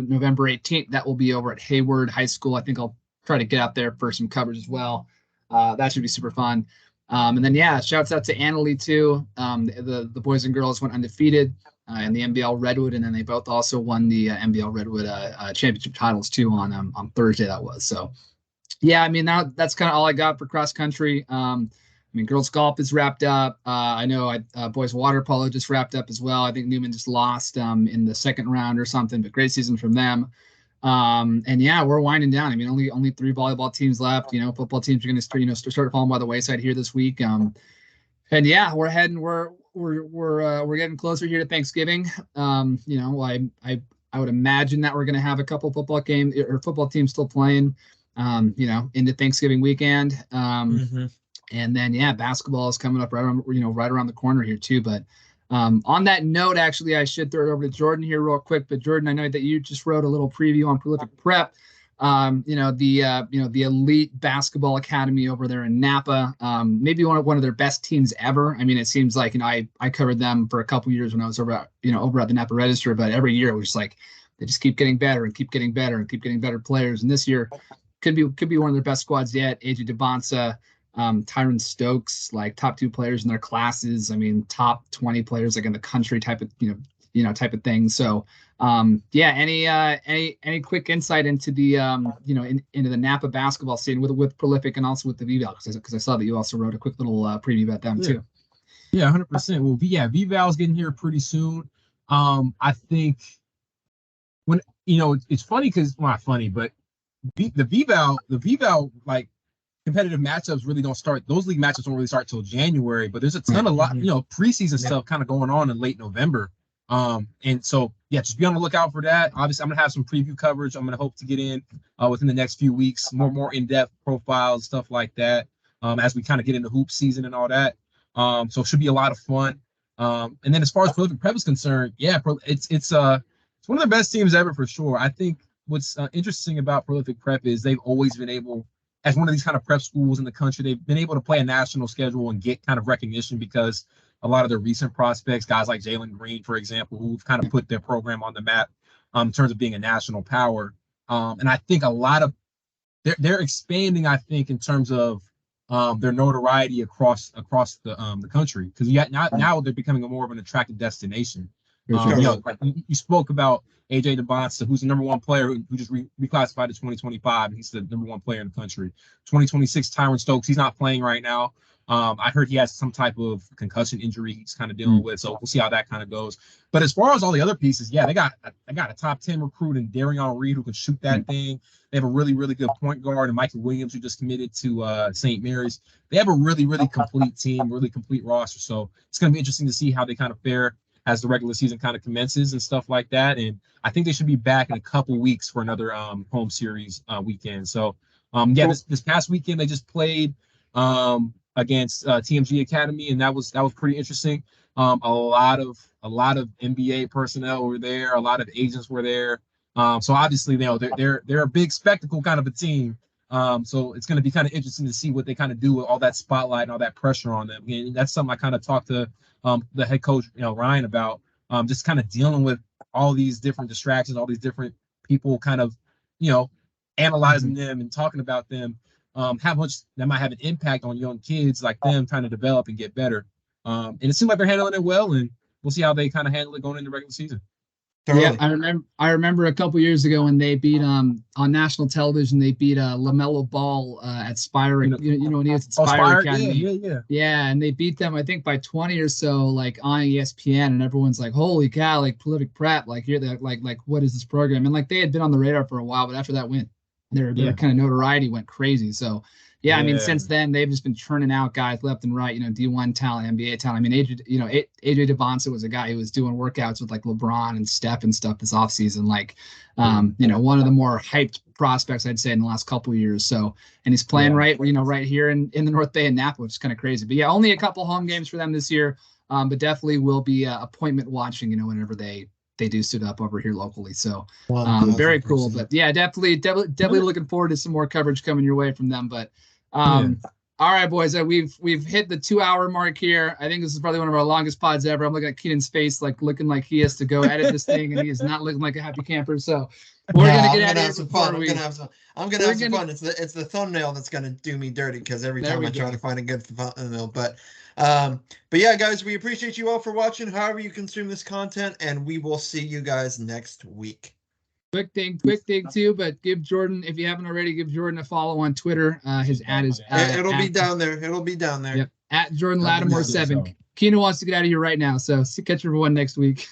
November 18th. That will be over at Hayward High School. I think I'll try to get out there for some coverage as well. That should be super fun. And then shouts out to Annalie too. The boys and girls went undefeated in the NBL Redwood, and then they both also won the NBL Redwood championship titles too on Thursday. That was so. That's kind of all I got for cross country. Girls golf is wrapped up. I know boys water polo just wrapped up as well. I think Newman just lost in the second round or something, but great season from them. We're winding down. Only 3 volleyball teams left. Football teams are going to start falling by the wayside here this week. We're heading. We're getting closer here to Thanksgiving. I would imagine that we're going to have a couple football teams still playing. Into Thanksgiving weekend. And then basketball is coming up right around the corner here too. But on that note, actually, I should throw it over to Jordan here real quick. But Jordan, I know that you just wrote a little preview on Prolific Prep the elite basketball academy over there in Napa. Maybe one of their best teams ever. I mean, it seems like, I covered them for a couple years when I was over at the Napa Register, but every year it was like they just keep getting better and keep getting better and keep getting better players. And this year could be one of their best squads yet. AJ DeBonsa, Tyron Stokes, like top 2 players in their classes. I mean, top 20 players like in the country type of type of thing. So any quick insight into the into the Napa basketball scene with Prolific and also with the VVAL, because I saw that you also wrote a quick little preview about them too. Yeah, 100%. Well, VVAL is getting here pretty soon. I think when it's funny because, well, not funny, but the VVAL like competitive matchups really don't start. Those league matchups don't really start till January, but there's a ton of preseason stuff kind of going on in late November. And so just be on the lookout for that. Obviously, I'm gonna have some preview coverage. I'm gonna hope to get in within the next few weeks, more in-depth profiles, stuff like that. As we kind of get into hoop season and all that. So it should be a lot of fun. And then as far as Prolific Prep is concerned, it's one of the best teams ever for sure. I think what's interesting about Prolific Prep is they've always been able, as one of these kind of prep schools in the country, they've been able to play a national schedule and get kind of recognition because a lot of their recent prospects, guys like Jalen Green, for example, who've kind of put their program on the map in terms of being a national power. And I think a lot of they're expanding, I think, in terms of their notoriety across the country, because now they're becoming more of an attractive destination. Like you spoke about AJ DeBonsa, who's the number 1 player who just reclassified to 2025. He's the number 1 player in the country. 2026, Tyron Stokes, he's not playing right now. I heard he has some type of concussion injury he's kind of dealing with, so we'll see how that kind of goes. But as far as all the other pieces, they got a top 10 recruit in Darion Reed who can shoot that thing. They have a really, really good point guard, and Michael Williams, who just committed to St. Mary's. They have a really, really complete team, really complete roster. So it's going to be interesting to see how they kind of fare as the regular season kind of commences and stuff like that. And I think they should be back in a couple weeks for another home series weekend. So this past weekend they just played against TMG Academy, and that was pretty interesting. A lot of NBA personnel were there, a lot of agents were there. So obviously, they're a big spectacle kind of a team. So it's going to be kind of interesting to see what they kind of do with all that spotlight and all that pressure on them. And that's something I kind of talked to the head coach, Ryan, about, just kind of dealing with all these different distractions, all these different people kind of, analyzing them and talking about them, how much that might have an impact on young kids like them trying to develop and get better. And it seems like they're handling it well, and we'll see how they kind of handle it going into the regular season. Yeah, I remember a couple years ago when they beat on national television, they beat LaMelo Ball at Spire. When he was at Spire Academy. Yeah, and they beat them, I think, by 20 or so, like on ESPN, and everyone's like, "Holy cow!" Like Prolific Prep, like you're the like what is this program? And like they had been on the radar for a while, but after that win, their kind of notoriety went crazy. So. Yeah, I mean, since then they've just been churning out guys left and right. D1 talent, NBA talent. I mean, AJ DeBonsa was a guy who was doing workouts with like LeBron and Steph and stuff this offseason. Like, one of the more hyped prospects I'd say in the last couple of years. So, and he's playing right here in the North Bay in Napa, which is kind of crazy. But yeah, only a couple home games for them this year. But definitely will be appointment watching. Whenever they do suit up over here locally. So very cool. But yeah, definitely looking forward to some more coverage coming your way from them. But all right, boys, we've hit the 2-hour mark here. I think this is probably one of our longest pods ever. I'm looking at Keenan's face, like looking like he has to go edit this thing, and he is not looking like a happy camper. So we're gonna get out of here. I'm gonna have some fun. It's the thumbnail that's gonna do me dirty, because every time I try to find a good thumbnail. But yeah, guys, we appreciate you all for watching, however you consume this content, and we will see you guys next week. Quick thing too, but give Jordan, if you haven't already, give Jordan a follow on Twitter. His ad is it'll be down there. Yep, at Jordan Latimore 7. Keenan wants to get out of here right now, so catch everyone next week.